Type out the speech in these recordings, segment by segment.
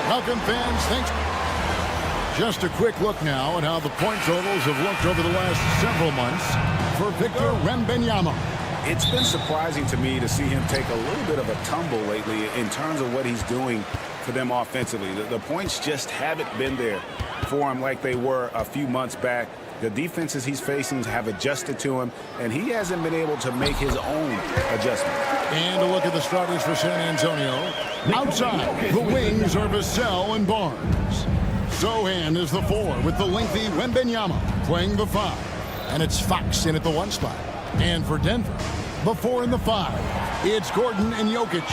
Welcome, fans. Thanks. Just a quick look now at how the point totals have looked over the last several months for Victor Wembanyama. It's been surprising to me to see him take a little bit of a tumble lately in terms of what he's doing for them offensively. The points just haven't been there for him like they were a few months back. The defenses he's facing have adjusted to him, and he hasn't been able to make his own adjustment. And a look at the starters for San Antonio. Outside, the wings are Vassell and Barnes. Sohan is the 4 with the lengthy Wembanyama playing the 5. And it's Fox in at the 1 spot. And for Denver, the 4 and the 5. It's Gordon and Jokic.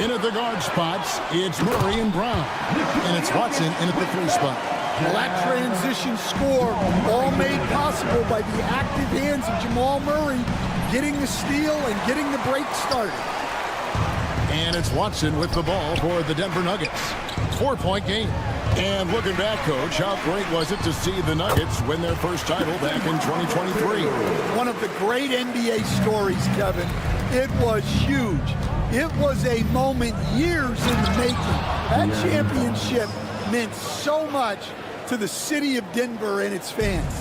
In at the guard spots, it's Murray and Brown. And it's Watson in at the 3 spot. Well, that transition score all made possible by the active hands of Jamal Murray getting the steal and getting the break started. And it's Watson with the ball for the Denver Nuggets. 4-point game. And looking back, Coach, how great was it to see the Nuggets win their first title back in 2023? One of the great NBA stories, Kevin. It was huge. It was a moment years in the making. That championship meant so much to the city of Denver and its fans.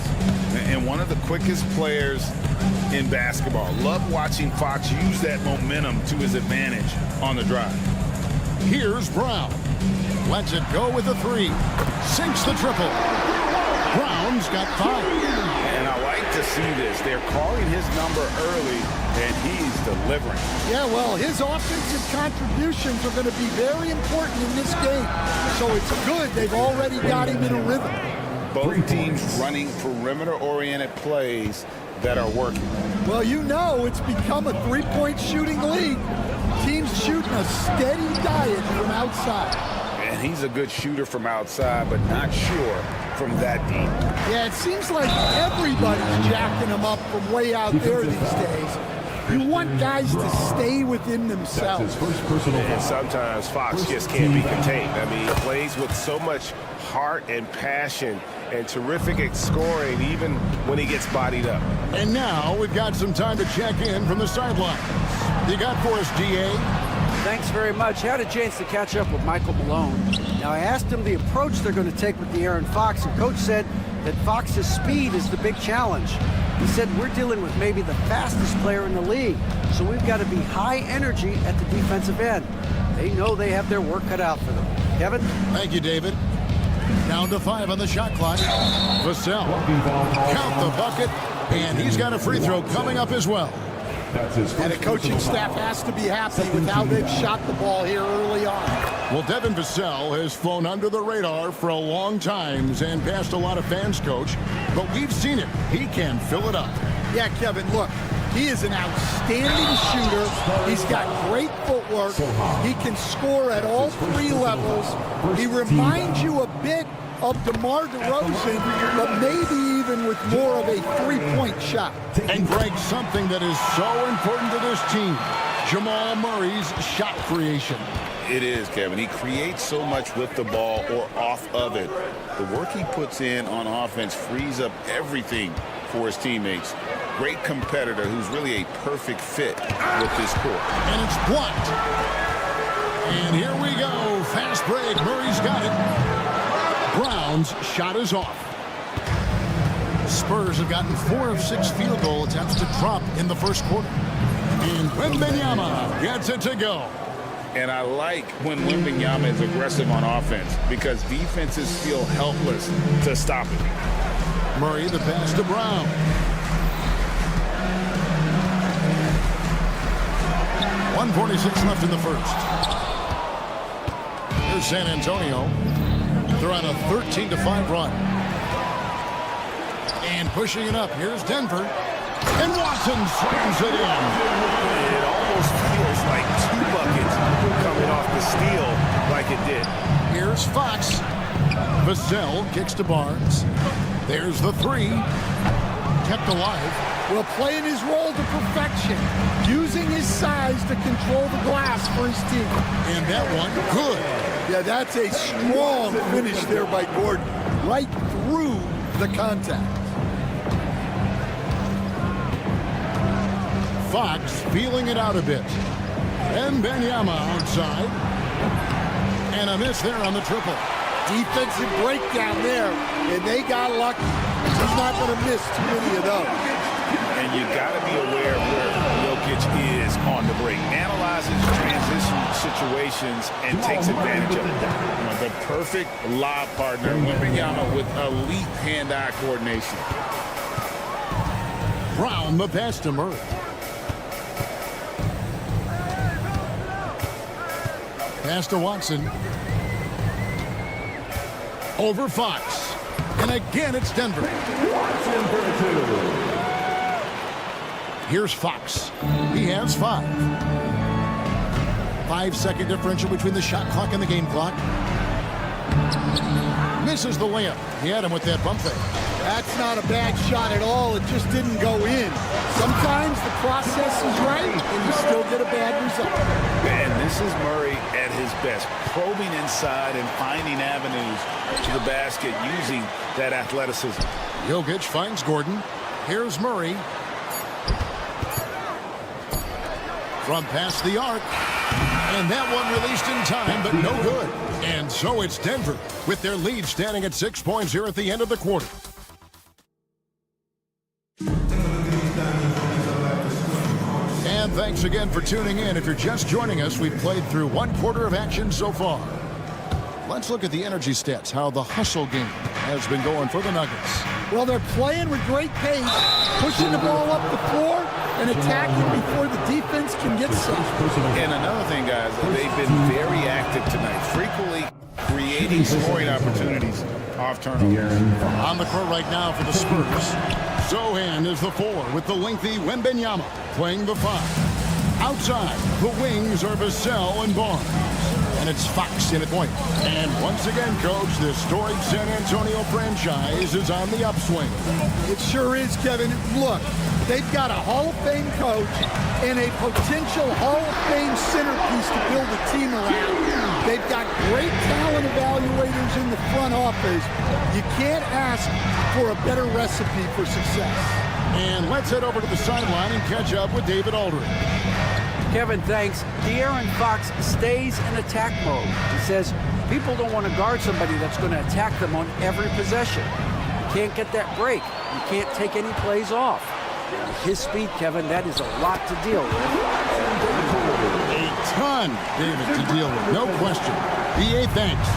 And one of the quickest players in basketball. Love watching Fox use that momentum to his advantage on the drive. Here's Brown. Lets it go with a 3. Sinks the triple. Brown's got 5. And I like to see this. They're calling his number early, and he's delivering. Yeah, well, his offensive contributions are going to be very important in this game. So it's good they've already got him in a rhythm. Both teams running perimeter-oriented plays that are working. Well, you know it's become a 3-point shooting league. Teams shooting a steady diet from outside. And he's a good shooter from outside, but not sure from that deep. Yeah, it seems like everybody's jacking him up from way out there these days. You want guys to stay within themselves. And sometimes Fox just can't be contained. I mean, he plays with so much heart and passion and terrific scoring even when he gets bodied up. And now we've got some time to check in from the sidelines. You got for us, DA? Thanks very much. I had a chance to catch up with Michael Malone. Now, I asked him the approach they're going to take with De'Aaron Fox, and Coach said that Fox's speed is the big challenge. He said we're dealing with maybe the fastest player in the league, so we've got to be high energy at the defensive end. They know they have their work cut out for them. Kevin? Thank you, David. Down to 5 on the shot clock. Vassell. Count the bucket, and he's got a free throw coming up as well. And the coaching staff has to be happy with how they've shot the ball here early on. Well, Devin Vassell has flown under the radar for a long time and passed a lot of fans, Coach. But we've seen it. He can fill it up. Yeah, Kevin, look. He is an outstanding shooter. He's got great footwork. He can score at all 3 levels. He reminds you a bit of DeMar DeRozan, but maybe even with more of a 3-point shot. And Greg, something that is so important to this team, Jamal Murray's shot creation. It is, Kevin. He creates so much with the ball or off of it. The work he puts in on offense frees up everything for his teammates. great competitor who's really a perfect fit with this court. And it's blocked. And here we go. Fast break. Murray's got it. Brown's shot is off. Spurs have gotten 4 of 6 field goal attempts to drop in the first quarter. And Wembanyama gets it to go. And I like when Wembanyama is aggressive on offense because defenses feel helpless to stop it. Murray, the pass to Brown. .146 left in the first. Here's San Antonio. They're on a 13-5 run. And pushing it up. Here's Denver. And Watson slams it in. It almost feels like 2 buckets coming off the steal like it did. Here's Fox. Vassell kicks to Barnes. There's the 3. Kept alive. Well, playing his role to perfection. Using his size to control the glass for his team. And that one, good. Yeah, that's a strong finish there by Gordon. Right through the contact. Fox feeling it out a bit. Wembanyama outside. And a miss there on the triple. Defensive breakdown there, and they got lucky. He's not going to miss too many of those. And you got to be aware of where Jokic is on the break. Analyzes transition situations and takes advantage of it. The perfect lob partner, Wembanyama, with elite hand-eye coordination. Brown the pass to Murray. Pass to Watson. Over Fox. And again, it's Denver. Here's Fox. He has 5. 5-second differential between the shot clock and the game clock. Misses the layup. He had him with that bump fake. That's not a bad shot at all. It just didn't go in. Sometimes the process is right, and you still get a bad result. And this is Murray at his best, probing inside and finding avenues to the basket using that athleticism. Jokic finds Gordon. Here's Murray. From past the arc. And that one released in time, but no good. And so it's Denver with their lead standing at 6 points here at the end of the quarter. And thanks again for tuning in. If you're just joining us, we've played through 1 quarter of action so far. Let's look at the energy stats, how the hustle game has been going for the Nuggets. Well, they're playing with great pace, pushing the ball up the floor and attacking before the defense can get some. And another thing, guys, they've been very active tonight, frequently creating scoring opportunities off turnover. On the court right now for the Spurs. Sohan is the 4 with the lengthy Wembanyama playing the 5. Outside, the wings are Vassell and Barnes. And it's Fox in at point. And once again, Coach, the storied San Antonio franchise is on the upswing. It sure is, Kevin. Look, they've got a Hall of Fame coach and a potential Hall of Fame centerpiece to build a team around. They've got great talent evaluators in the front office. You can't ask for a better recipe for success. And let's head over to the sideline and catch up with David Aldridge. Kevin, thanks. De'Aaron Fox stays in attack mode. He says people don't want to guard somebody that's going to attack them on every possession. You can't get that break. You can't take any plays off. His speed, Kevin, that is a lot to deal with. A ton, David, to deal with. No question. BA, thanks.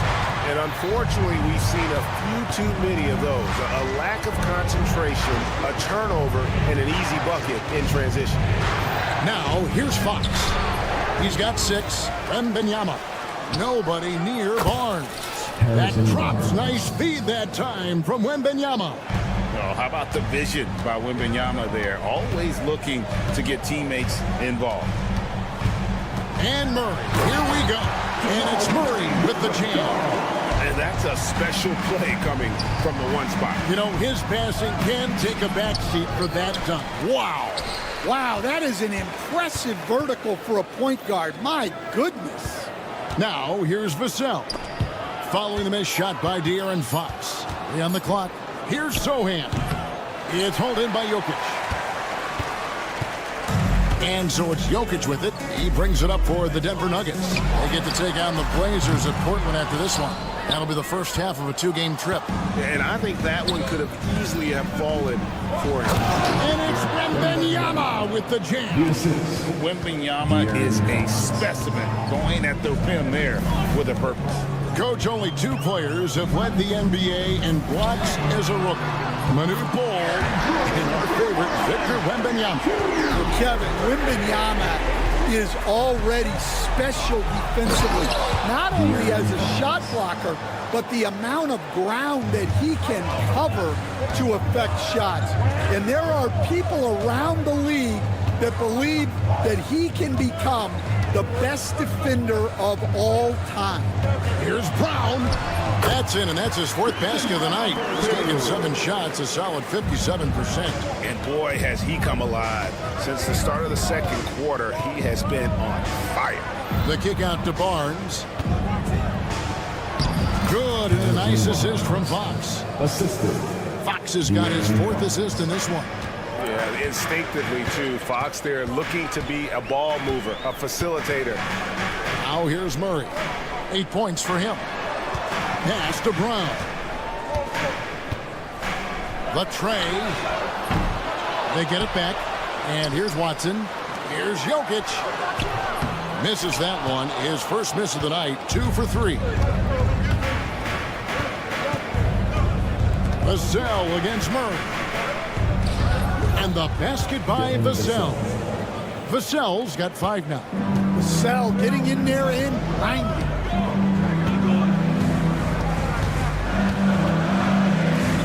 And unfortunately, we've seen a few too many of those. A lack of concentration, a turnover, and an easy bucket in transition. Now, here's Fox. He's got 6. Wembanyama. Nobody near Barnes. That drops. Nice feed that time from Wembanyama. Oh, how about the vision by Wembanyama there? Always looking to get teammates involved. And Murray. Here we go. And it's Murray with the jam. And that's a special play coming from the one spot. You know, his passing can take a backseat for that dunk. Wow. Wow, that is an impressive vertical for a point guard. My goodness. Now, here's Vassell. Following the missed shot by De'Aaron Fox. 3 on the clock. Here's Sohan. It's hauled in by Jokic. And so it's Jokic with it. He brings it up for the Denver Nuggets. They get to take on the Blazers at Portland after this one. That'll be the first half of a 2-game trip. And I think that one could have easily have fallen for him. And it's Wembanyama with the jam. Wembanyama is a specimen, going at the rim there with a purpose. Coach, only 2 players have led the NBA in blocks as a rookie. Manu Bol and our favorite, Victor Wembanyama. Kevin, Wembanyama is already special defensively, not only as a shot blocker, but the amount of ground that he can cover to affect shots. And there are people around the league that believe that he can become the best defender of all time. Here's Brown. That's in, and that's his 4th basket of the night. He's taken 7 shots, a solid 57%. And boy, has he come alive. Since the start of the second quarter, he has been on fire. The kick out to Barnes. Good, and a nice assist from Fox. Fox has got his 4th assist in this one. Yeah, instinctively, too. Fox there looking to be a ball mover, a facilitator. Now here's Murray. 8 points for him. Pass to Brown. Latrey. They get it back. And here's Watson. Here's Jokic. Misses that one. His first miss of the night. 2 for 3. Vassell against Murray. And the basket by Vassell. Vassell's got 5 now. Vassell getting in there and grinding.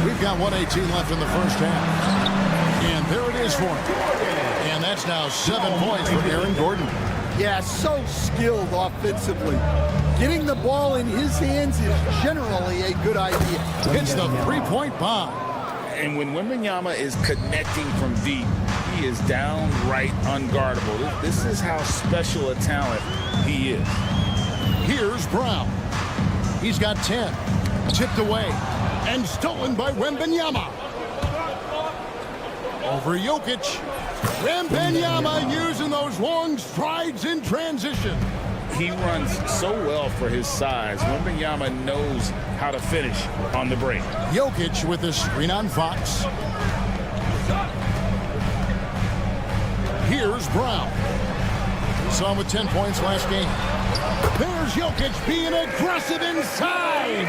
We've got 1:18 left in the first half. And there it is for him. And that's now 7 points for Aaron Gordon. Yeah, so skilled offensively. Getting the ball in his hands is generally a good idea. Hits the 3-point bomb. And when Wembanyama is connecting from deep, he is downright unguardable. This is how special a talent he is. Here's Brown. He's got 10. Tipped away. And stolen by Wembanyama. Over Jokic. Wembanyama using those long strides in transition. He runs so well for his size. Wembanyama knows how to finish on the break. Jokic with his screen on Fox. Here's Brown. Saw him with 10 points last game. There's Jokic being aggressive inside.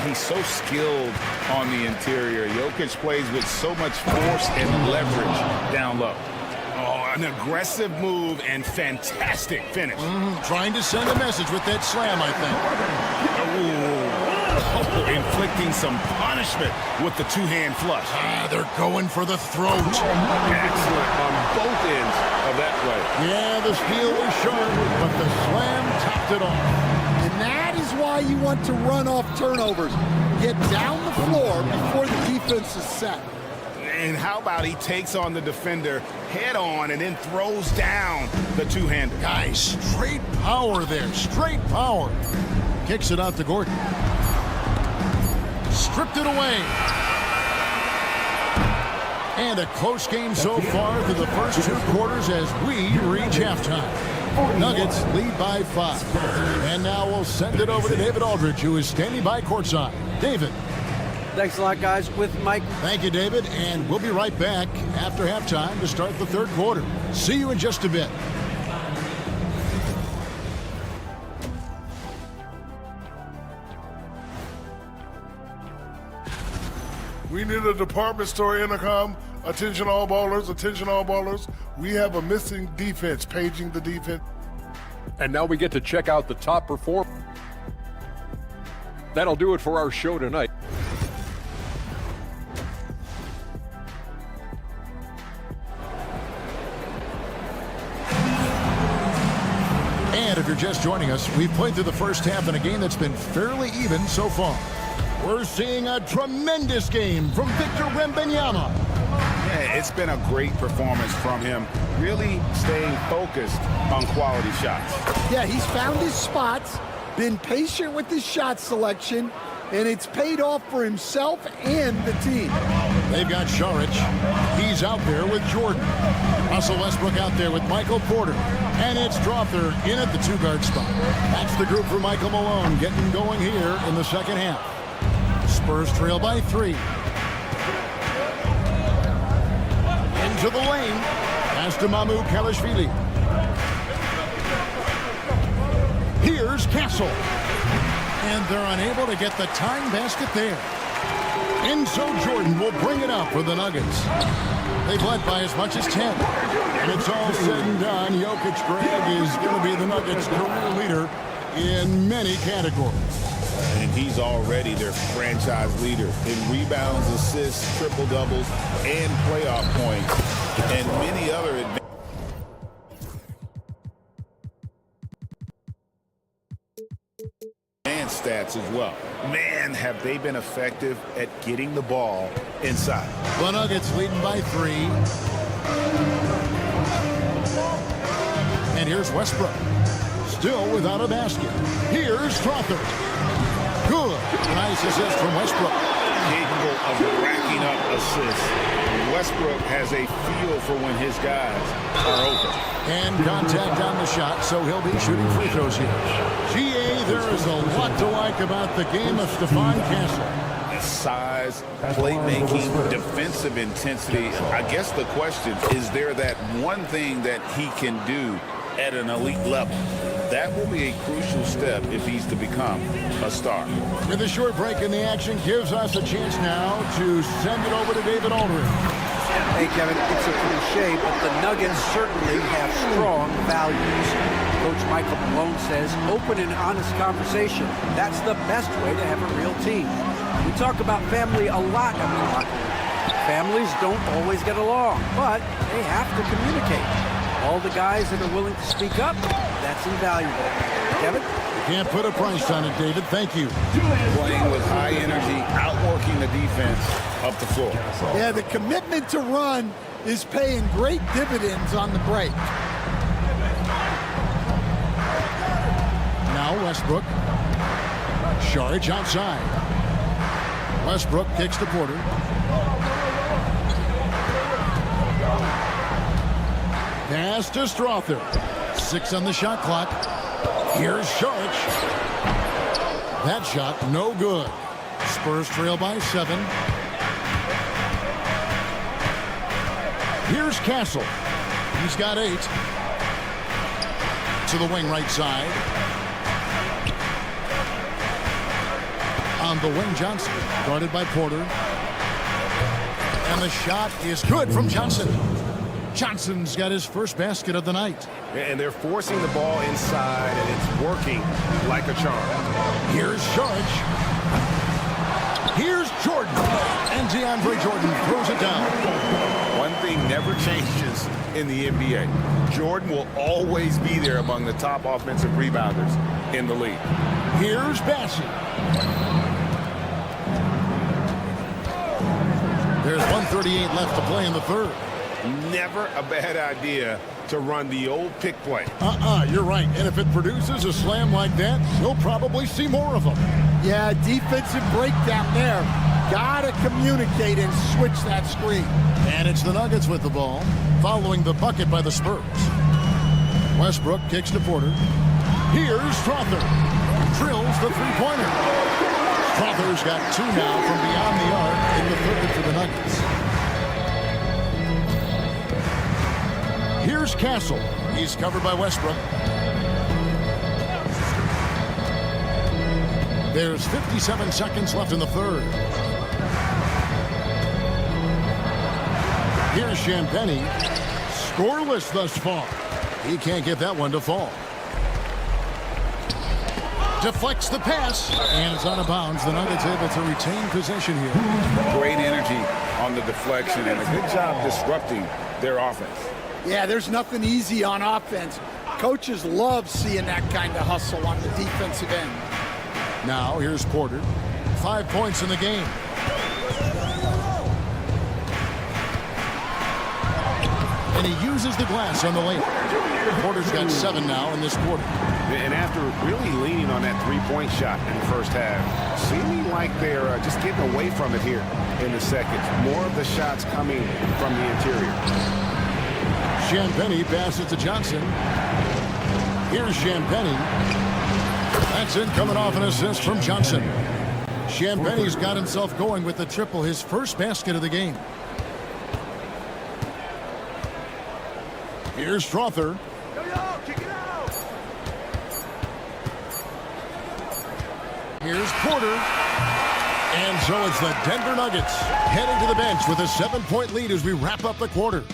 He's so skilled on the interior. Jokic plays with so much force and leverage down low. Oh, an aggressive move and fantastic finish. Trying to send a message with that slam, I think. Oh, inflicting some punishment with the 2-hand flush. They're going for the throat. Excellent on both ends of that play. Yeah, the steal was sharp, but the slam topped it off. And that is why you want to run off turnovers. Get down the floor before the defense is set. And how about he takes on the defender head on and then throws down the 2-hander. Guys, straight power there. Straight power. Kicks it out to Gordon. Stripped it away. And a close game so far through the first 2 quarters as we reach halftime. Nuggets lead by 5. And now we'll send it over to David Aldridge, who is standing by courtside. David. Thanks a lot, guys. With Mike. Thank you, David. And we'll be right back after halftime to start the 3rd quarter. See you in just a bit. We need a department store intercom. Attention all ballers, attention all ballers. We have a missing defense, paging the defense. And now we get to check out the top performer. That'll do it for our show tonight. And if you're just joining us, we've played through the first half in a game that's been fairly even so far. We're seeing a tremendous game from Victor Wembanyama. Yeah, it's been a great performance from him, really staying focused on quality shots. Yeah, he's found his spots, been patient with his shot selection, and it's paid off for himself and the team. They've got Saric. He's out there with Jordan. Russell Westbrook out there with Michael Porter. And it's Strother in at the 2-guard spot. That's the group for Michael Malone getting going here in the second half. Spurs trail by 3. Into the lane. Pass to Mamu Kalashvili. Here's Castle. And they're unable to get the tying basket there. And so Jordan will bring it up for the Nuggets. They've led by as much as 10. And it's all said and done. Jokic, Greg, is going to be the Nuggets' career leader in many categories. And he's already their franchise leader in rebounds, assists, triple-doubles, and playoff points, and many other advanced stats as well. Man, have they been effective at getting the ball inside. The Nuggets leading by 3. And here's Westbrook. Still without a basket. Here's Strother. Good. Nice assist from Westbrook. Capable of racking up assists. Westbrook has a feel for when his guys are open. And contact on the shot, so he'll be shooting free throws here. GA, there is a lot to like about the game of Stephon Castle. Size, playmaking, defensive intensity. I guess the question is there that one thing that he can do at an elite level. That will be a crucial step if he's to become a star. With a short break in the action gives us a chance now to send it over to David Aldridge. Hey, Kevin, it's a cliche, but the Nuggets certainly have strong values. Coach Michael Malone says open and honest conversation. That's the best way to have a real team. We talk about family a lot in the locker room. Families don't always get along, but they have to communicate. All the guys that are willing to speak up, that's invaluable. Kevin? Can't put a price on it, David. Thank you. Playing with high energy, outworking the defense up the floor. Yeah, the commitment to run is paying great dividends on the break. Now Westbrook. Saric outside. Westbrook kicks to Porter. Pass to Strother. 6 on the shot clock. Here's Saric. That shot no good. Spurs trail by 7. Here's Castle. He's got 8. To the wing right side. On the wing, Johnson. Guarded by Porter. And the shot is good from Johnson. Johnson's got his first basket of the night. And they're forcing the ball inside, and it's working like a charm. Here's Saric. Here's Jordan. And DeAndre Jordan throws it down. One thing never changes in the NBA. Jordan will always be there among the top offensive rebounders in the league. Here's Bassett. There's 1:38 left to play in the third. Never a bad idea to run the old pick play. You're right. And if it produces a slam like that, you'll probably see more of them. Yeah, defensive breakdown there. Gotta communicate and switch that screen. And it's the Nuggets with the ball, following the bucket by the Spurs. Westbrook kicks to Porter. Here's Strother. Drills the three-pointer. Strother's got 2 now from beyond the arc in the third for the Nuggets. Here's Castle. He's covered by Westbrook. There's 57 seconds left in the third. Here's Champagny. Scoreless thus far. He can't get that one to fall. Deflects the pass, and it's out of bounds. The Nuggets able to retain possession here. Great energy on the deflection, and a good job disrupting their offense. Yeah, there's nothing easy on offense. Coaches love seeing that kind of hustle on the defensive end. Now, here's Porter. 5 points in the game. and he uses the glass on the layup. Porter's got 7 now in this quarter. And after really leaning on that three-point shot in the first half, seeming like they're just getting away from it here in the second. More of the shots coming from the interior. Champagnie passes to Johnson. Here's Champagnie. That's it, coming off an assist from Johnson. Champagnie's got himself going with the triple, his first basket of the game. Here's Strother. Here's Porter. And so it's the Denver Nuggets heading to the bench with a 7-point lead as we wrap up the quarter.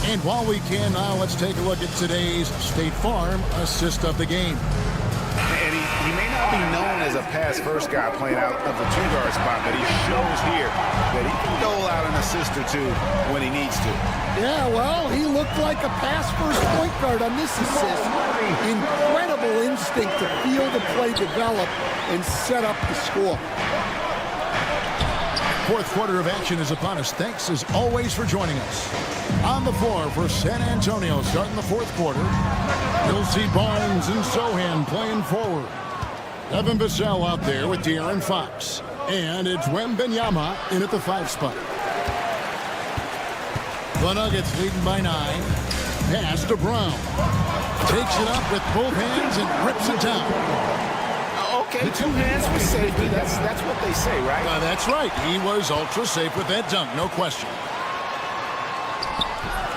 And while we can now, let's take a look at today's State Farm assist of the game. And he may not be known as a pass-first guy playing out of the 2-guard spot, but he shows here that he can dole out an assist or two when he needs to. Yeah, well, he looked like a pass-first point guard on this assist. Incredible instinct to feel the play develop and set up the score. Fourth quarter of action is upon us. Thanks, as always, for joining us. On the floor for San Antonio, starting the fourth quarter, you'll see Barnes and Sohan playing forward. Evan Vassell out there with De'Aaron Fox. And it's Wembanyama in at the 5 spot. The Nuggets leading by 9. Pass to Brown. Takes it up with both hands and rips it down. Okay, 2 hands for safety. That's what they say, right? That's right. He was ultra safe with that dunk, no question.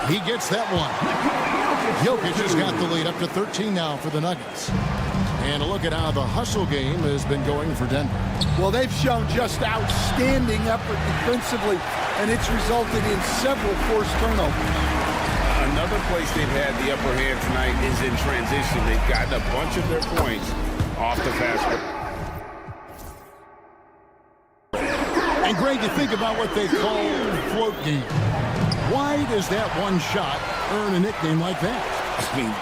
He gets that one. Jokic has got the lead up to 13 now for the Nuggets. And a look at how the hustle game has been going for Denver. Well, they've shown just outstanding effort defensively, and it's resulted in several forced turnovers. Another place they've had the upper hand tonight is in transition. They've gotten a bunch of their points off the fast break. And Greg, you think about what they call float game. Why does that one shot earn a nickname like that? I mean,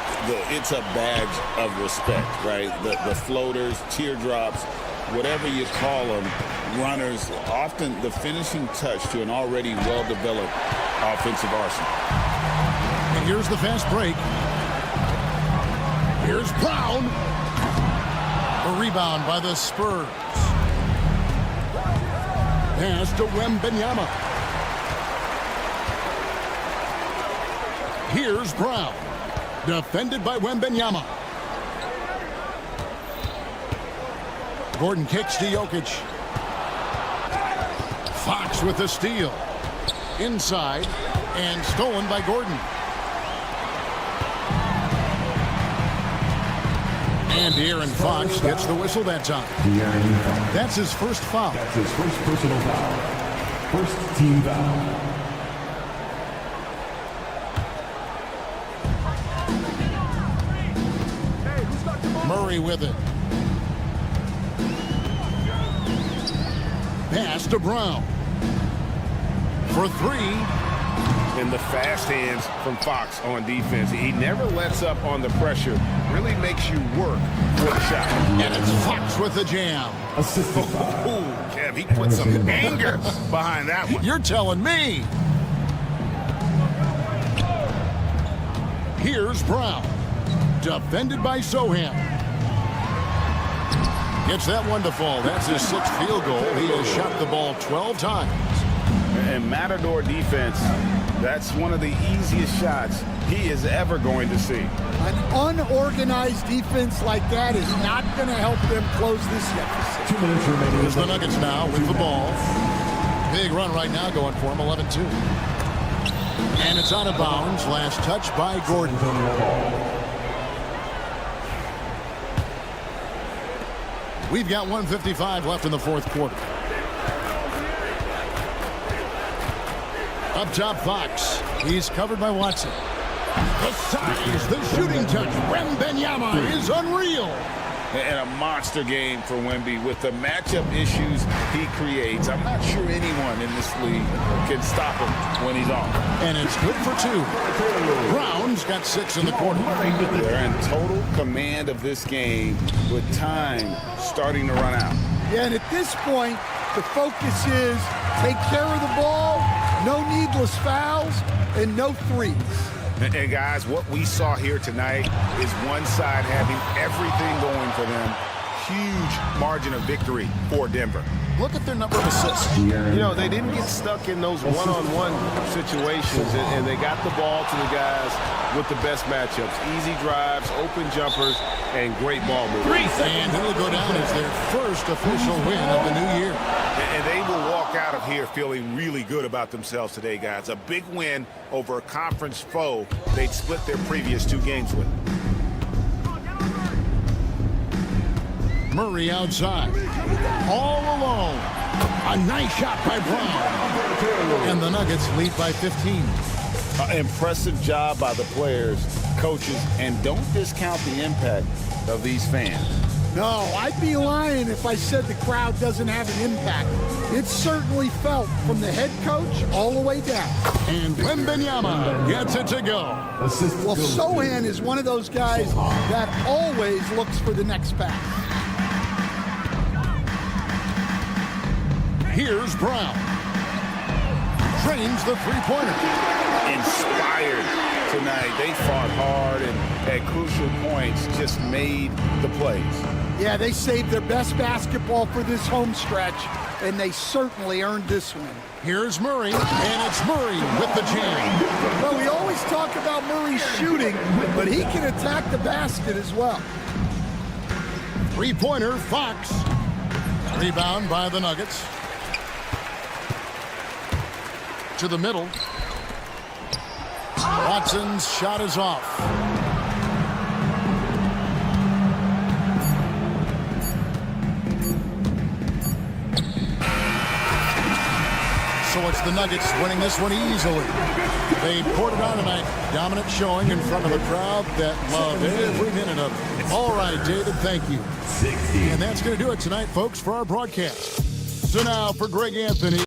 it's a badge of respect, right? The floaters, teardrops, whatever you call them, runners, often the finishing touch to an already well-developed offensive arsenal. And here's the fast break. Here's Brown. A rebound by the Spurs. Pass to Wembanyama. Here's Brown. Defended by Wembanyama. Gordon kicks to Jokic. Fox with the steal. Inside and stolen by Gordon. And De'Aaron Fox gets the whistle that time. That's his first foul. That's his first personal foul. First team foul. Murray with it. Pass to Brown. For 3. And the fast hands from Fox on defense. He never lets up on the pressure. Really makes you work for the shot. And it's Fox with the jam. Assisted foul. Ooh, Kev, he put some anger behind that one. You're telling me. Here's Brown. Defended by Sohan. Gets that one to fall. That's his 6th field goal. He has shot the ball 12 times. And Matador defense, that's one of the easiest shots he is ever going to see. An unorganized defense like that is not going to help them close this deficit. 2 minutes remaining. Here's the Nuggets now with the ball. Big run right now going for him, 11-2. And it's out of bounds. Last touch by Gordon. We've got 1:55 left in the fourth quarter. Up top, Fox. He's covered by Watson. The size, the shooting touch. Wembanyama is unreal. And a monster game for Wemby with the matchup issues he creates. I'm not sure anyone in this league can stop him when he's on. And it's good for 2. Brown's got 6 in the quarter. They're in total command of this game with time starting to run out. Yeah, and at this point, the focus is take care of the ball no needless fouls, and no threes. And guys, what we saw here tonight is one side having everything going for them. Huge margin of victory for Denver. Look at their number of assists. You know, they didn't get stuck in those one-on-one situations, and they got the ball to the guys with the best matchups. Easy drives, open jumpers, and great ball movement. And it'll go down as their first official win of the new year. And they will walk out of here feeling really good about themselves today, guys. A big win over a conference foe they'd split their previous 2 games with. Murray outside. All alone. A nice shot by Brown. And the Nuggets lead by 15. Impressive job by the players, coaches, and don't discount the impact of these fans. No, I'd be lying if I said the crowd doesn't have an impact. It's certainly felt from the head coach all the way down. And Wembanyama gets it to go. Well, Sohan is one of those guys that always looks for the next pass. Here's Brown. Drains the three-pointer. Inspired tonight. They fought hard and at crucial points just made the plays. Yeah, they saved their best basketball for this home stretch, and they certainly earned this win. Here's Murray, and it's Murray with the jam. Well, we always talk about Murray's shooting, but he can attack the basket as well. Three-pointer, Fox. Rebound by the Nuggets. To the middle. Watson's shot is off. So it's the Nuggets winning this one easily. They poured it on tonight. Dominant showing in front of a crowd that loved every minute of it. All right, David, thank you. And that's going to do it tonight, folks, for our broadcast. So now for Greg Anthony.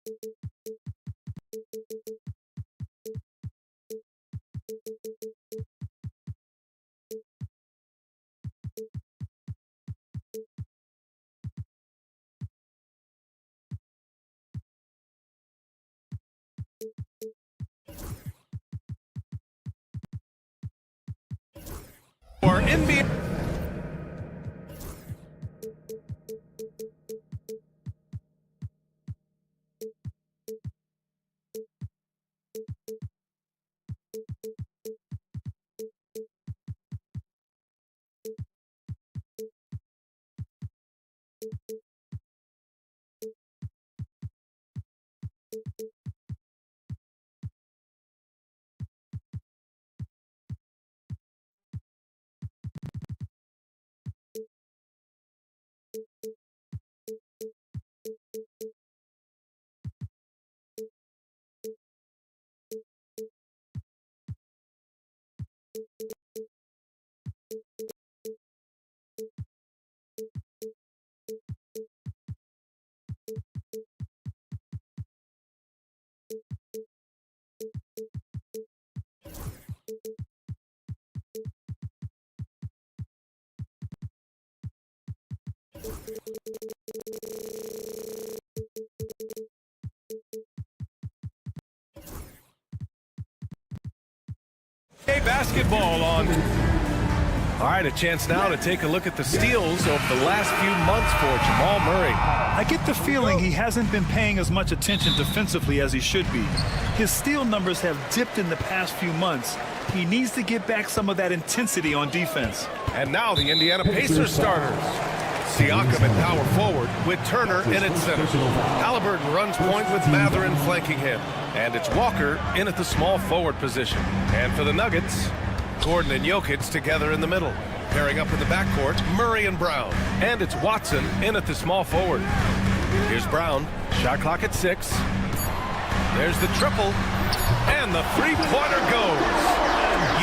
For NBA. Basketball on. All right, a chance now to take a look at the steals over the last few months for Jamal Murray. I get the feeling he hasn't been paying as much attention defensively as he should be. His steal numbers have dipped in the past few months. He needs to get back some of that intensity on defense. And now the Indiana Pacers starters. Siakam at power forward with Turner in at center. Halliburton runs point with Mathurin flanking him. And it's Walker in at the small forward position. And for the Nuggets, Gordon and Jokic together in the middle. Pairing up in the backcourt, Murray and Brown. And it's Watson in at the small forward. Here's Brown, shot clock at 6. There's the triple, and the three-pointer goes.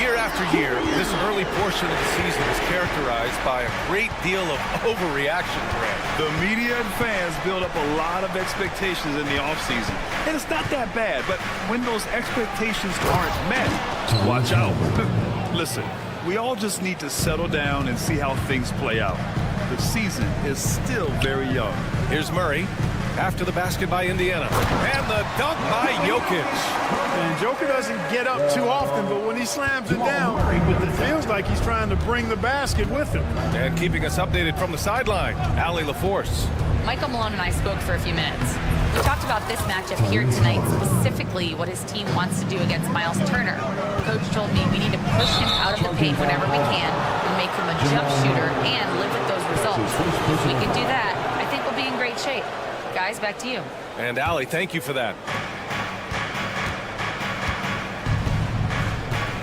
Year after year, this early portion of the season is characterized by a great deal of overreaction, Grant. The media and fans build up a lot of expectations in the offseason. And it's not that bad, but when those expectations aren't met, watch out. Listen, we all just need to settle down and see how things play out. The season is still very young. Here's Murray after the basket by Indiana. And the dunk by Jokic. And Joker doesn't get up too often, but when he slams it down, it feels like he's trying to bring the basket with him. And keeping us updated from the sideline, Allie LaForce. Michael Malone and I spoke for a few minutes. We talked about this matchup here tonight, specifically what his team wants to do against Miles Turner. Coach told me we need to push him out of the paint whenever we can and make him a jump shooter and live with those results. If we can do that, I think we'll be in great shape. Guys, back to you. And Allie, thank you for that.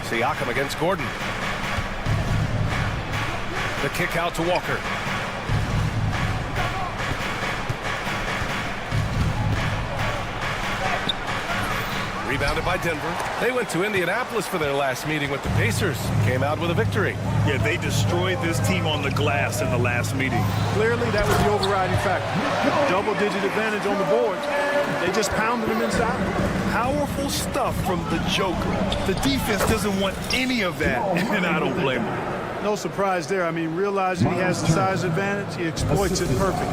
Siakam against Gordon. The kick out to Walker. Rebounded by Denver. They went to Indianapolis for their last meeting with the Pacers. Came out with a victory. Yeah, they destroyed this team on the glass in the last meeting. Clearly, that was the overriding factor. Double-digit advantage on the board. They just pounded him inside. Powerful stuff from the Joker. The defense doesn't want any of that, and I don't blame him. No surprise there. I mean, realizing he has the size advantage, he exploits it perfectly.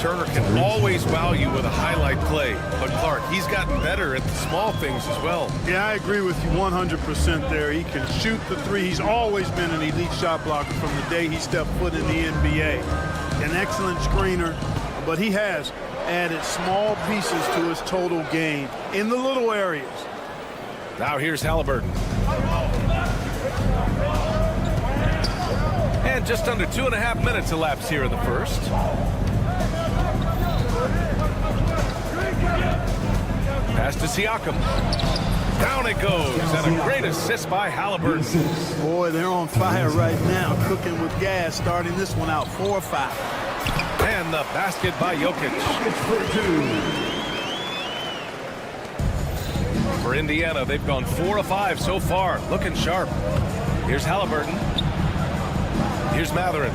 Turner can always wow you with a highlight play, but Clark, he's gotten better at the small things as well. Yeah, I agree with you 100% there. He can shoot the three. He's always been an elite shot blocker from the day he stepped foot in the NBA. An excellent screener, but he has added small pieces to his total game in the little areas. Now here's Halliburton. And just under 2.5 minutes elapsed here in the first. Pass to Siakam. Down it goes, and a great assist by Halliburton. Boy, they're on fire right now, cooking with gas, starting this one out 4-5. And the basket by Jokic. For Indiana, they've gone 4 of 5 so far, looking sharp. Here's Halliburton. Here's Mathurin.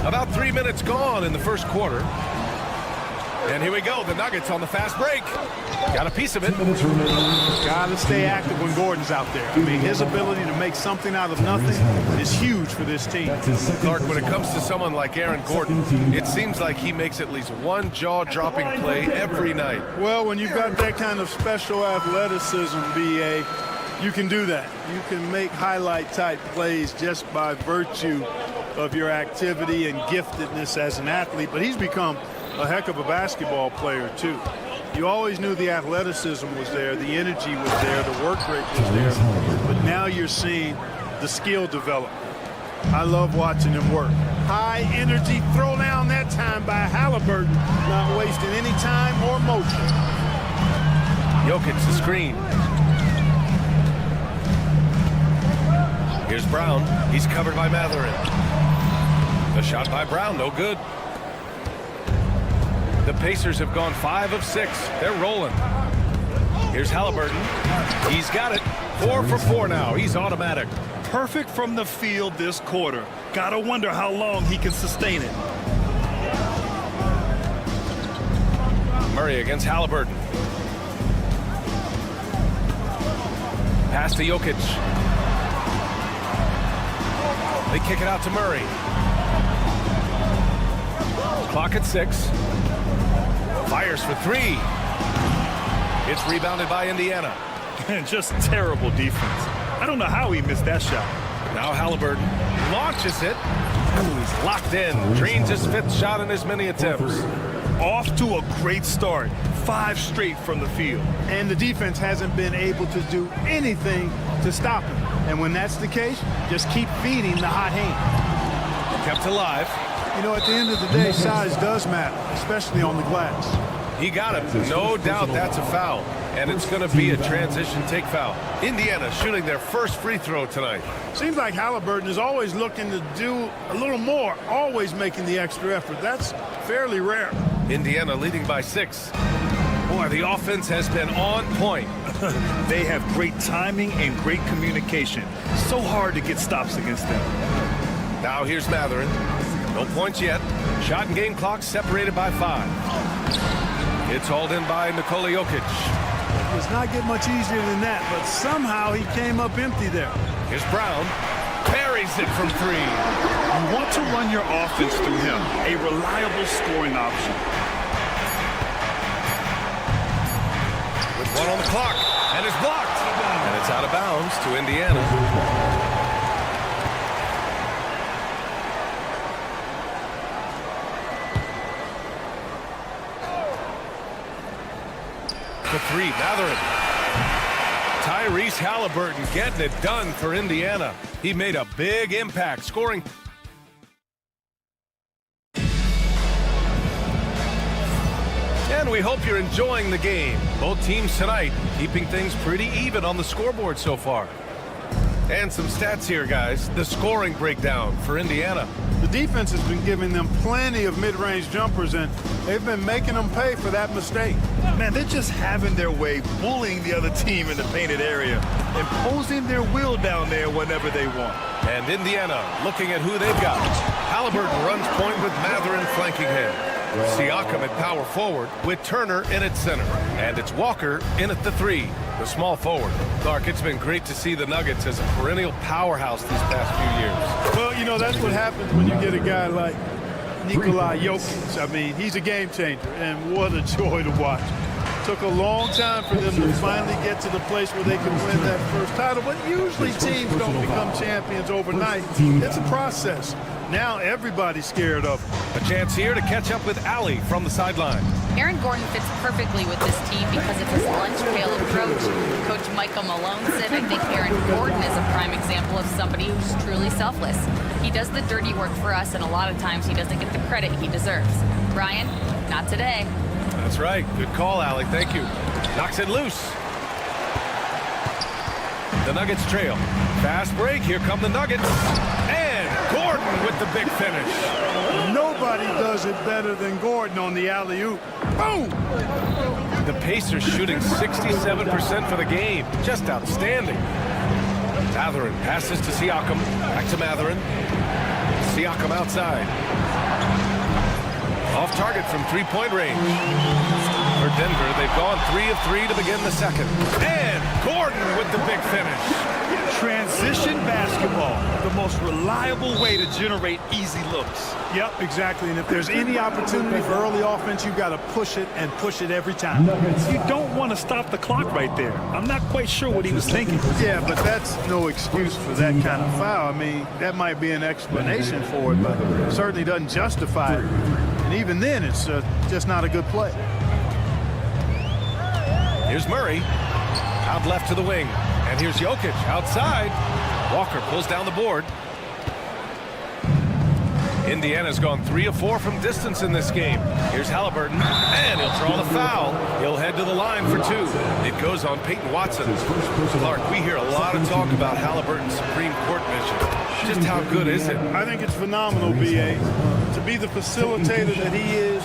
About 3 minutes gone in the first quarter. And here we go. The Nuggets on the fast break. Got a piece of it. Got to stay active when Gordon's out there. I mean, his ability to make something out of nothing is huge for this team. Clark, when it comes to someone like Aaron Gordon, it seems like he makes at least one jaw-dropping play every night. Well, when you've got that kind of special athleticism, B.A., you can do that. You can make highlight-type plays just by virtue of your activity and giftedness as an athlete. But he's become a heck of a basketball player, too. You always knew the athleticism was there, the energy was there, the work rate was there. But now you're seeing the skill develop. I love watching him work. High energy throw down that time by Halliburton, not wasting any time or motion. Jokic the screen. Here's Brown. He's covered by Matherin. The shot by Brown, no good. The Pacers have gone 5 of 6. They're rolling. Here's Halliburton. He's got it. 4 for 4 now. He's automatic. Perfect from the field this quarter. Gotta wonder how long he can sustain it. Murray against Halliburton. Pass to Jokic. They kick it out to Murray. Clock at 6. Fires for 3. It's rebounded by Indiana. Just terrible defense. I don't know how he missed that shot. Now Halliburton launches it. Ooh, he's locked in. Drains his 5th shot in as many attempts. Off to a great start. 5 straight from the field. And the defense hasn't been able to do anything to stop him. And when that's the case, just keep feeding the hot hand. Kept alive. You know, at the end of the day, size does matter, especially on the glass. He got him. No doubt that's a foul. And it's going to be a transition take foul. Indiana shooting their first free throw tonight. Seems like Halliburton is always looking to do a little more, always making the extra effort. That's fairly rare. Indiana leading by 6. Boy, the offense has been on point. They have great timing and great communication. So hard to get stops against them. Now here's Matherin. No points yet. Shot and game clock separated by 5. It's hauled in by Nikola Jokic. It does not get much easier than that, but somehow he came up empty there. Here's Brown. Buries it from 3. You want to run your offense through him. A reliable scoring option. With 1 on the clock. And it's blocked. And it's out of bounds to Indiana. For 3, Matherin. Tyrese Halliburton getting it done for Indiana. He made a big impact, scoring. And we hope you're enjoying the game. Both teams tonight keeping things pretty even on the scoreboard so far. And some stats here, guys. The scoring breakdown for Indiana. The defense has been giving them plenty of mid-range jumpers, and they've been making them pay for that mistake. Man, they're just having their way, bullying the other team in the painted area, imposing their will down there whenever they want. And Indiana looking at who they've got. Halliburton runs point with Matherin flanking him. Siakam at power forward with Turner in at center. And it's Walker in at the 3, the small forward. Clark, it's been great to see the Nuggets as a perennial powerhouse these past few years. Well, you know, that's what happens when you get a guy like Nikola Jokic. I mean, he's a game changer, and what a joy to watch. Took a long time for them to finally get to the place where they can win that first title, but usually teams don't become champions overnight. It's a process. Now everybody's scared of him. A chance here to catch up with Allie from the sideline. Aaron Gordon fits perfectly with this team because of his lunch pail approach. Coach Michael Malone said, I think Aaron Gordon is a prime example of somebody who's truly selfless. He does the dirty work for us, and a lot of times he doesn't get the credit he deserves. Brian, not today. That's right. Good call, Allie. Thank you. Knocks it loose. The Nuggets trail. Fast break. Here come the Nuggets. And Gordon with the big finish. Nobody does it better than Gordon on the alley-oop. Boom! The Pacers shooting 67% for the game. Just outstanding. Matherin passes to Siakam. Back to Matherin. Siakam outside. Off target from three-point range. For Denver, they've gone 3 of 3 to begin the second. And Gordon with the big finish. Transition basketball, the most reliable way to generate easy looks. Yep, exactly. And if there's any opportunity for early offense, you've got to push it and push it every time. You don't want to stop the clock right there. I'm not quite sure what he was thinking. Yeah, but that's no excuse for that kind of foul. I mean, that might be an explanation for it, but it certainly doesn't justify it. And even then, it's just not a good play. Here's Murray. Out left to the wing. And here's Jokic outside. Walker pulls down the board. Indiana's gone 3 of 4 from distance in this game. Here's Halliburton, and he'll draw the foul. He'll head to the line for 2. It goes on Peyton Watson. Clark, we hear a lot of talk about Halliburton's Supreme Court vision. Just how good is it? I think it's phenomenal, B.A. To be the facilitator that he is,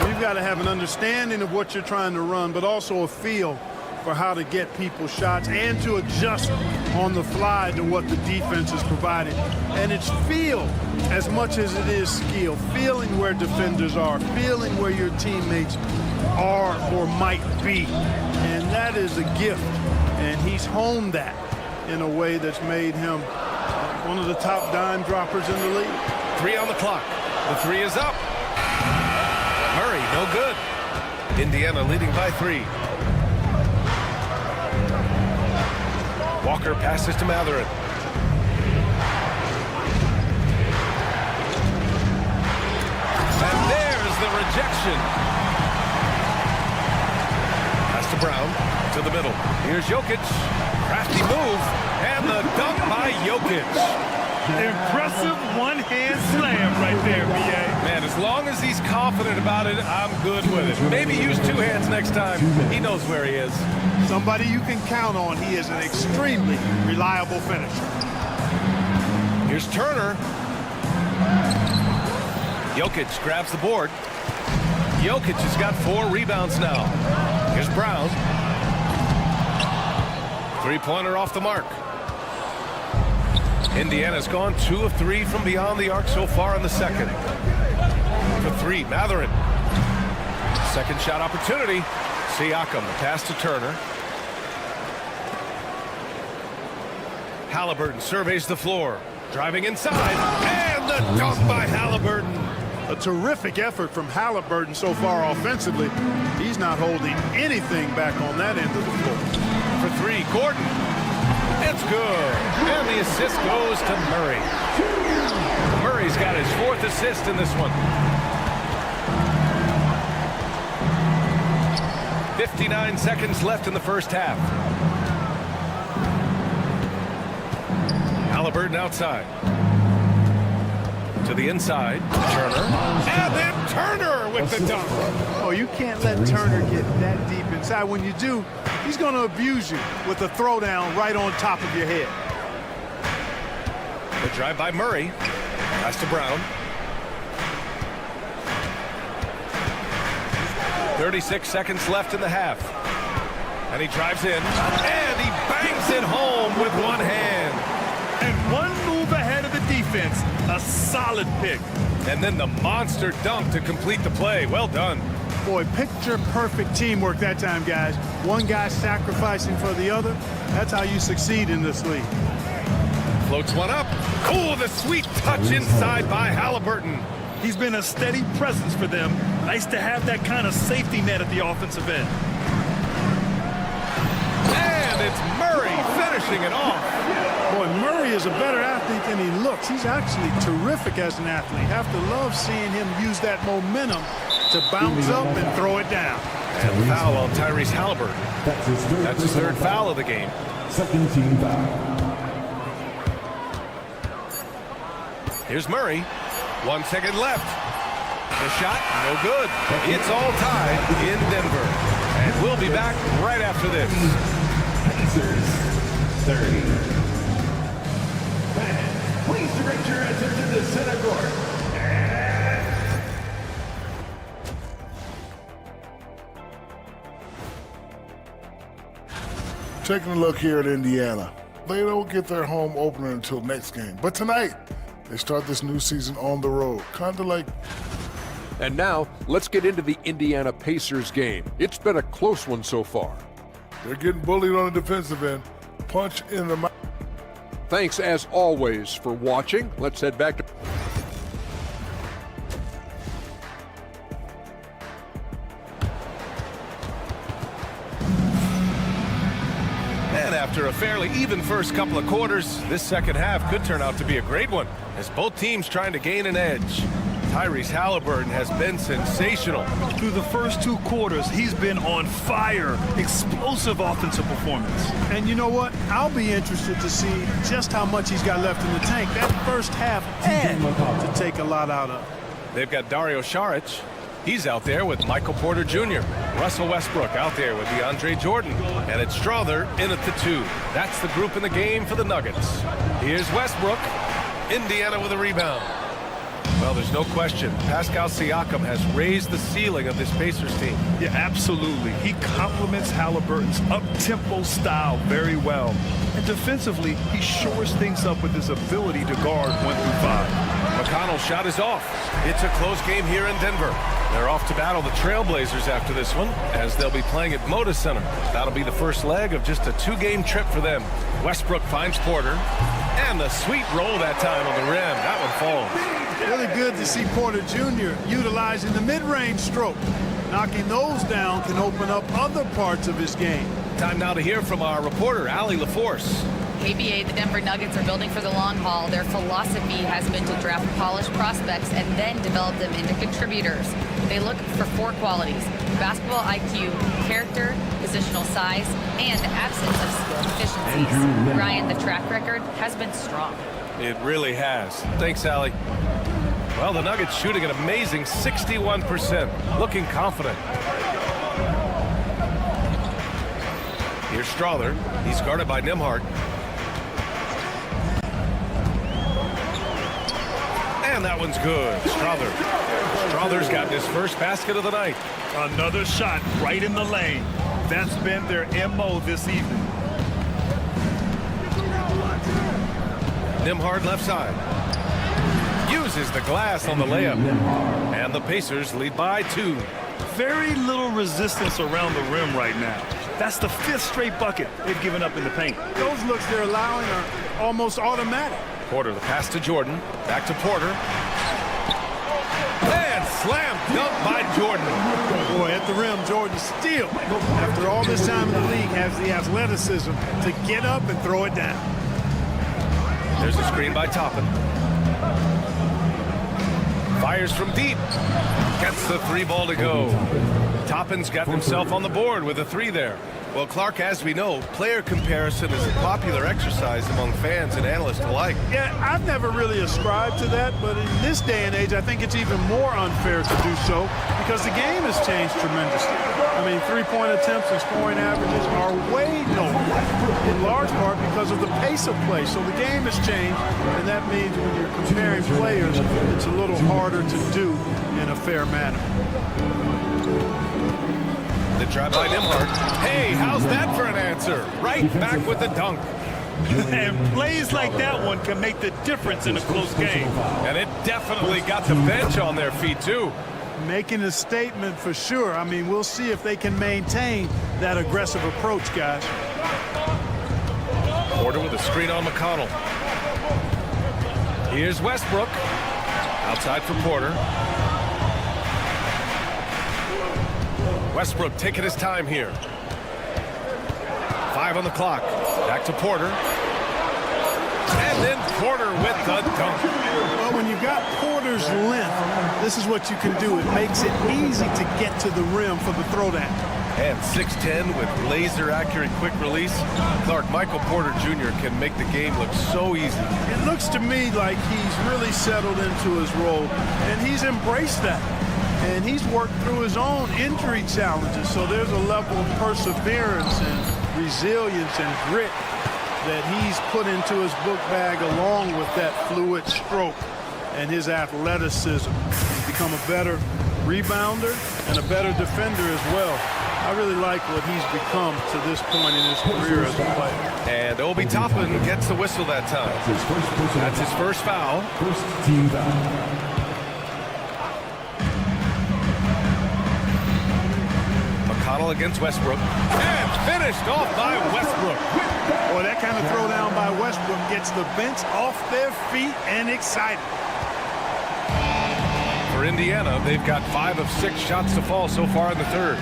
you've got to have an understanding of what you're trying to run, but also a feel for how to get people shots and to adjust on the fly to what the defense is providing. And it's feel as much as it is skill, feeling where defenders are, feeling where your teammates are or might be. And that is a gift. And he's honed that in a way that's made him one of the top dime droppers in the league. 3 on the clock. The 3 is up. Murray, no good. Indiana leading by 3. Walker passes to Matherin. And there's the rejection. Pass to Brown to the middle. Here's Jokic. Crafty move. And the dunk by Jokic. Impressive one-hand slam right there, B.A. Man, as long as he's confident about it, I'm good with it. Maybe use 2 hands next time. He knows where he is. Somebody you can count on. He is an extremely reliable finisher. Here's Turner. Jokic grabs the board. Jokic has got 4 rebounds now. Here's Brown. 3-pointer off the mark. Indiana's gone 2 of 3 from beyond the arc so far in the second. For 3, Matherin. Second shot opportunity. Siakam, the pass to Turner. Halliburton surveys the floor. Driving inside. And the dunk by Halliburton. A terrific effort from Halliburton so far offensively. He's not holding anything back on that end of the floor. For 3, Gordon. It's good. And the assist goes to Murray. Murray's got his 4th assist in this one. 59 seconds left in the first half. Halliburton outside. To the inside. Turner. And then Turner with the dunk. Oh, you can't let Turner get that deep inside. When you do, he's going to abuse you with a throwdown right on top of your head. The drive by Murray. Pass to Brown. 36 seconds left in the half. And he drives in. And he bangs it home with one hand. And one move ahead of the defense. A solid pick. And then the monster dunk to complete the play. Well done. Boy, picture perfect teamwork that time, guys. One guy sacrificing for the other. That's how you succeed in this league. Floats one up. Oh, the sweet touch inside by Halliburton. He's been a steady presence for them. Nice to have that kind of safety net at the offensive end. And it's Murray finishing it off. Boy, Murray is a better athlete than he looks. He's actually terrific as an athlete. Have to love seeing him use that momentum to bounce up and throw it down. And foul on Tyrese Halliburton. That's his 3rd foul of the game. Second team foul. Here's Murray. 1 second left. The shot, no good. It's all tied in Denver. And we'll be back right after this. Pacers 30. Fans, please direct your attention to center court. Taking a look here at Indiana. They don't get their home opener until next game. But tonight, they start this new season on the road. Kind of like And now, let's get into the Indiana Pacers game. It's been a close one so far. They're getting bullied on the defensive end. Punch in the mouth. Thanks, as always, for watching. Let's head back to... And after a fairly even first couple of quarters, this second half could turn out to be a great one, as both teams trying to gain an edge. Tyrese Halliburton has been sensational. Through the first 2 quarters, he's been on fire. Explosive offensive performance. And you know what? I'll be interested to see just how much he's got left in the tank. That first half had to take a lot out of. They've got Dario Saric. He's out there with Michael Porter Jr. Russell Westbrook out there with DeAndre Jordan. And it's Strother in at the 2. That's the group in the game for the Nuggets. Here's Westbrook. Indiana with a rebound. Well, there's no question. Pascal Siakam has raised the ceiling of this Pacers team. Yeah, absolutely. He complements Halliburton's up-tempo style very well. And defensively, he shores things up with his ability to guard 1 through 5. McConnell's shot is off. It's a close game here in Denver. They're off to battle the Trailblazers after this one, as they'll be playing at Moda Center. That'll be the first leg of just a 2-game trip for them. Westbrook finds Porter. And the sweet roll that time on the rim. That one falls. Really good to see Porter Jr. utilizing the mid-range stroke. Knocking those down can open up other parts of his game. Time now to hear from our reporter, Allie LaForce. ABA, the Denver Nuggets are building for the long haul. Their philosophy has been to draft polished prospects and then develop them into contributors. They look for 4 qualities: basketball IQ, character, positional size, and absence of skill deficiencies. Ryan, the track record has been strong. It really has. Thanks, Allie. Well, the Nuggets shooting an amazing 61%, looking confident. Here's Strother. He's guarded by Nembhard. And that one's good. Strother's gotten his first basket of the night. Another shot right in the lane. That's been their MO this evening. Nembhard left side. Uses the glass on the layup. And the Pacers lead by 2. Very little resistance around the rim right now. That's the 5th straight bucket they've given up in the paint. Those looks they're allowing are almost automatic. Porter, the pass to Jordan. Back to Porter. And slam dunk by Jordan. Boy, at the rim, Jordan still, after all this time in the league, has the athleticism to get up and throw it down. There's a screen by Toppin. Fires from deep. Gets the 3 ball to go. Toppin's got himself on the board with a 3 there. Well, Clark, as we know, player comparison is a popular exercise among fans and analysts alike. Yeah, I've never really ascribed to that, but in this day and age, I think it's even more unfair to do so because the game has changed tremendously. I mean, 3-point attempts and scoring averages are way lower, in large part because of the pace of play. So the game has changed, and that means when you're comparing players, it's a little harder to do in a fair manner. The drive by Nembhard. Hey, how's that for an answer? Right back with the dunk. And plays like that one can make the difference in a close game. And it definitely got the bench on their feet, too. Making a statement for sure. I mean, we'll see if they can maintain that aggressive approach, guys. Porter with a screen on McConnell. Here's Westbrook. Outside for Porter. Westbrook taking his time here. 5 on the clock. Back to Porter. And then Porter with the dunk. Well, when you've got Porter's length, this is what you can do. It makes it easy to get to the rim for the throwdown. And 6'10" with laser-accurate quick release. Clark, Michael Porter Jr. can make the game look so easy. It looks to me like he's really settled into his role, and he's embraced that. And he's worked through his own injury challenges, so there's a level of perseverance and resilience and grit that he's put into his book bag along with that fluid stroke and his athleticism. He's become a better rebounder and a better defender as well. I really like what he's become to this point in his career as a player. And Obi Toppin gets the whistle that time. That's his first foul. First team foul. foul against Westbrook. And finished off by Westbrook. Boy, that kind of throwdown by Westbrook gets the bench off their feet and excited. For Indiana, they've got 5 of 6 shots to fall so far in the third.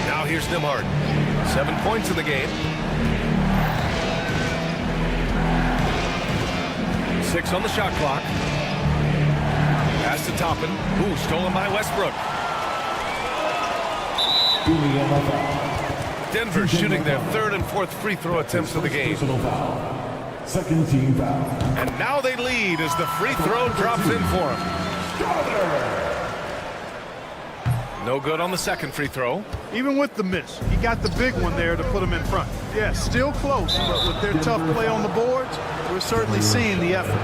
Now here's Nembhard. 7 points in the game. 6 on the shot clock. Pass to Toppin. Ooh, stolen by Westbrook. Denver shooting their 3rd and 4th free throw attempts of the game. Second team foul. And now they lead as the free throw drops in for them. No good on the second free throw. Even with the miss, he got the big one there to put him in front. Yeah, still close, but with their tough play on the boards, we're certainly seeing the effort.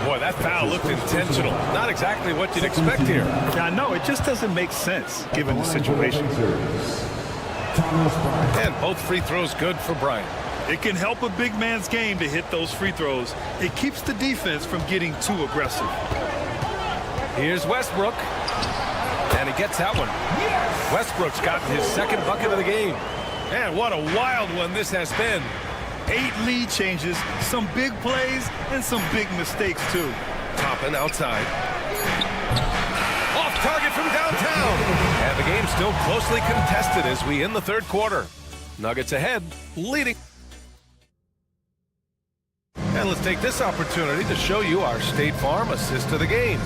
Boy, that foul looked intentional. Not exactly what you'd expect here. I know, it just doesn't make sense given the situation. And both free throws good for Bryant. It can help a big man's game to hit those free throws. It keeps the defense from getting too aggressive. Here's Westbrook. And he gets that one. Westbrook's gotten his 2nd bucket of the game. And what a wild one this has been. 8 lead changes, some big plays, and some big mistakes, too. Toppin outside. Off target from downtown. And the game's still closely contested as we end the third quarter. Nuggets ahead, leading. And let's take this opportunity to show you our State Farm assist of the game.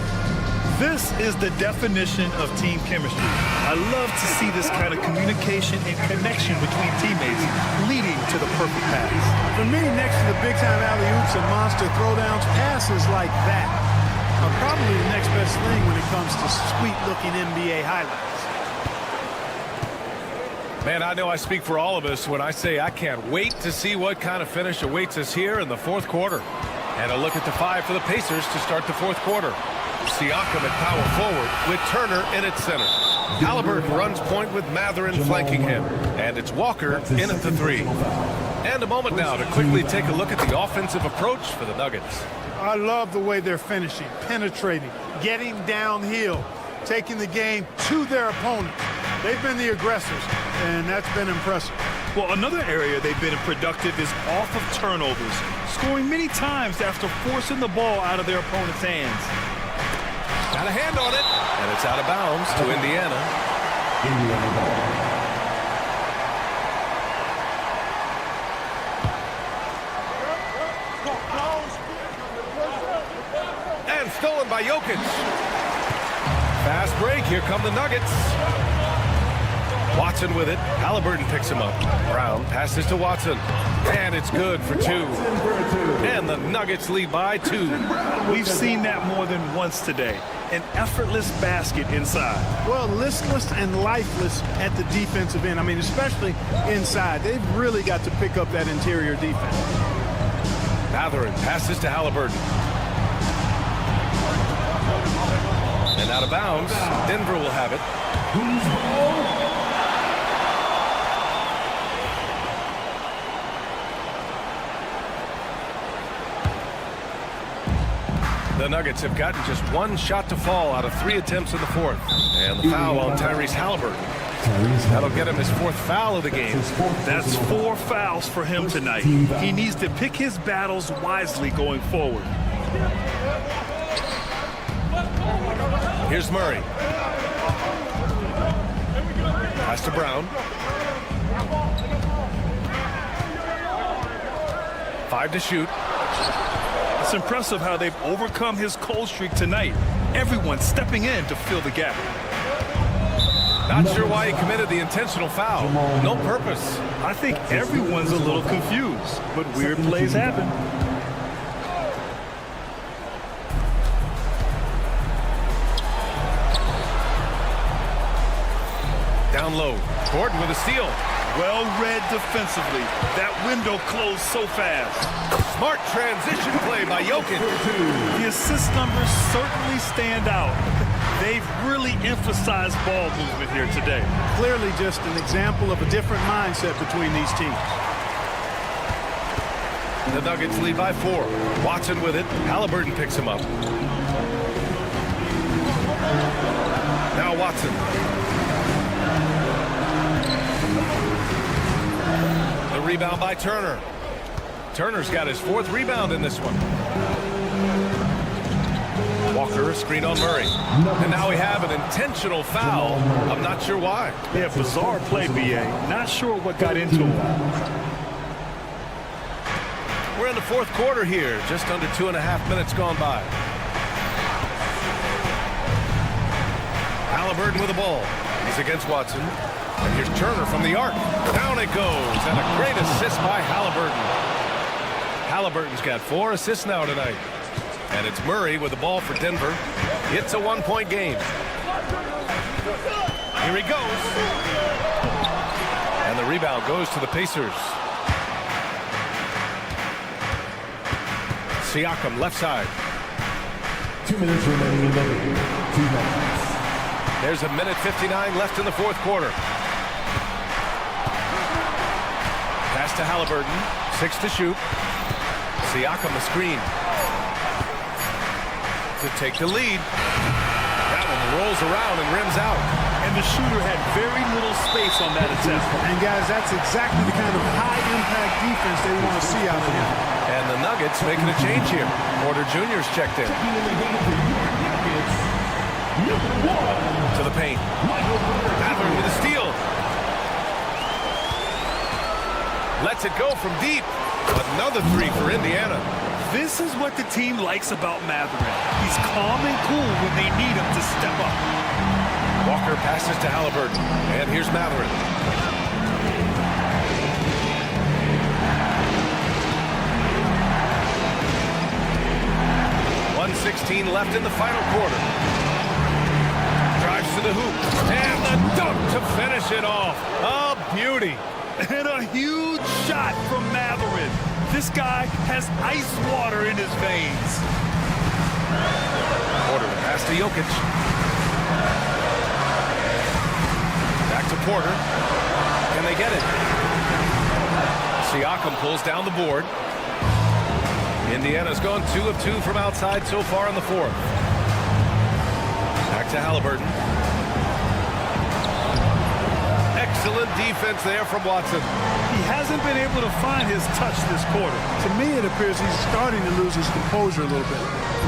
This is the definition of team chemistry. I love to see this kind of communication and connection between teammates leading to the perfect pass. For me, next to the big-time alley-oops and monster throwdowns, passes like that are probably the next best thing when it comes to sweet-looking NBA highlights. Man, I know I speak for all of us when I say I can't wait to see what kind of finish awaits us here in the fourth quarter. And a look at the 5 for the Pacers to start the fourth quarter. Siakam at power forward with Turner in at center. Halliburton runs point with Mathurin flanking him. And it's Walker in at the 3. And a moment now to quickly take a look at the offensive approach for the Nuggets. I love the way they're finishing, penetrating, getting downhill, taking the game to their opponents. They've been the aggressors, and that's been impressive. Well, another area they've been productive is off of turnovers, scoring many times after forcing the ball out of their opponent's hands. Got a hand on it, and it's out of bounds to Indiana. And stolen by Jokic. Fast break, here come the Nuggets. Watson with it. Halliburton picks him up. Brown passes to Watson. And it's good for 2. And the Nuggets lead by 2. We've seen that more than once today. An effortless basket inside. Well, listless and lifeless at the defensive end. I mean, especially inside. They've really got to pick up that interior defense. Mathurin passes to Halliburton. And out of bounds. Denver will have it. The Nuggets have gotten just 1 shot to fall out of 3 attempts in the fourth. And the foul on Tyrese Halliburton. That'll get him his 4th foul of the game. That's 4 fouls for him tonight. He needs to pick his battles wisely going forward. Here's Murray. Pass to Brown. 5 to shoot. It's impressive how they've overcome his cold streak tonight. Everyone stepping in to fill the gap. Not sure why he committed the intentional foul. No purpose. I think everyone's a little confused, but weird plays happen. Down low. Gordon with a steal. Well read defensively. That window closed so fast. Smart transition play by Jokic. The assist numbers certainly stand out. They've really emphasized ball movement here today. Clearly just an example of a different mindset between these teams. The Nuggets lead by 4. Watson with it. Halliburton picks him up. Now Watson. The rebound by Turner. Turner's got his 4th rebound in this one. Walker, screen on Murray. And now we have an intentional foul. I'm not sure why. Yeah, bizarre play, B.A. Not sure what got into him. We're in the 4th quarter here. Just under 2.5 minutes gone by. Halliburton with the ball. He's against Watson. And here's Turner from the arc. Down it goes. And a great assist by Halliburton. Halliburton's got 4 assists now tonight. And it's Murray with the ball for Denver. It's a 1-point game. Here he goes. And the rebound goes to the Pacers. Siakam left side. 2 minutes remaining in the league. 2 minutes. There's a minute 59 left in the 4th quarter. Pass to Halliburton. 6 to shoot. Siakam the screen. To take the lead. That one rolls around and rims out. And the shooter had very little space on that attempt. And guys, that's exactly the kind of high-impact defense they want to see out of him. And the Nuggets making a change here. Porter Jr.'s checked in. To the paint. Mather with a steal. Lets it go from deep. Another 3 for Indiana. This is what the team likes about Matherin. He's calm and cool when they need him to step up. Walker passes to Halliburton. And here's Matherin. 1:16 left in the final quarter. Drives to the hoop. And the dunk to finish it off. A beauty. And a huge shot from Matherin. This guy has ice water in his veins. Porter pass to Jokic. Back to Porter. Can they get it? Siakam pulls down the board. Indiana's gone 2 of 2 from outside so far in the 4th. Back to Halliburton. Excellent defense there from Watson. He hasn't been able to find his touch this quarter. To me, it appears he's starting to lose his composure a little bit.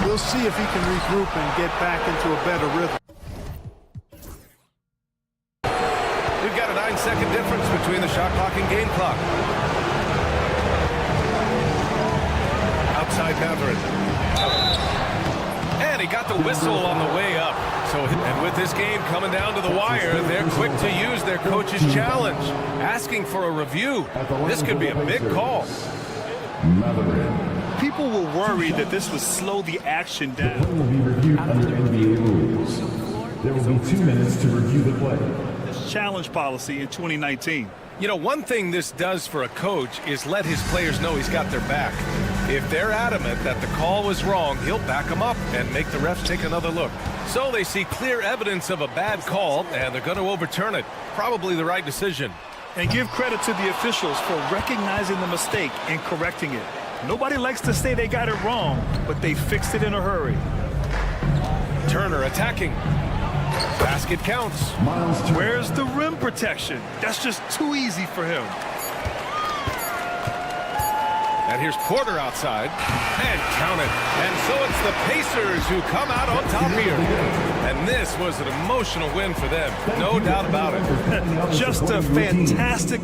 We'll see if he can regroup and get back into a better rhythm. We've got a 9-second difference between the shot clock and game clock. Outside Matherin. And he got the whistle on the way up. And with this game coming down to the wire, they're quick to use their coach's challenge, asking for a review. This could be a big call. People were worried that this would slow the action down. The play will be reviewed under NBA rules. There will be 2 minutes to review the play. Challenge policy in 2019. You know, one thing this does for a coach is let his players know he's got their back. If they're adamant that the call was wrong, he'll back them up and make the refs take another look. So they see clear evidence of a bad call, and they're going to overturn it. Probably the right decision. And give credit to the officials for recognizing the mistake and correcting it. Nobody likes to say they got it wrong, but they fixed it in a hurry. Turner attacking. Basket counts. Where's the rim protection? That's just too easy for him. And here's Porter outside. And count it. And so it's the Pacers who come out on top here. And this was an emotional win for them. No doubt about it. Just a fantastic...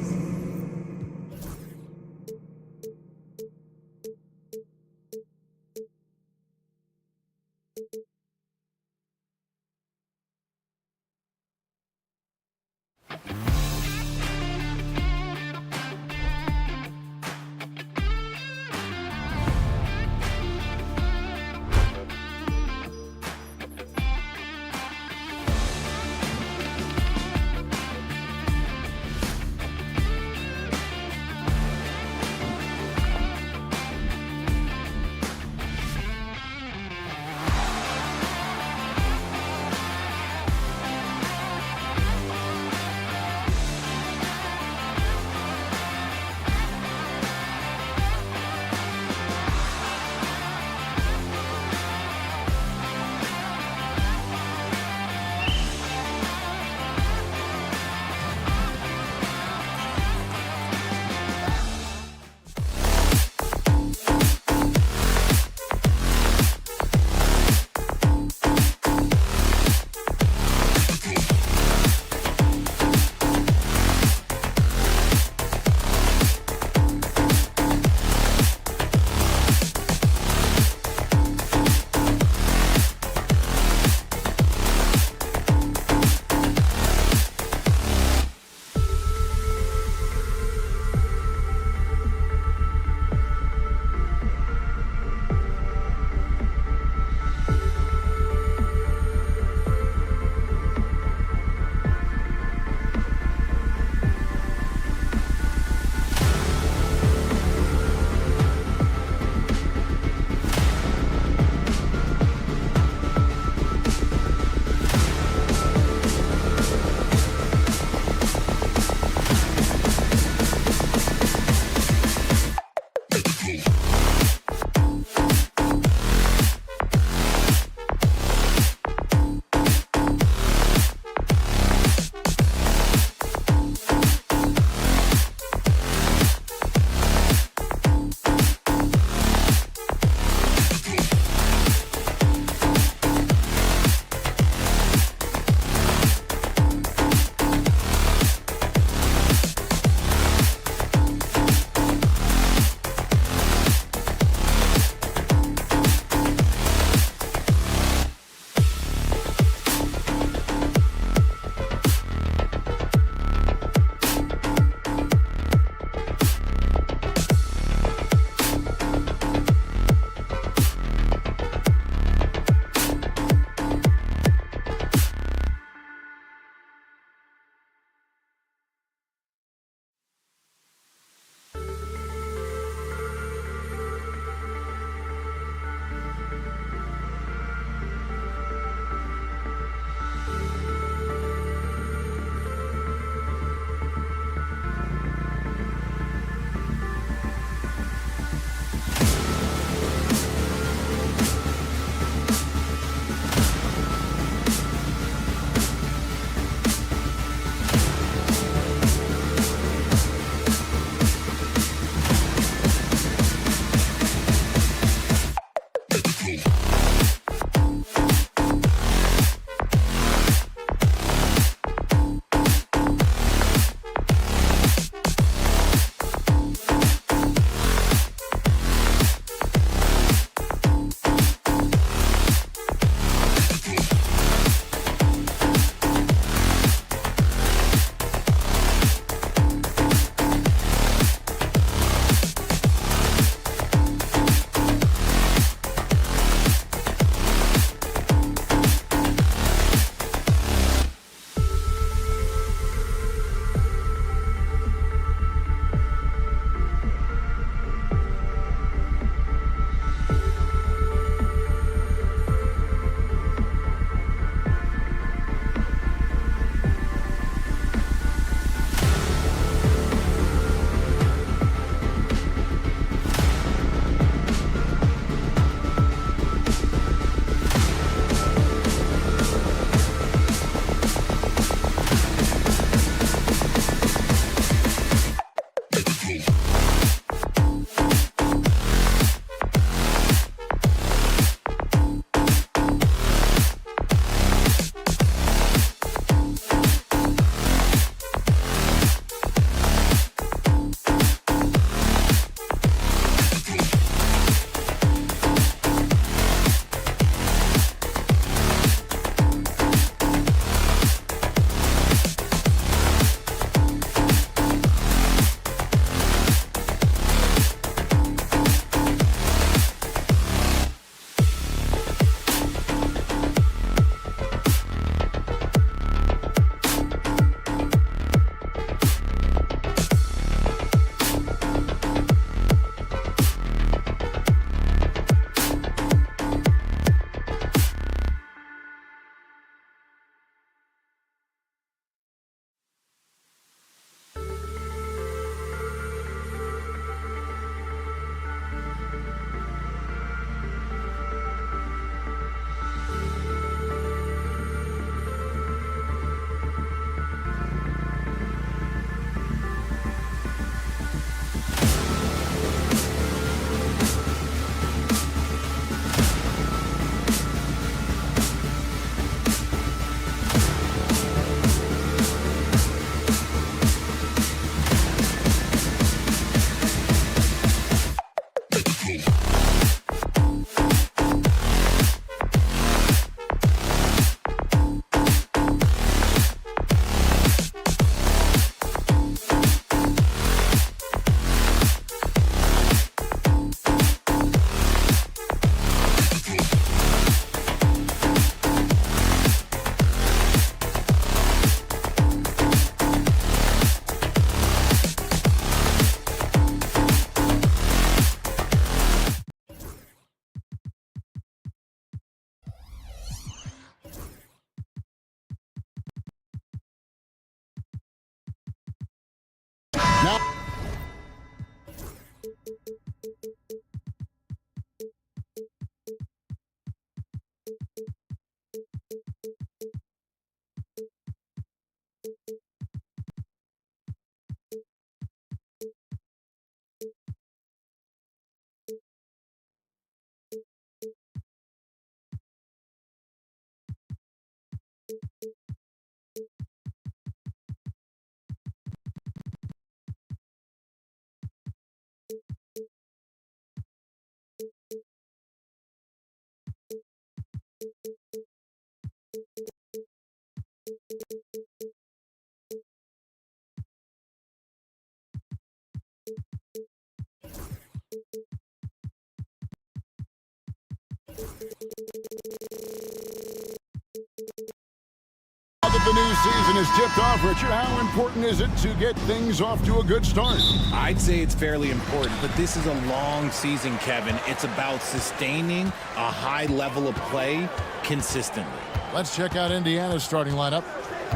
Now that the new season is tipped off, Richard, how important is it to get things off to a good start? I'd say it's fairly important, but this is a long season, Kevin. It's about sustaining a high level of play consistently. Let's check out Indiana's starting lineup.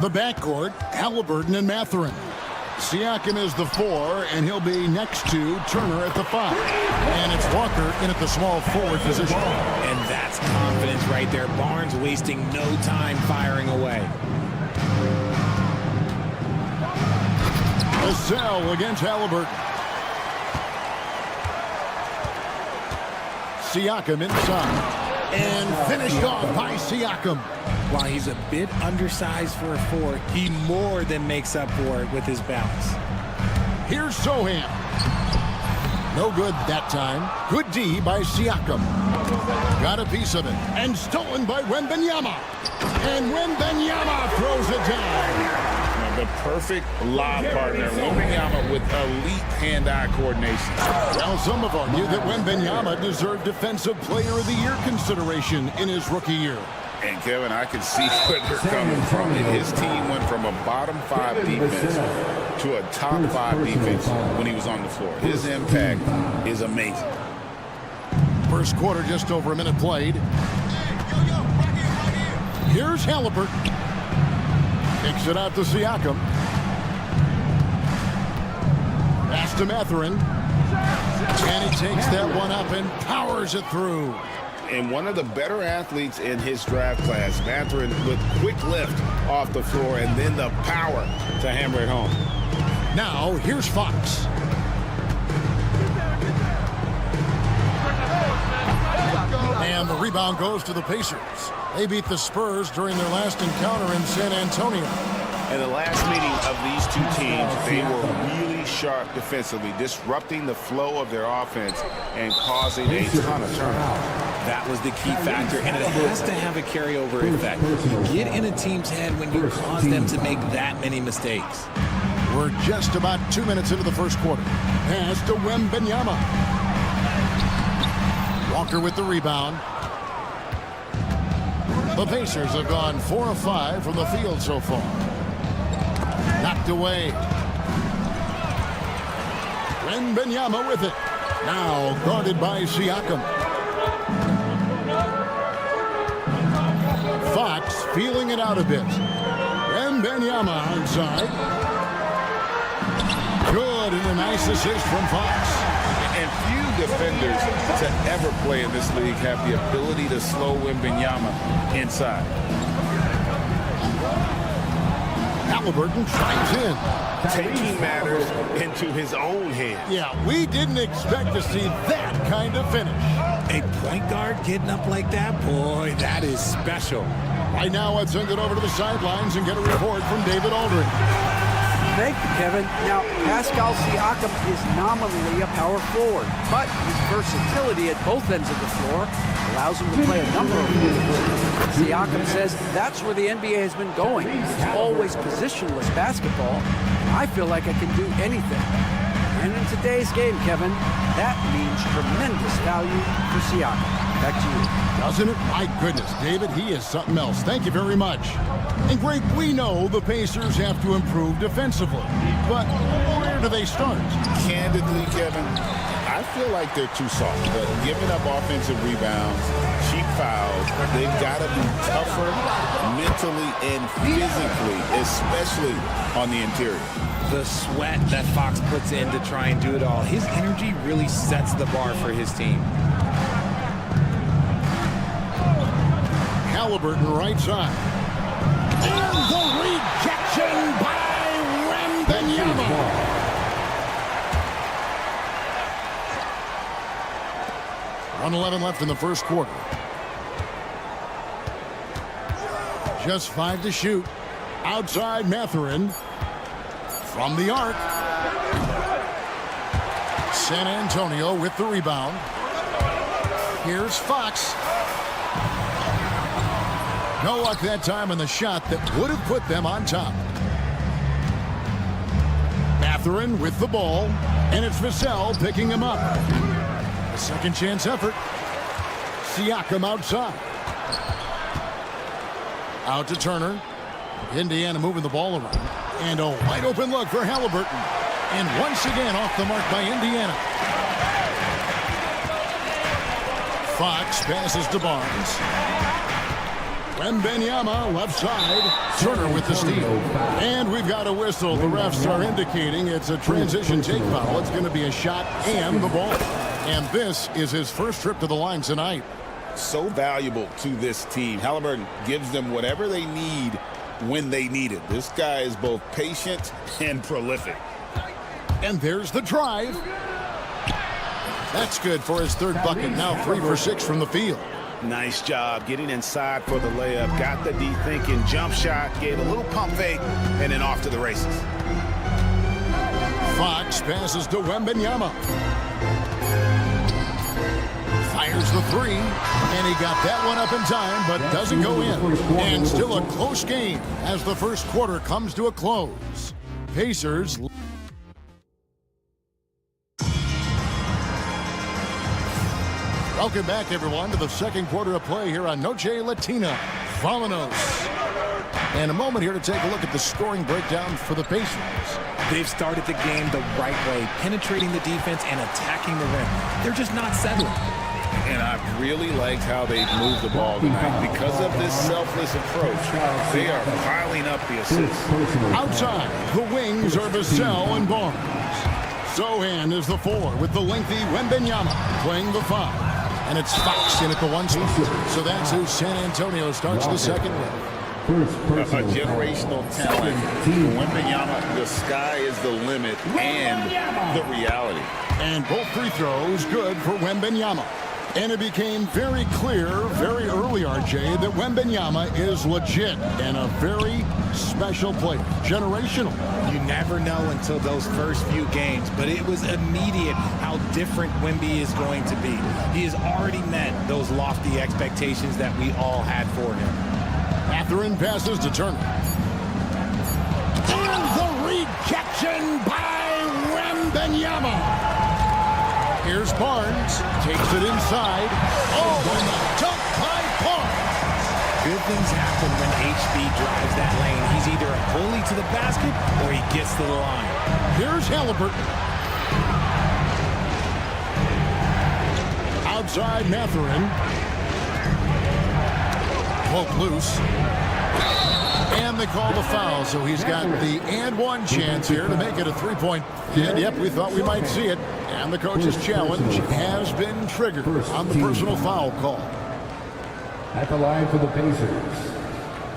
The backcourt, Halliburton and Mathurin. Siakam is the 4, and he'll be next to Turner at the 5. And it's Walker in at the small forward position. And that's confidence right there. Barnes wasting no time firing away. Vassell against Halliburton. Siakam inside. And finished off by Siakam. While he's a bit undersized for a 4, he more than makes up for it with his bounce. Here's Sohan. No good that time. Good D by Siakam. Got a piece of it. And stolen by Wembanyama. And Wembanyama throws it down. The perfect lob partner, Wembanyama, with elite hand-eye coordination. Well, some have argued that Wembanyama deserved Defensive Player of the Year consideration in his rookie year. And, Kevin, I can see where they're coming from. His team went from a bottom 5 defense to a top 5 defense when he was on the floor. His impact is amazing. First quarter, just over a minute played. Here's Halliburton. Kicks it out to Siakam. Pass to Mathurin. And he takes that one up and powers it through. And one of the better athletes in his draft class, Mathurin, with quick lift off the floor and then the power to hammer it home. Now, here's Fox. And the rebound goes to the Pacers. They beat the Spurs during their last encounter in San Antonio. In the last meeting of these two teams, they were really sharp defensively, disrupting the flow of their offense and causing a ton of turnovers. That was the key factor, and it has to have a carryover effect. Get in a team's head when you cause them to make that many mistakes. We're just about 2 minutes into the first quarter. Pass to Wembanyama. Walker with the rebound. The Pacers have gone 4 of 5 from the field so far. Knocked away. Wembanyama with it. Now guarded by Siakam. Fox feeling it out a bit. Wembanyama outside. Good, and a nice assist from Fox. And few defenders to ever play in this league have the ability to slow Wembanyama inside. Halliburton drives in. Taking matters into his own hands. Yeah, we didn't expect to see that kind of finish. A point guard getting up like that? Boy, that is special. Right now, let's send it over to the sidelines and get a report from David Aldridge. Thank you, Kevin. Now, Pascal Siakam is nominally a power forward, but his versatility at both ends of the floor allows him to play a number of positions. Siakam says that's where the NBA has been going. It's always positionless basketball. I feel like I can do anything. And in today's game, Kevin, that means tremendous value for Siakam. Back to you. Doesn't it? My goodness, David, he is something else. Thank you very much. And great, we know the Pacers have to improve defensively. But where do they start? Candidly, Kevin, I feel like they're too soft. But giving up offensive rebounds, cheap fouls, they've got to be tougher mentally and physically, especially on the interior. The sweat that Fox puts in to try and do it all, his energy really sets the bar for his team. Halliburton right side. And the rejection by Wembanyama. Around 11 left in the first quarter. Just 5 to shoot. Outside Mathurin. From the arc. San Antonio with the rebound. Here's Fox. No luck that time on the shot that would have put them on top. Mathurin with the ball. And it's Vassell picking him up. A second chance effort. Siakam outside. Out to Turner. Indiana moving the ball around. And a wide open look for Halliburton. And once again off the mark by Indiana. Fox passes to Barnes. Wembanyama left side. Turner with the steal. And we've got a whistle. The refs are indicating it's a transition take foul. It's going to be a shot and the ball. And this is his first trip to the line tonight. So valuable to this team. Halliburton gives them whatever they need when they need it. This guy is both patient and prolific. And there's the drive. That's good for his third bucket. Now 3 for 6 from the field. Nice job getting inside for the layup. Got the D thinking jump shot. Gave a little pump fake. And then off to the races. Fox passes to Wembanyama. Fires the 3. And he got that one up in time, but doesn't go in. And still a close game as the first quarter comes to a close. Pacers. Welcome back, everyone, to the second quarter of play here on Noche Latina. Vámonos. And a moment here to take a look at the scoring breakdown for the Pacers. They've started the game the right way, penetrating the defense and attacking the rim. They're just not settling. And I've really liked how they've moved the ball tonight. Because of this selfless approach, they are piling up the assists. Outside, the wings are Vassell and Barnes. Sohan is the 4 with the lengthy Wembanyama playing the 5. And it's Fox in at the 1 spot. So that's who San Antonio starts the second with. A generational talent. Wembanyama, the sky is the limit and the reality. And both free throws good for Wembanyama. And it became very clear very early, RJ, that Wembanyama is legit and a very special player. Generational. You never know until those first few games, but it was immediate how different Wemby is going to be. He has already met those lofty expectations that we all had for him. Mathurin passes to Turner. And the rejection by Wembanyama. Here's Barnes. Takes it inside. Oh, and the dunk by Barnes. Good things happen when HB drives that lane. He's either a bully to the basket or he gets to the line. Here's Halliburton. Outside Mathurin. Poke loose. And they call the foul, so he's got the and 1 chance here to make it a 3-point. And yep, we thought we might see it. And the coach's challenge has been triggered on the personal foul call. At the line for the Pacers,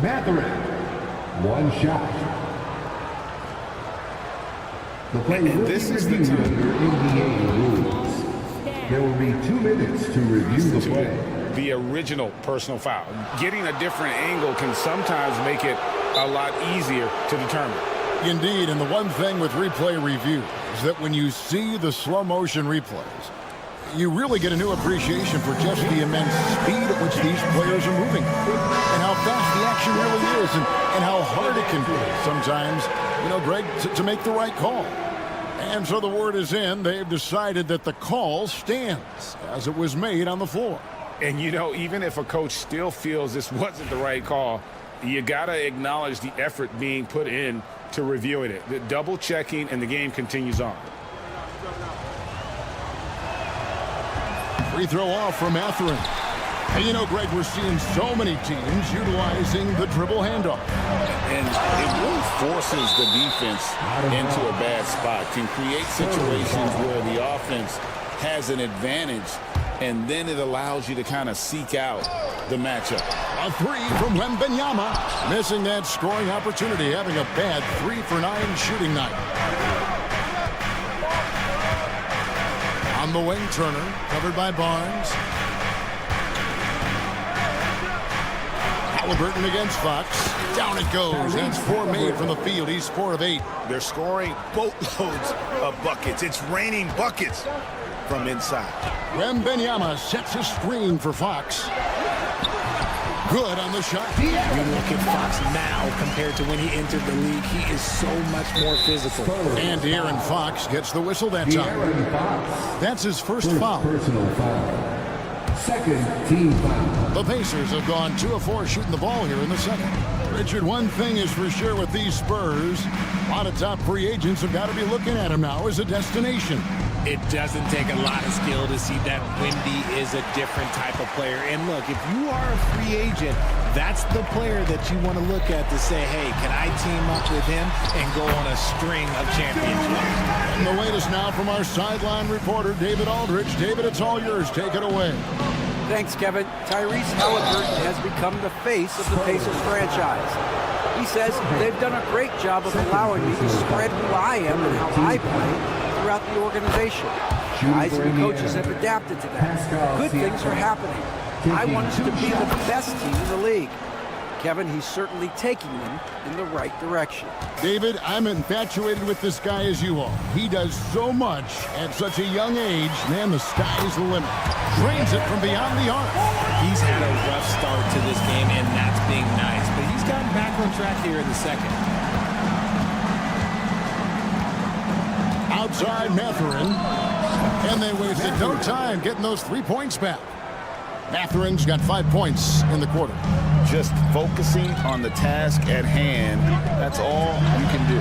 Mathurin, 1 shot. The play will be reviewed under NBA rules. There will be 2 minutes to review the play. The original personal foul. Getting a different angle can sometimes make it a lot easier to determine. Indeed, and the one thing with replay review is that when you see the slow motion replays, you really get a new appreciation for just the immense speed at which these players are moving and how fast the action really is and how hard it can be sometimes, you know, Greg, to make the right call. And so the word is in. They've decided that the call stands as it was made on the floor. And, you know, even if a coach still feels this wasn't the right call, you got to acknowledge the effort being put in to reviewing it. The double checking, and the game continues on. Free throw off from Mathurin. And you know, Greg, we're seeing so many teams utilizing the dribble handoff. And it really forces the defense into a bad spot. Can create situations where the offense has an advantage, and then it allows you to kind of seek out the matchup. A three from Wembenyama. Missing that scoring opportunity, having a bad 3-for-9 shooting night. On the wing, Turner, covered by Barnes. Halliburton against Fox. Down it goes. That's 4 made from the field. He's 4 of 8. They're scoring boatloads of buckets. It's raining buckets from inside. Wembenyama sets a screen for Fox. Good on the shot. You look at Fox now compared to when he entered the league. He is so much more physical. And De'Aaron Fox gets the whistle that time. That's his first foul. Personal foul. Second team foul. The Pacers have gone 2 of 4 shooting the ball here in the second. Richard, one thing is for sure with these Spurs, a lot of top free agents have got to be looking at him now as a destination. It doesn't take a lot of skill to see that Wemby is a different type of player. And look, if you are a free agent, that's the player that you want to look at to say, hey, can I team up with him and go on a string of championships? And the latest now from our sideline reporter, David Aldridge. David, it's all yours. Take it away. Thanks, Kevin. Tyrese Halliburton has become the face of the Pacers franchise. He says they've done a great job of allowing me to spread who I am and how I play throughout the organization. Guys and coaches have adapted to that. Good things are happening. I want us to be the best team in the league. Kevin, he's certainly taking them in the right direction. David, I'm infatuated with this guy as you are. He does so much at such a young age. Man, the sky's the limit. Drains it from beyond the arc. He's had a rough start to this game, and that's being nice. But he's gotten back on track here in the second. Outside Mathurin. And they wasted no time getting those 3 points back. Mathurin's got 5 points in the quarter. Just focusing on the task at hand, that's all you can do.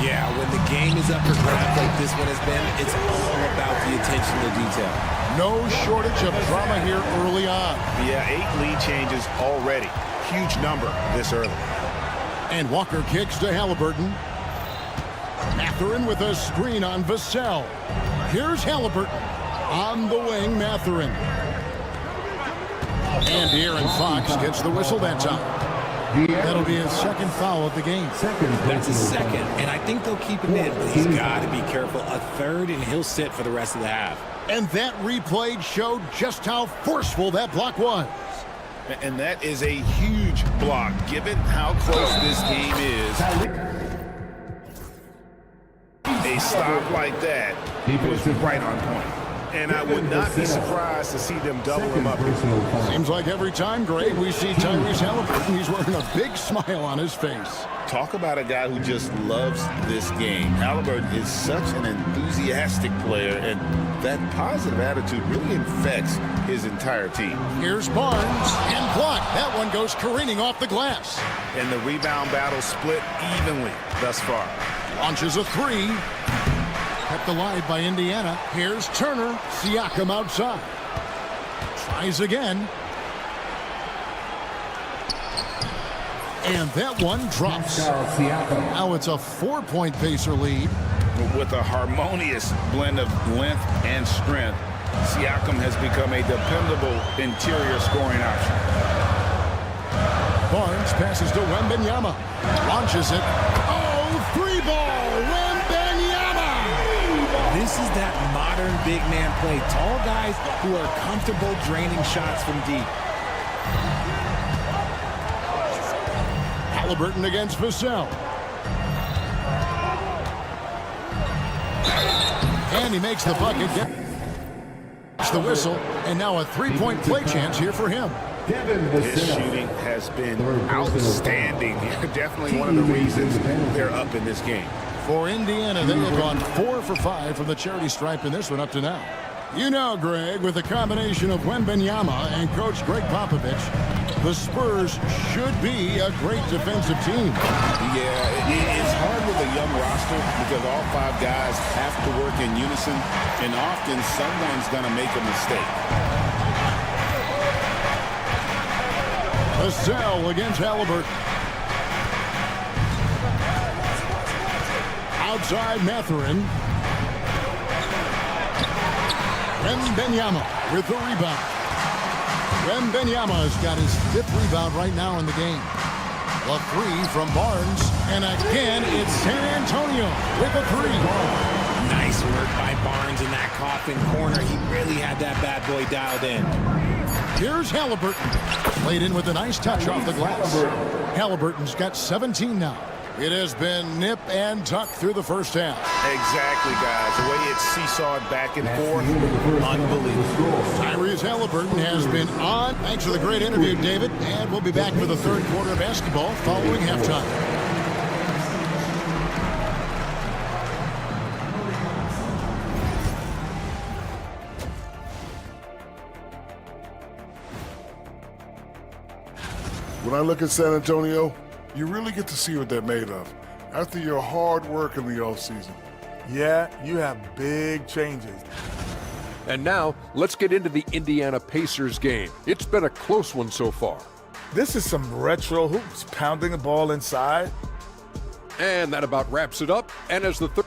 Yeah, when the game is up for grabs like this one has been, it's all about the attention to detail. No shortage of drama here early on. Yeah, 8 lead changes already. Huge number this early. And Walker kicks to Halliburton. Mathurin with a screen on Vassell. Here's Halliburton. On the wing, Mathurin. And De'Aaron Fox gets the whistle that time. That'll be his second foul of the game. That's his second, and I think they'll keep him in, but he's got to be careful. A third, and he'll sit for the rest of the half. And that replay showed just how forceful that block was. And that is a huge block, given how close this game is. A stop like that was right on point. And I would not be surprised to see them double him up. Seems like every time, Greg, we see Tyrese Halliburton, he's wearing a big smile on his face. Talk about a guy who just loves this game. Halliburton is such an enthusiastic player, and that positive attitude really infects his entire team. Here's Barnes, and blocked. That one goes careening off the glass. And the rebound battle split evenly thus far. Launches a 3. Kept alive by Indiana. Here's Turner. Siakam outside. Tries again. And that one drops. Now it's a 4-point Pacer lead. With a harmonious blend of length and strength, Siakam has become a dependable interior scoring option. Barnes passes to Wembenyama. Launches it. Oh, 3-ball. Wembenyama. This is that modern big man play. Tall guys who are comfortable draining shots from deep. Halliburton against Vassell. And he makes the bucket. Gets the whistle. And now a 3-point play chance here for him. His shooting has been outstanding. Definitely one of the reasons they're up in this game. For Indiana, they have gone 4 for 5 from the charity stripe in this one up to now. You know, Greg, with the combination of Wembenyama and Coach Greg Popovich, the Spurs should be a great defensive team. Yeah, it's hard with a young roster because all 5 guys have to work in unison, and often someone's going to make a mistake. Vassell against Halliburton. Outside Mathurin. Wembenyama with the rebound. Wembanyama's got his 5th rebound right now in the game. A 3 from Barnes, and again it's San Antonio with a 3. Nice work by Barnes in that coffin corner. He really had that bad boy dialed in. Here's Halliburton. Played in with a nice touch off the glass. Halliburton's got 17 now. It has been nip and tuck through the first half. Exactly, guys. The way it's seesawed back and forth, unbelievable. Tyrese Halliburton has been on. Thanks for the great interview, David. And we'll be back for the third quarter of basketball following halftime. When I look at San Antonio, you really get to see what they're made of after your hard work in the offseason. Yeah, you have big changes. And now, let's get into the Indiana Pacers game. It's been a close one so far. This is some retro hoops, pounding the ball inside. And that about wraps it up. And as the third...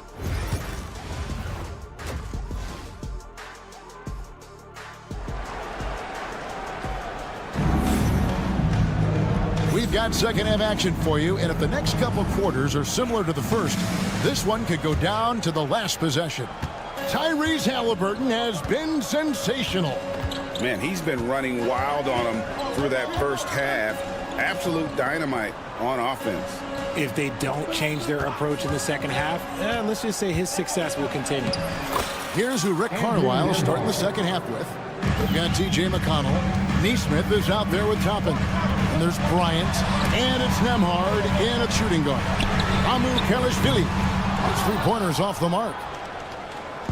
We've got second half action for you, and if the next couple quarters are similar to the first, this one could go down to the last possession. Tyrese Halliburton has been sensational. Man, he's been running wild on him through that first half. Absolute dynamite on offense. If they don't change their approach in the second half, let's just say his success will continue. Here's who Rick Carlisle is starting the second half with. We've got T.J. McConnell. Neesmith is out there with Toppin. And there's Bryant. And it's Nembhard in a shooting guard. Amu Kelishvili. His 3-pointers off the mark.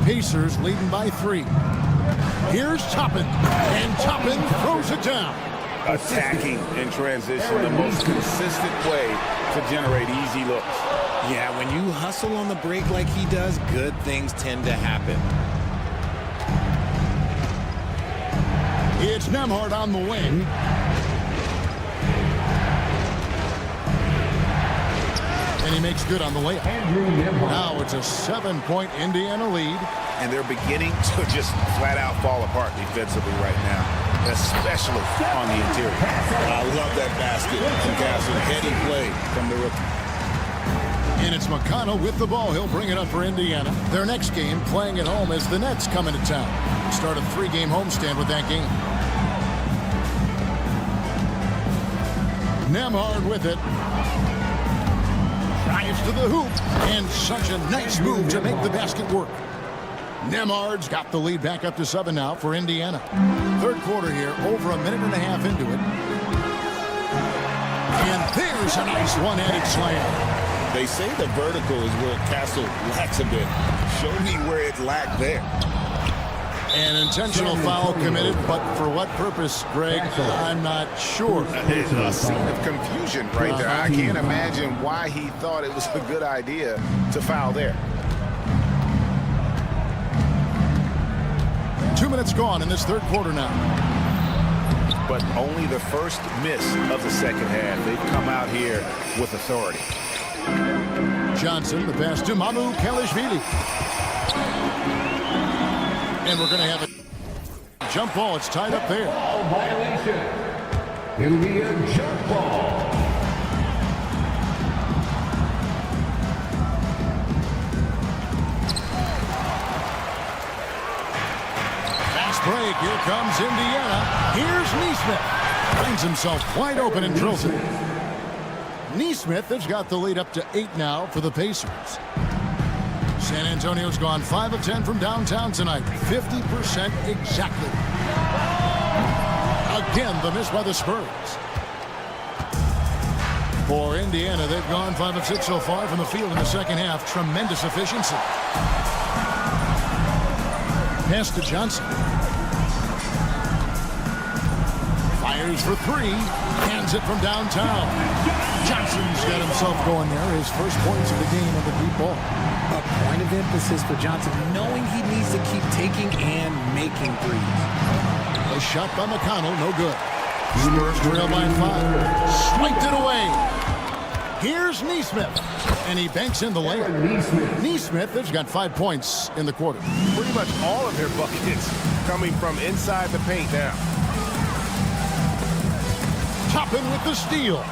Pacers leading by 3. Here's Toppin. And Toppin throws it down. Attacking in transition, the most consistent way to generate easy looks. Yeah, when you hustle on the break like he does, good things tend to happen. It's Nembhard on the wing. And he makes good on the layup. Now it's a 7-point Indiana lead. And they're beginning to just flat out fall apart defensively right now, especially on the interior. I love that basket from Castle. Heady play from the rookie. And it's McConnell with the ball. He'll bring it up for Indiana. Their next game, playing at home, as the Nets come into town. Start a 3-game homestand with that game. Nembhard with it. Drives to the hoop. And such a nice move to make the basket work. Nembhard's got the lead back up to 7 now for Indiana. Third quarter here, over a minute and a half into it. And there's a nice one-handed slam. They say the vertical is where Castle lacks a bit. Show me where it lacked there. An intentional foul committed, but for what purpose, Greg? I'm not sure. A scene of confusion right there. I can't imagine why he thought it was a good idea to foul there. 2 minutes gone in this third quarter now. But only the first miss of the second half. They've come out here with authority. Johnson, the pass to Amu Kelishvili. And we're going to have a jump ball. It's tied up there. Ball violation. It'll be a jump ball. Fast break. Here comes Indiana. Here's Neesmith. Finds himself wide open and drills it. Neesmith has got the lead up to 8 now for the Pacers. San Antonio's gone 5 of 10 from downtown tonight. 50% exactly. Again, the miss by the Spurs. For Indiana, they've gone 5 of 6 so far from the field in the second half. Tremendous efficiency. Pass to Johnson. Fires for 3. Hands it from downtown. Johnson's got himself going there. His first points of the game on the deep ball. A point of emphasis for Johnson, knowing he needs to keep taking and making threes. A shot by McConnell, no good. Spurs trail by 5. Swiped it away. Here's Neesmith. And he banks in the layup. Neesmith has got 5 points in the quarter. Pretty much all of their buckets coming from inside the paint now. Toppin with the steal.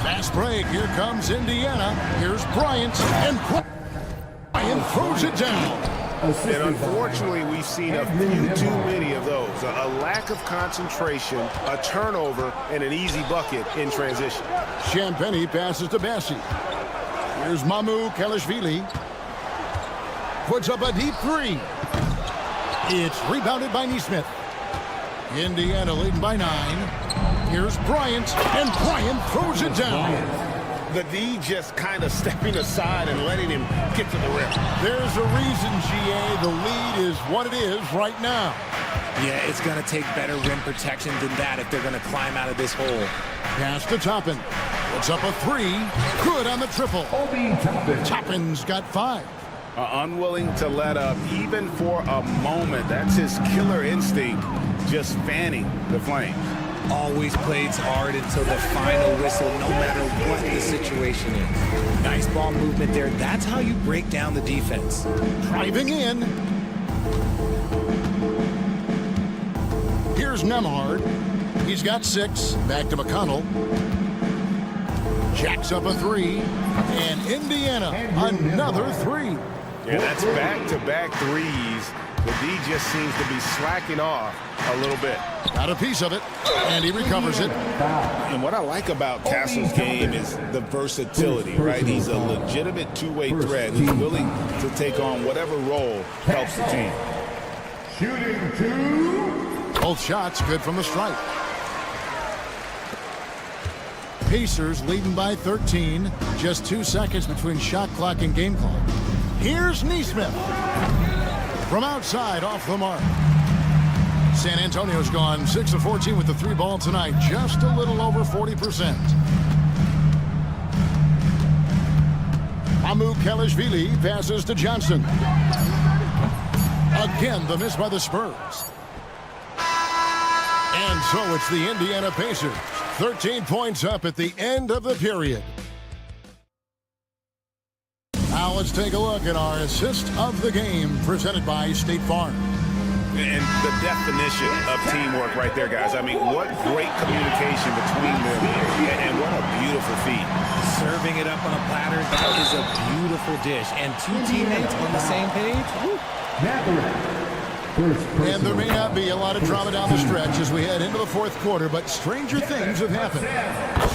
Fast break. Here comes Indiana. Here's Bryant. And Bryant throws it down. And unfortunately, we've seen a few too many of those. A lack of concentration, a turnover, and an easy bucket in transition. Champagny passes to Bassi. Here's Mamu Kalashvili. Puts up a deep three. It's rebounded by Neesmith. Indiana leading by 9. Here's Bryant, and Bryant throws it down. The D just kind of stepping aside and letting him get to the rim. There's a reason, GA. The lead is what it is right now. Yeah, it's going to take better rim protection than that if they're going to climb out of this hole. Pass to Toppin. Puts up a 3. Good on the triple. Toppin's got 5. Unwilling to let up even for a moment. That's his killer instinct, just fanning the flames. Always plays hard until the final whistle, no matter what the situation is. Nice ball movement there. That's how you break down the defense. Driving in. Here's Nemhard. He's got 6. Back to McConnell. Jacks up a 3. And Indiana, another 3. Yeah, that's back-to-back threes. The D just seems to be slacking off a little bit. Got a piece of it, and he recovers it. And what I like about Castle's game is the versatility, right? He's a legitimate two-way threat who's willing to take on whatever role helps the team. Shooting 2. Both shots good from the stripe. Pacers leading by 13. Just 2 seconds between shot clock and game clock. Here's Neesmith. From outside, off the mark. San Antonio's gone 6 of 14 with the 3 ball tonight. Just a little over 40%. Amu Kalashvili passes to Johnson. Again, the miss by the Spurs. And so it's the Indiana Pacers. 13 points up at the end of the period. Now let's take a look at our assist of the game presented by State Farm. And the definition of teamwork right there, guys. I mean, what great communication between them, and what a beautiful feat. Serving it up on a platter, that is a beautiful dish. And 2 teammates on the same page. And there may not be a lot of drama down the stretch as we head into the 4th quarter, but stranger things have happened.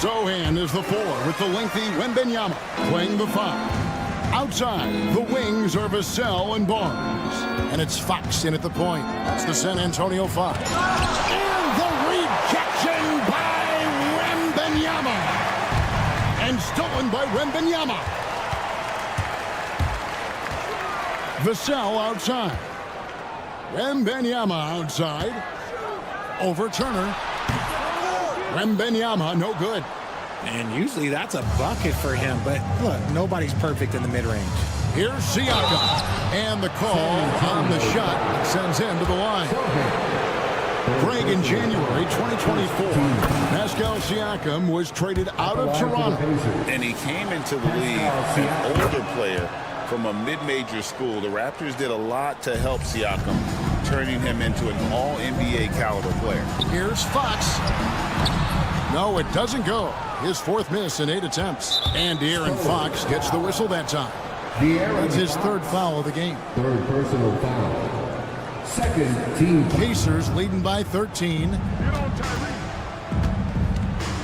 Sohan is the 4 with the lengthy Wembenyama playing the 5. Outside, the wings are Vassell and Barnes. And it's Fox in at the point. That's the San Antonio 5. And the rejection by Wembenyama. And stolen by Wembenyama. Vassell outside. Wembenyama outside. Over Turner. Wembenyama, no good. And usually that's a bucket for him, but look, nobody's perfect in the mid-range. Here's Siakam, and the call on the shot sends him to the line. Greg, in January 2024, Pascal Siakam was traded out of Toronto. And he came into the league an older player from a mid-major school. The Raptors did a lot to help Siakam, turning him into an all-NBA caliber player. Here's Fox. No, it doesn't go. His 4th miss in 8 attempts. And De'Aaron Fox gets the whistle that time. That's his 3rd foul of the game. 3rd personal foul. 2nd team. Pacers leading by 13.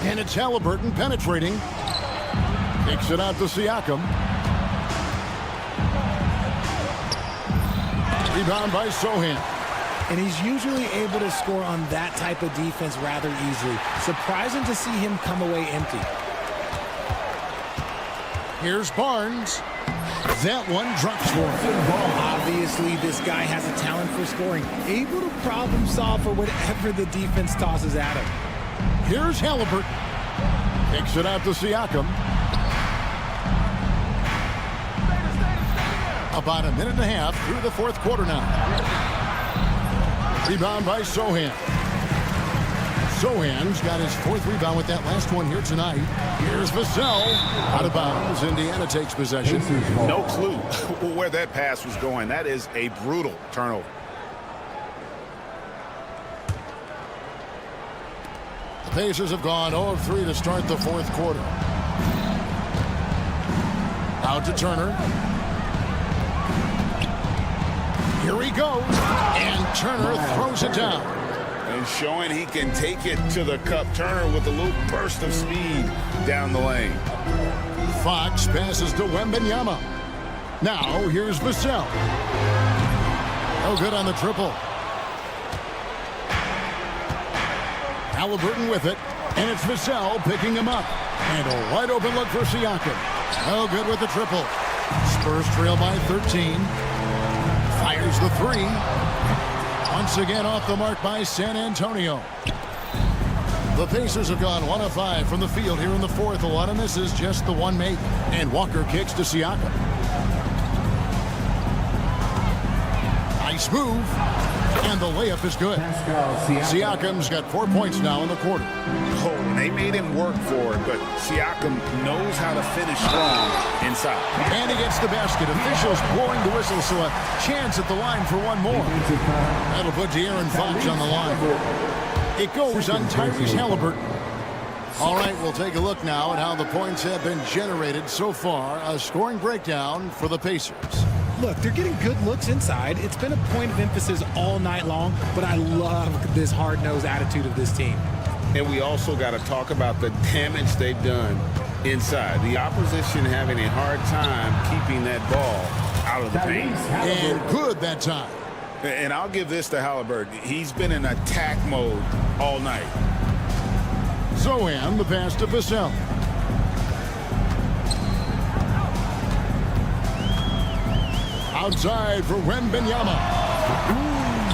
And it's Halliburton penetrating. Takes it out to Siakam. Rebound by Sohan. And he's usually able to score on that type of defense rather easily. Surprising to see him come away empty. Here's Barnes. That one drops for him. Obviously, this guy has a talent for scoring. Able to problem solve for whatever the defense tosses at him. Here's Halliburton. Takes it out to Siakam. About a minute and a half through the 4th quarter now. Rebound by Sohan. Sohan's got his 4th rebound with that last one here tonight. Here's Vassell. Out of bounds. Indiana takes possession. No clue where that pass was going. That is a brutal turnover. The Pacers have gone 0 of 3 to start the fourth quarter. Out to Turner. Here he goes, and Turner throws it down. And showing he can take it to the cup. Turner with a little burst of speed down the lane. Fox passes to Wembanyama. Now here's Vassell. No good on the triple. Halliburton with it, and it's Vassell picking him up. And a wide open look for Siakam. No good with the triple. Spurs trail by 13. Fires the three. Once again off the mark by San Antonio. The Pacers have gone 1 of 5 from the field here in the fourth. A lot of misses, just the one make. And Walker kicks to Siakam. Nice move. And the layup is good. Siakam's got 4 points now in the quarter. Oh, and they made him work for it, but Siakam knows how to finish strong inside. And he gets the basket. Officials blowing the whistle, so a chance at the line for one more. That'll put De'Aaron Fox on the line. It goes on Tyrese Halliburton. All right, we'll take a look now at how the points have been generated so far. A scoring breakdown for the Pacers. Look, they're getting good looks inside. It's been a point of emphasis all night long, but I love this hard-nosed attitude of this team. And we also got to talk about the damage they've done inside. The opposition having a hard time keeping that ball out of the paint. And good that time. And I'll give this to Halliburton. He's been in attack mode all night. Zohan, the pass to Vassell. Outside for Wembanyama.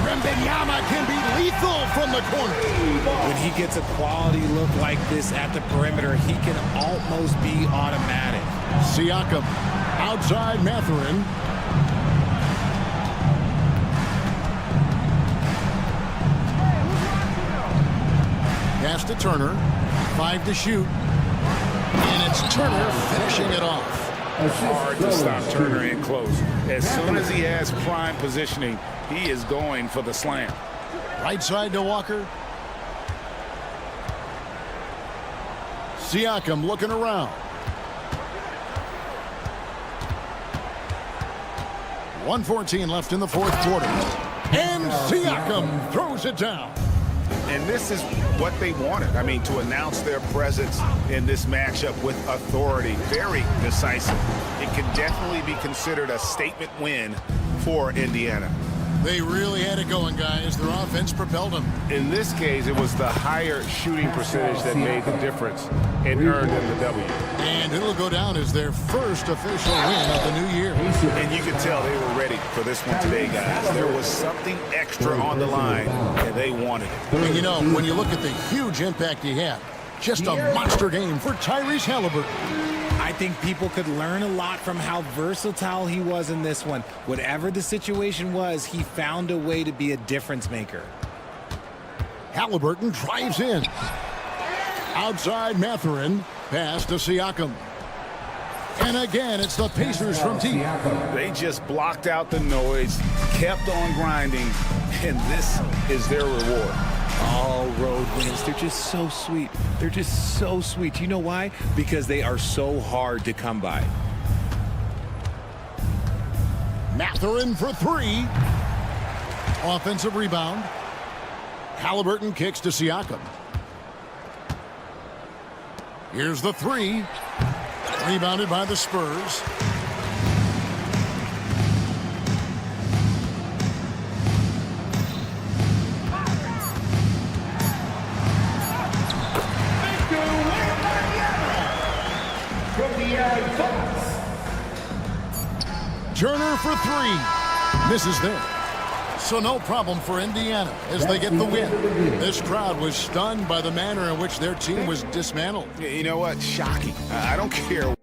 Wembanyama can be lethal from the corner. When he gets a quality look like this at the perimeter, he can almost be automatic. Siakam outside Mathurin. Pass to Turner. 5 to shoot. And it's Turner finishing it off. Hard to stop Turner in close. As soon as he has prime positioning, he is going for the slam. Right side to Walker. Siakam looking around. 1:14 left in the fourth quarter. And Siakam throws it down. And this is what they wanted. I mean, to announce their presence in this matchup with authority. Very decisive. It can definitely be considered a statement win for Indiana. They really had it going, guys. Their offense propelled them. In this case, it was the higher shooting percentage that made the difference and earned them the W. And it'll go down as their first official win of the new year. And you could tell they were ready for this one today, guys. There was something extra on the line, and they wanted it. And you know, when you look at the huge impact he had, just a monster game for Tyrese Halliburton. I think people could learn a lot from how versatile he was in this one. Whatever the situation was, he found a way to be a difference maker. Halliburton drives in. Outside Mathurin. Pass to Siakam. And again, it's the Pacers from deep. They just blocked out the noise, kept on grinding, and this is their reward. All road wins. They're just so sweet. They're just so sweet. You know why? Because they are so hard to come by. Mathurin for 3. Offensive rebound. Halliburton kicks to Siakam. Here's the 3. Rebounded by the Spurs. Turner for 3. Misses there. So no problem for Indiana as they get the win. This crowd was stunned by the manner in which their team was dismantled. You know what? Shocking. I don't care.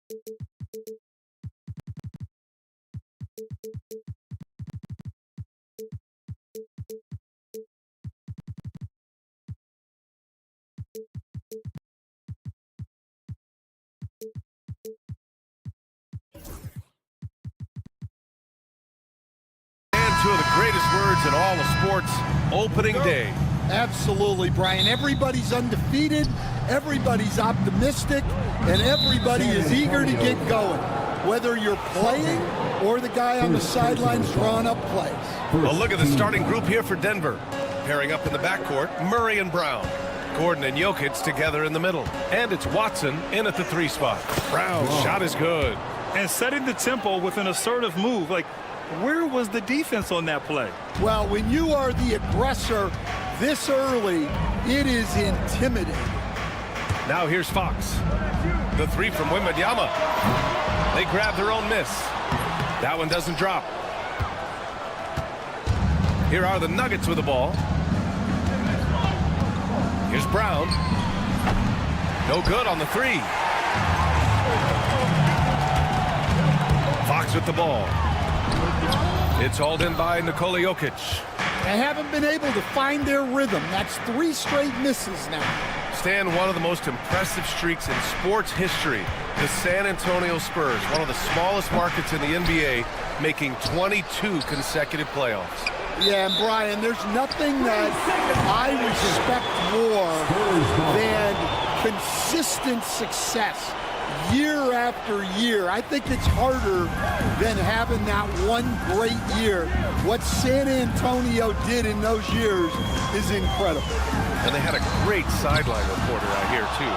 Two of the greatest words in all of sports, opening day. Absolutely, Brian. Everybody's undefeated, everybody's optimistic, and everybody is eager to get going, whether you're playing or the guy on the sidelines drawing up plays. Well, look at the starting group here for Denver. Pairing up in the backcourt, Murray and Brown. Gordon and Jokic together in the middle. And it's Watson in at the 3 spot. Brown's shot is good. And setting the tempo with an assertive move. Like, where was the defense on that play? Well, when you are the aggressor this early, it is intimidating. Now here's Fox. The 3 from Wembanyama. They grab their own miss. That one doesn't drop. Here are the Nuggets with the ball. Here's Brown. No good on the 3. Fox with the ball. It's hauled in by Nikola Jokic. They haven't been able to find their rhythm. That's 3 straight misses now. Stan, one of the most impressive streaks in sports history. The San Antonio Spurs, one of the smallest markets in the NBA, making 22 consecutive playoffs. Yeah, and Brian, there's nothing that I respect more than consistent success. Year after year. I think it's harder than having that one great year. What San Antonio did in those years is incredible. And they had a great sideline reporter out here, too.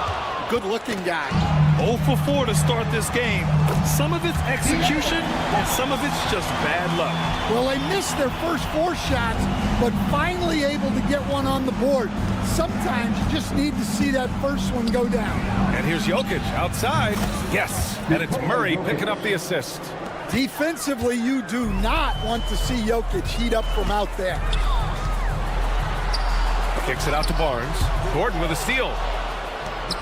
Good-looking guy. 0 for 4 to start this game. Some of it's execution, and some of it's just bad luck. Well, they missed their first 4 shots, but finally able to get one on the board. Sometimes you just need to see that first one go down. And here's Jokic outside. Yes, and it's Murray picking up the assist. Defensively, you do not want to see Jokic heat up from out there. Kicks it out to Barnes. Gordon with a steal.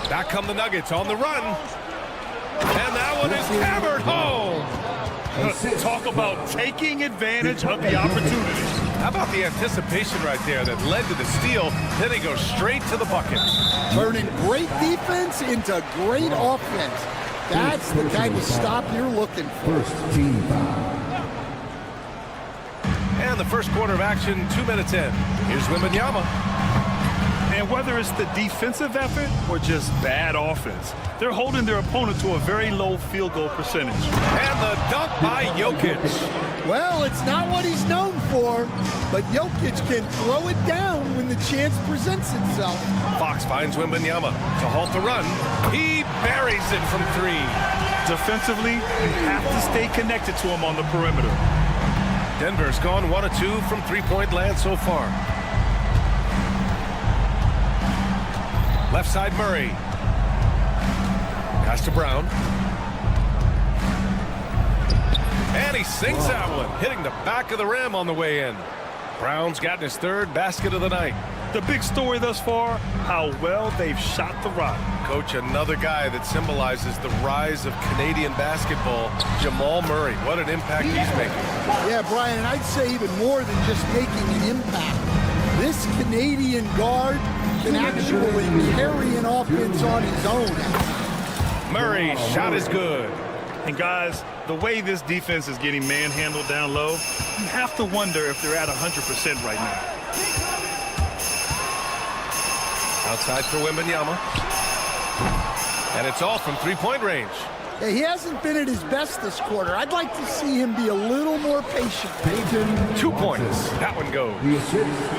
Back come the Nuggets on the run. And that one is hammered home. Talk about taking advantage of the opportunity. How about the anticipation right there that led to the steal? Then he goes straight to the bucket. Turning great defense into great offense. That's the kind of stop you're looking for. First team foul. And the first quarter of action, 2 minutes in. Here's Wembanyama. And whether it's the defensive effort or just bad offense, they're holding their opponent to a very low field goal percentage. And the dunk by Jokic. Well, it's not what he's known for, but Jokic can throw it down when the chance presents itself. Fox finds Wembanyama to halt the run. He buries it from 3. Defensively, you have to stay connected to him on the perimeter. Denver's gone 1 of 2 from 3-point land so far. Left side Murray. Pass to Brown. And he sinks that one, hitting the back of the rim on the way in. Brown's gotten his 3rd basket of the night. The big story thus far, how well they've shot the rock. Coach, another guy that symbolizes the rise of Canadian basketball, Jamal Murray. What an impact he's making. Yeah, Brian, and I'd say even more than just making an impact. This Canadian guard can actually carry an offense on his own. Murray's shot is good. And guys, the way this defense is getting manhandled down low, you have to wonder if they're at 100% right now. Outside for Wembanyama. And it's all from 3-point range. Yeah, he hasn't been at his best this quarter. I'd like to see him be a little more patient. 2 points. That one goes.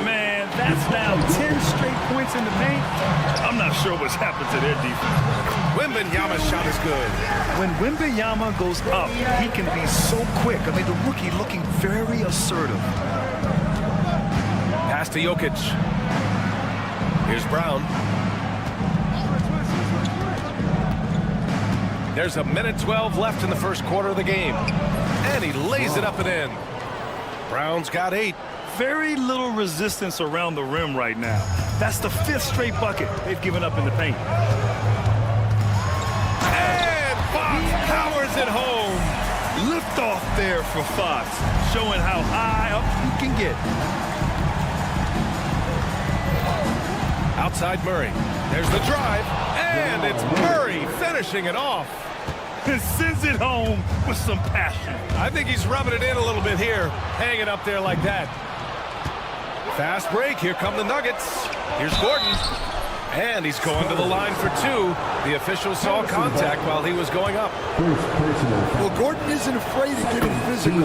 Man, that's now 10 straight points in the paint. I'm not sure what's happened to their defense. Wembanyama's shot is good. When Wembanyama goes up, he can be so quick. I mean, the rookie looking very assertive. Pass to Jokic. Here's Brown. There's a minute 12 left in the first quarter of the game. And he lays it up and in. Brown's got 8. Very little resistance around the rim right now. That's the 5th straight bucket they've given up in the paint. And Fox it home. Lift off there for Fox, showing how high up you can get. Outside Murray. There's the drive, and it's Murray finishing it off. And sends it home with some passion. I think he's rubbing it in a little bit here, hanging up there like that. Fast break. Here come the Nuggets. Here's Gordon. And he's going to the line for two. The official saw contact while he was going up. Well, Gordon isn't afraid of getting physical.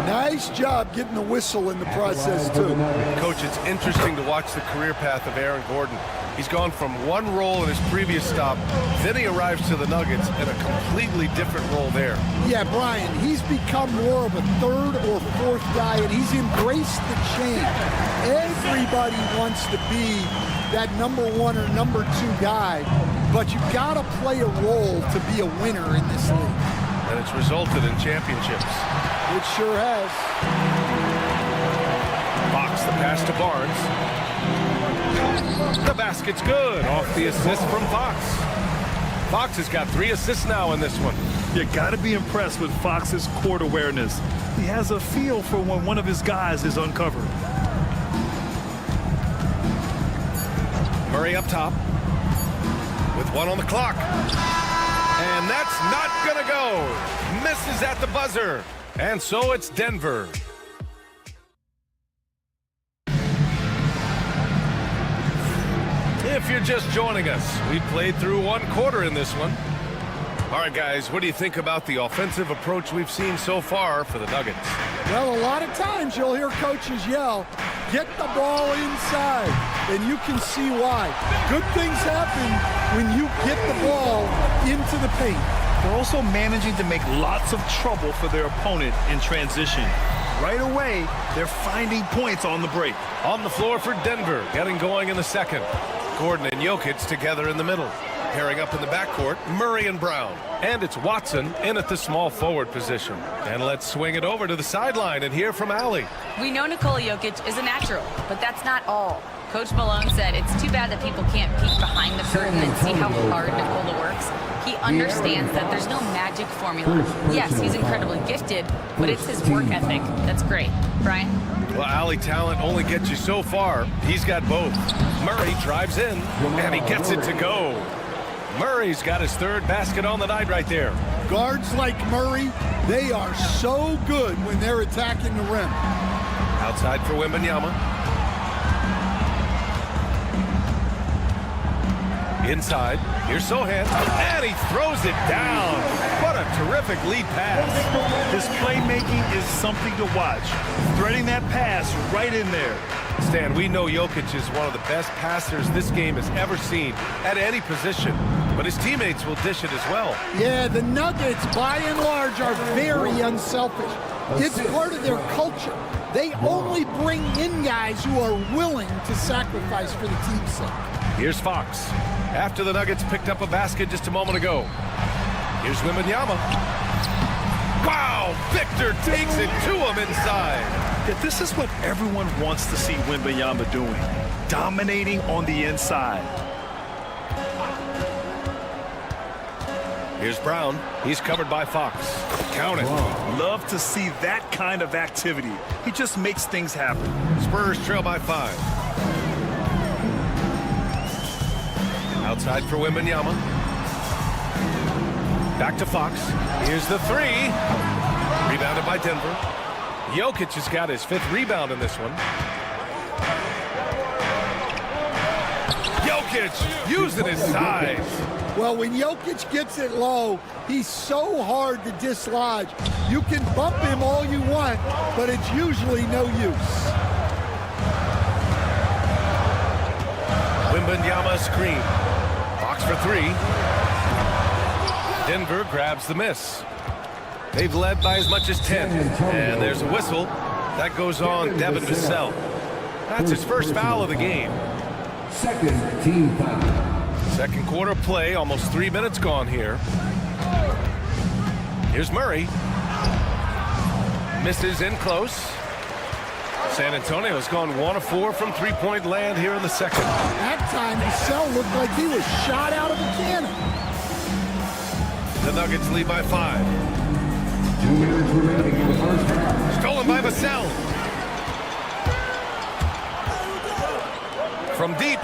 Nice job getting the whistle in the process, too. Coach, it's interesting to watch the career path of Aaron Gordon. He's gone from one role in his previous stop, then he arrives to the Nuggets in a completely different role there. Yeah, Brian, he's become more of a third or fourth guy, and he's embraced the change. Everybody wants to be that number one or number two guy, but you've got to play a role to be a winner in this league. And it's resulted in championships. It sure has. Fox, the pass to Barnes. The basket's good off the assist from Fox. Fox has got 3 assists now in this one. You got to be impressed with Fox's court awareness. He has a feel for when one of his guys is uncovered. Murray up top with 1 on the clock. And that's not going to go. Misses at the buzzer. And so it's Denver. If you're just joining us, we played through 1 quarter in this one. All right, guys, what do you think about the offensive approach we've seen so far for the Nuggets? Well, a lot of times you'll hear coaches yell, get the ball inside, and you can see why. Good things happen when you get the ball into the paint. They're also managing to make lots of trouble for their opponent in transition. Right away, they're finding points on the break. On the floor for Denver, getting going in the second. Gordon and Jokic together in the middle. Pairing up in the backcourt, Murray and Brown. And it's Watson in at the small forward position. And let's swing it over to the sideline and hear from Allie. We know Nikola Jokic is a natural, but that's not all. Coach Malone said it's too bad that people can't peek behind the curtain and see how hard Nikola works. He understands that there's no magic formula. Yes, he's incredibly gifted, but it's his work ethic that's great. Brian? Well, Allie, talent only gets you so far. He's got both. Murray drives in, and he gets it to go. Murray's got his 3rd basket on the night right there. Guards like Murray, they are so good when they're attacking the rim. Outside for Wembanyama. Inside, here's Sohan, and he throws it down. What a terrific lead pass. His playmaking is something to watch. Threading that pass right in there. Stan, we know Jokic is one of the best passers this game has ever seen at any position, but his teammates will dish it as well. Yeah, the Nuggets, by and large, are very unselfish. It's part of their culture. They only bring in guys who are willing to sacrifice for the team's sake. Here's Fox. After the Nuggets picked up a basket just a moment ago. Here's Wembanyama. Wow! Victor takes it to him inside. Yeah, this is what everyone wants to see Wembanyama doing. Dominating on the inside. Here's Brown. He's covered by Fox. Count it. Love to see that kind of activity. He just makes things happen. Spurs trail by 5. Outside for Wembanyama. Back to Fox. Here's the 3. Rebounded by Denver. Jokic has got his 5th rebound in this one. Jokic using his size. Well, when Jokic gets it low, he's so hard to dislodge. You can bump him all you want, but it's usually no use. Wembanyama screen. Fox for 3. Denver grabs the miss. They've led by as much as 10. And there's a whistle. That goes on Devin Vassell. That's his first foul of the game. Second team foul. Second quarter play, almost 3 minutes gone here. Here's Murray. Misses in close. San Antonio's gone 1 of 4 from 3-point land here in the second. That time, Vassell looked like he was shot out of a cannon. The Nuggets lead by 5. 2 minutes remaining in the first half. Stolen by Vassell. From deep.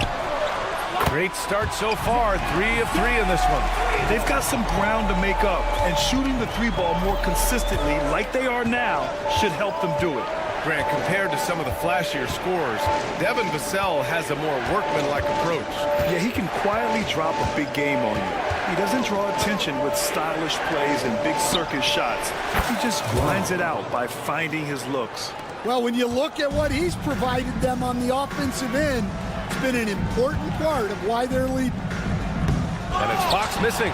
Great start so far. 3 of 3 in this one. They've got some ground to make up, and shooting the 3-ball more consistently like they are now should help them do it. Grant, compared to some of the flashier scorers, Devin Vassell has a more workmanlike approach. Yeah, he can quietly drop a big game on you. He doesn't draw attention with stylish plays and big circus shots. He just grinds it out by finding his looks. Well, when you look at what he's provided them on the offensive end, it's been an important part of why they're leading. And it's Fox missing.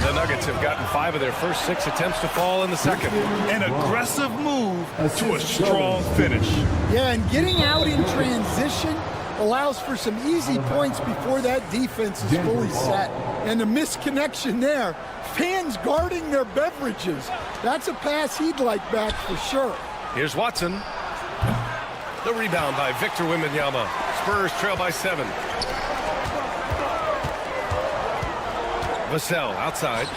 The Nuggets have gotten 5 of their first 6 attempts to fall in the second. An aggressive move to a strong finish. Yeah, and getting out in transition allows for some easy points before that defense is fully set. And the misconnection there, fans guarding their beverages. That's a pass he'd like back for sure. Here's Watson. The rebound by Victor Wembanyama. Spurs trail by 7. Vassell outside.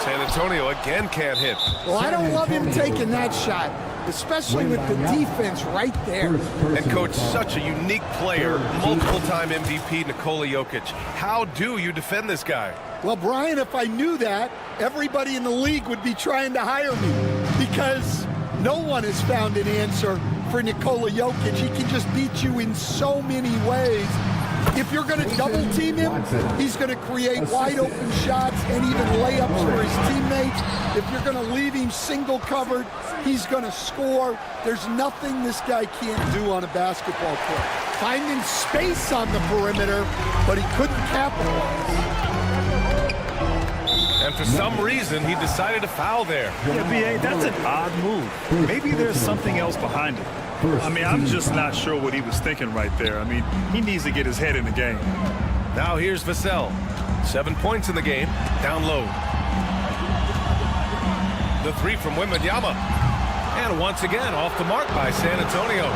San Antonio again can't hit. Well, I don't love him taking that shot, especially with the defense right there. And coach, such a unique player, multiple-time MVP Nikola Jokic. How do you defend this guy? Well, Brian, if I knew that, everybody in the league would be trying to hire me because no one has found an answer for Nikola Jokic. He can just beat you in so many ways. If you're going to double team him, he's going to create wide open shots and even layups for his teammates. If you're going to leave him single covered, he's going to score. There's nothing this guy can't do on a basketball court. Finding space on the perimeter, but he couldn't capitalize. And for some reason, he decided to foul there. Yeah, B.A., that's an odd move. Maybe there's something else behind it. I mean, I'm just not sure what he was thinking right there. I mean, he needs to get his head in the game. Now here's Vassell. 7 points in the game, down low. The 3 from Wembanyama. And once again, off the mark by San Antonio.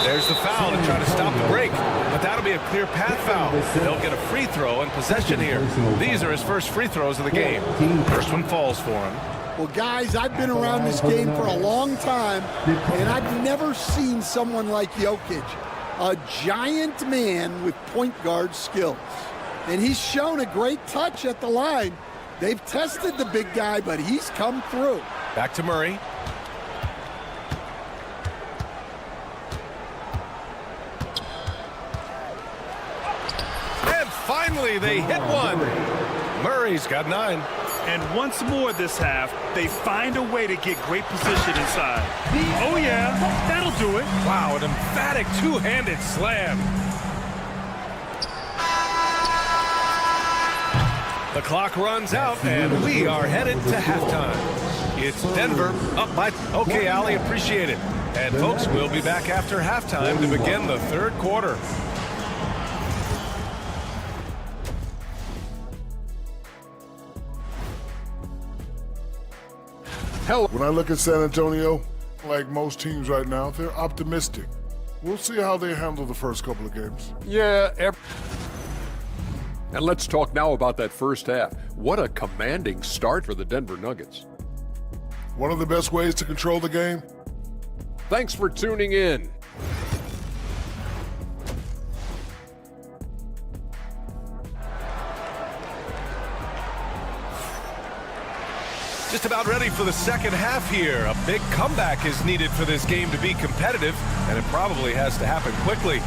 There's the foul to try to stop the break. But that'll be a clear path foul. They'll get a free throw and possession here. These are his first free throws of the game. First one falls for him. Well, guys, I've been around this game for a long time, and I've never seen someone like Jokic, a giant man with point guard skills. And he's shown a great touch at the line. They've tested the big guy, but he's come through. Back to Murray. And finally, they hit one. Murray's got 9. And once more this half, they find a way to get great position inside. Oh, yeah, that'll do it. Wow, an emphatic two-handed slam. The clock runs out, and we are headed to halftime. It's Denver up by... Okay, Ali, appreciate it. And, folks, we'll be back after halftime to begin the third quarter. When I look at San Antonio, like most teams right now, they're optimistic. We'll see how they handle the first couple of games. Yeah. And let's talk now about that first half. What a commanding start for the Denver Nuggets. One of the best ways to control the game. Thanks for tuning in. Just about ready for the second half here. A big comeback is needed for this game to be competitive, and it probably has to happen quickly.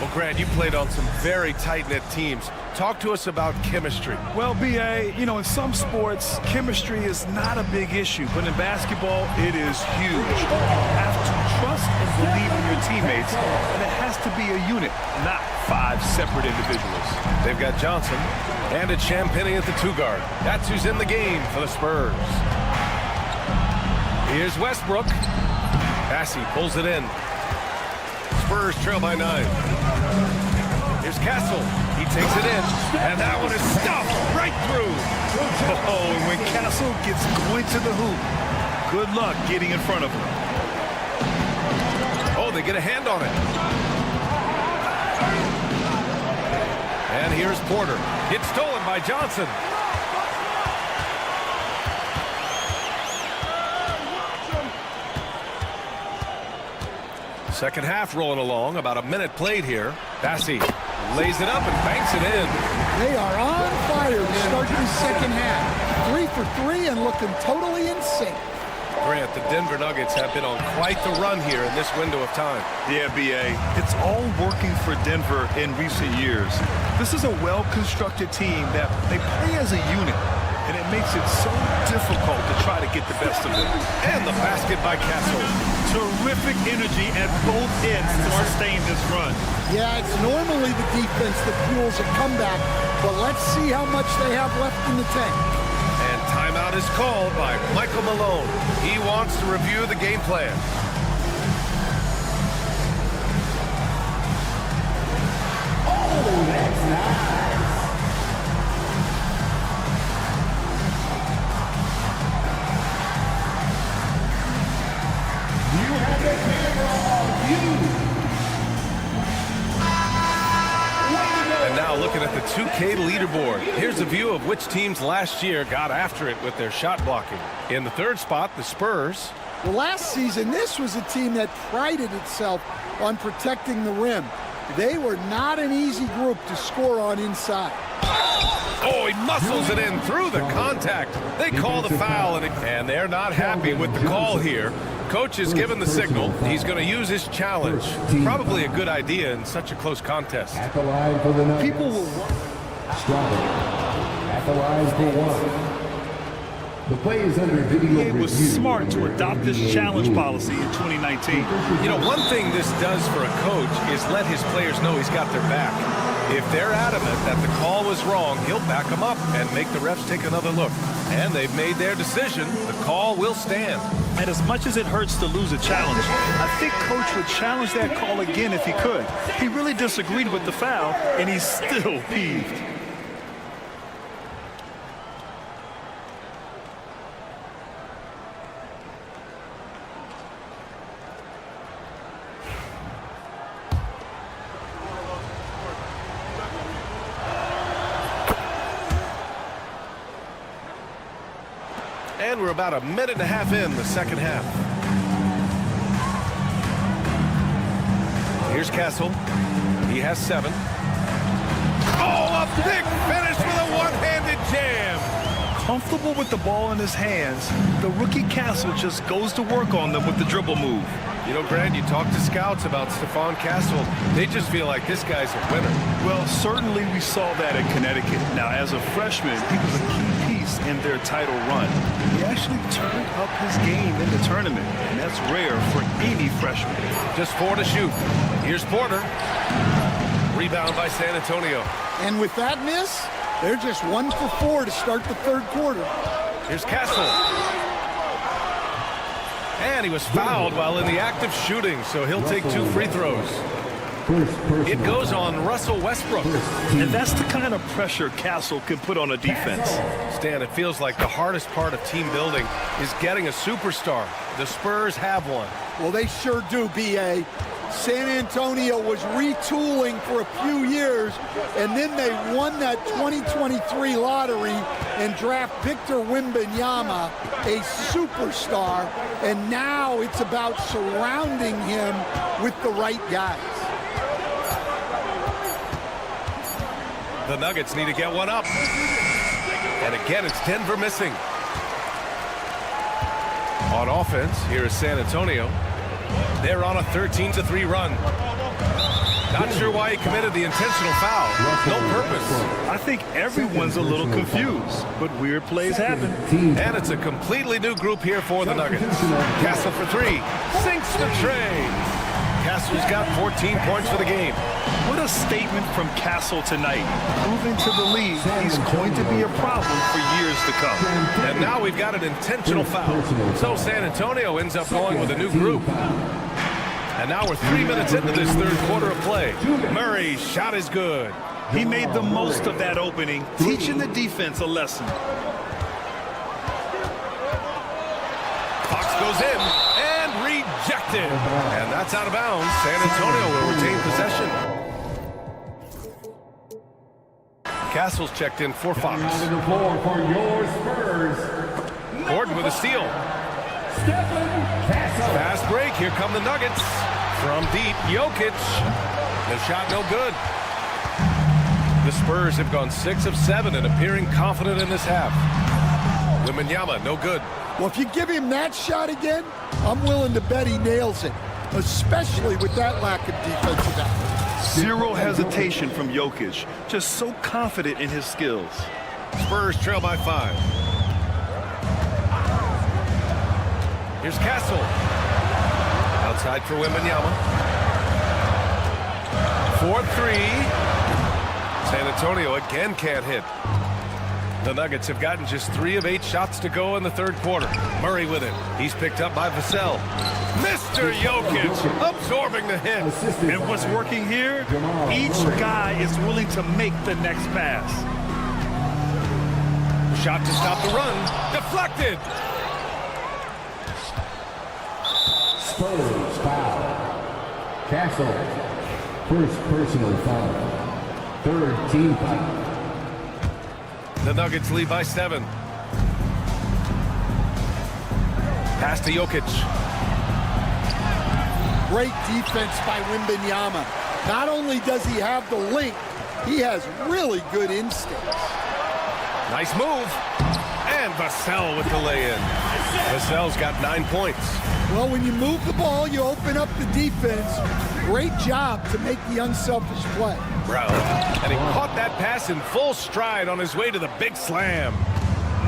Well, Grant, you played on some very tight-knit teams. Talk to us about chemistry. Well, B.A., you know, in some sports, chemistry is not a big issue, but in basketball, it is huge. You have to trust and believe in your teammates, and it has to be a unit, not 5 separate individuals. They've got Johnson and it's Champagny at the 2-guard. That's who's in the game for the Spurs. Here's Westbrook. Passy pulls it in. Spurs trail by 9. Here's Castle. He takes it in, and that one is stuffed right through. Oh, and when Castle gets going to the hoop, good luck getting in front of him. Oh, they get a hand on it. And here's Porter. It's stolen by Johnson. Second half rolling along. About a minute played here. Bassi lays it up and banks it in. They are on fire to start the second half. 3 for 3 and looking totally in sync. Grant, the Denver Nuggets have been on quite the run here in this window of time. Yeah, B.A. It's all working for Denver in recent years. This is a well-constructed team that they play as a unit, and it makes it so difficult to try to get the best of them. And the basket by Castle. Terrific energy at both ends to sustain this run. Yeah, it's normally the defense that fuels a comeback, but let's see how much they have left in the tank. And timeout is called by Michael Malone. He wants to review the game plan. Oh, that's nice. You have the camera on you. And now looking at the 2K leaderboard. Here's a view of which teams last year got after it with their shot blocking. In the third spot, the Spurs. Well, last season, this was a team that prided itself on protecting the rim. They were not an easy group to score on inside. Oh, he muscles it in through the contact. They call the foul, and they're not happy with the call here. Coach has given the signal. He's going to use his challenge. Probably a good idea in such a close contest. At the line for the Nuggets. People will... Strawberry. At the line for one. The play is under video It was review. smart to adopt this challenge policy in 2019. You know, one thing this does for a coach is let his players know he's got their back. If they're adamant that the call was wrong, he'll back them up and make the refs take another look. And they've made their decision. The call will stand. And as much as it hurts to lose a challenge, I think Coach would challenge that call again if he could. He really disagreed with the foul, and he's still peeved. And we're about a minute and a half in the second half. Here's Castle. He has 7. Oh, a big finish with a one-handed jam. Comfortable with the ball in his hands, the rookie Castle just goes to work on them with the dribble move. You know, Grant, you talk to scouts about Stephon Castle. They just feel like this guy's a winner. Well, certainly we saw that in Connecticut. Now, as a freshman, he was a key piece in their title run. He actually turned up his game in the tournament, and that's rare for any freshman. Just 4 to shoot. Here's Porter. Rebound by San Antonio. And with that miss, they're just 1 for 4 to start the third quarter. Here's Castle. And he was fouled while in the act of shooting, so he'll take 2 free throws. It goes on Russell Westbrook. And that's the kind of pressure Castle can put on a defense. Stan, it feels like the hardest part of team building is getting a superstar. The Spurs have one. Well, they sure do, B.A. San Antonio was retooling for a few years, and then they won that 2023 lottery and draft Victor Wembanyama, a superstar, and now it's about surrounding him with the right guys. The Nuggets need to get one up. And again, it's Denver missing. On offense, here is San Antonio. They're on a 13-3 run. Not sure why he committed the intentional foul. No purpose. I think everyone's a little confused, but weird plays happen. And it's a completely new group here for the Nuggets. Castle for 3. Sinks the tray. Castle's got 14 points for the game. What a statement from Castle tonight. Proving to the league he's going to be a problem for years to come. And now we've got an intentional foul. So San Antonio ends up going with a new group. And now we're 3 minutes into this third quarter of play. Murray's shot is good. He made the most of that opening, teaching the defense a lesson. Fox goes in and rejected. And that's out of bounds. San Antonio will retain possession. Castle's checked in for Fox. On the floor for your Spurs. Gordon with a steal. Fast break. Here come the Nuggets. From deep, Jokic. The shot no good. The Spurs have gone 6 of 7 and appearing confident in this half. Wembanyama, no good. Well, if you give him that shot again, I'm willing to bet he nails it, especially with that lack of defensive effort. Zero hesitation from Jokic. Just so confident in his skills. Spurs trail by 5. Here's Castle. Outside for Wembanyama. 4-3. San Antonio again can't hit. The Nuggets have gotten just 3 of 8 shots to go in the third quarter. Murray with it. He's picked up by Vassell. Mr. Jokic absorbing the hit. And what's working here? Each guy is willing to make the next pass. Shot to stop the run. Deflected. Spurs foul. Castle. First personal foul. Third team foul. The Nuggets lead by 7. Pass to Jokic. Great defense by Wembanyama. Not only does he have the length, he has really good instincts. Nice move. And Vassell with the lay-in. Vassell's got 9 points. Well, when you move the ball, you open up the defense. Great job to make the unselfish play. Brown. And he caught that pass in full stride on his way to the big slam.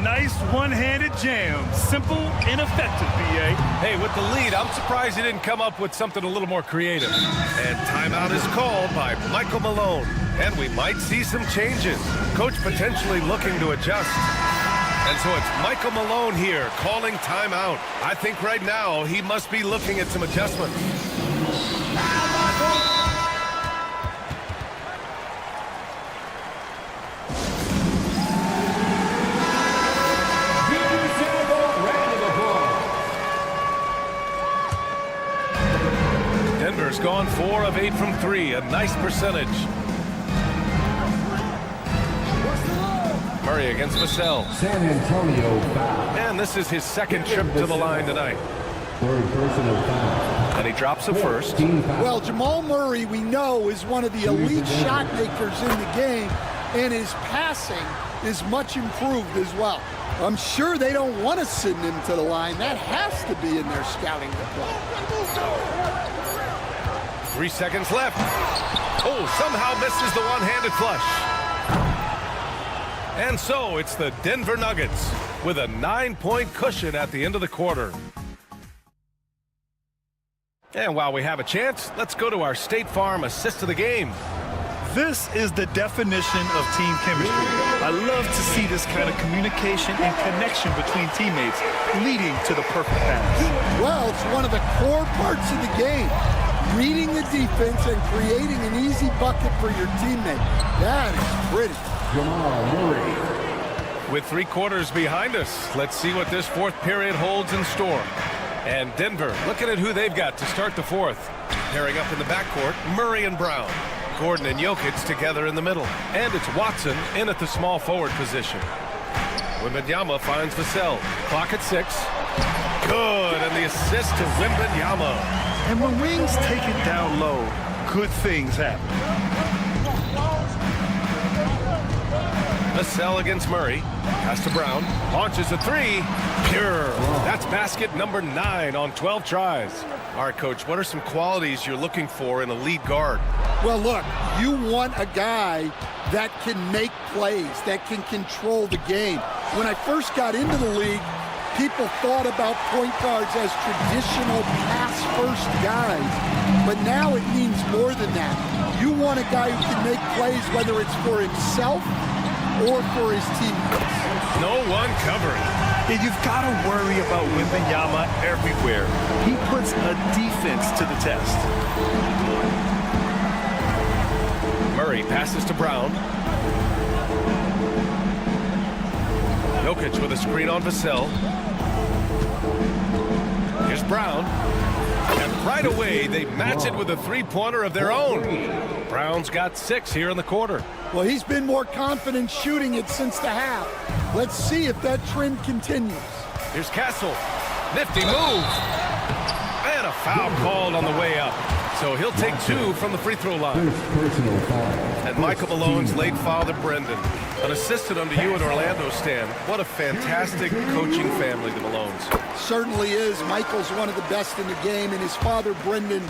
Nice one-handed jam. Simple and effective, B.A. Hey, with the lead, I'm surprised he didn't come up with something a little more creative. And timeout is called by Michael Malone. And we might see some changes. Coach potentially looking to adjust. And so it's Michael Malone here calling timeout. I think right now he must be looking at some adjustments. Denver's gone 4 of 8 from 3, a nice percentage. Murray against Vassell. San Antonio foul. And this is his second trip to the line tonight. Third personal foul. And he drops the first. Well, Jamal Murray, we know, is one of the elite shot makers in the game, and his passing is much improved as well. I'm sure they don't want to send him to the line. That has to be in their scouting report. 3 seconds left. Oh, somehow misses the one-handed flush. And so it's the Denver Nuggets with a 9-point cushion at the end of the quarter. And while we have a chance, let's go to our State Farm assist of the game. This is the definition of team chemistry. I love to see this kind of communication and connection between teammates leading to the perfect pass. Well, it's one of the core parts of the game. Reading the defense and creating an easy bucket for your teammate. That is pretty. Jamal Murray. With 3 quarters behind us, let's see what this fourth period holds in store. And Denver, looking at who they've got to start the fourth. Pairing up in the backcourt, Murray and Brown. Gordon and Jokic together in the middle. And it's Watson in at the small forward position. Wembanyama finds Vassell. Clock at 6. Good, and the assist to Wembanyama. And when wings take it down low, good things happen. Vassell against Murray. Pass to Brown. Launches a 3. Pure. That's basket number 9 on 12 tries. All right, Coach, what are some qualities you're looking for in a lead guard? Well, look, you want a guy that can make plays, that can control the game. When I first got into the league, people thought about point guards as traditional pass-first guys. But now it means more than that. You want a guy who can make plays, whether it's for himself or for his teammates. No one covering. And you've got to worry about Wembanyama everywhere. He puts a defense to the test. Murray passes to Brown. Jokic with a screen on Vassell. Here's Brown. And Right away, they match it with a three-pointer of their own. Brown's got 6 here in the quarter. Well, he's been more confident shooting it since the half. Let's see if that trend continues. Here's Castle. Nifty move. And a foul called on the way up. So he'll take 2 from the free throw line. And Michael Malone's late father, Brendan, an assistant under you in Orlando, Stan. What a fantastic coaching family, the Malones. Certainly is. Michael's one of the best in the game, and his father, Brendan,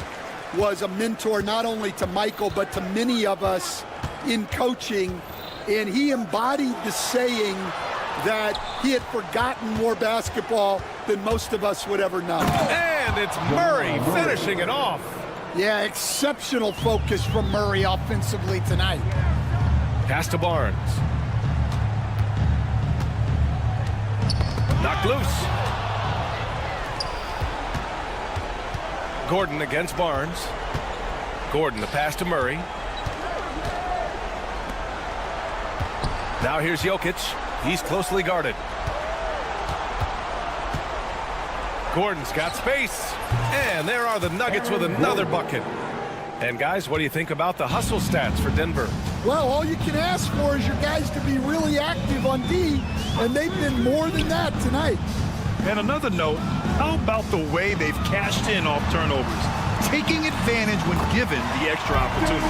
was a mentor not only to Michael, but to many of us in coaching. And he embodied the saying that he had forgotten more basketball than most of us would ever know. And it's Murray finishing it off. Yeah, exceptional focus from Murray offensively tonight. Pass to Barnes. Knocked loose. Gordon against Barnes. Gordon, the pass to Murray. Now here's Jokic. He's closely guarded. Gordon's got space. And there are the Nuggets with another bucket. And guys, what do you think about the hustle stats for Denver? Well, all you can ask for is your guys to be really active on D, and they've been more than that tonight. And another note, how about the way they've cashed in off turnovers? Taking advantage when given the extra opportunity.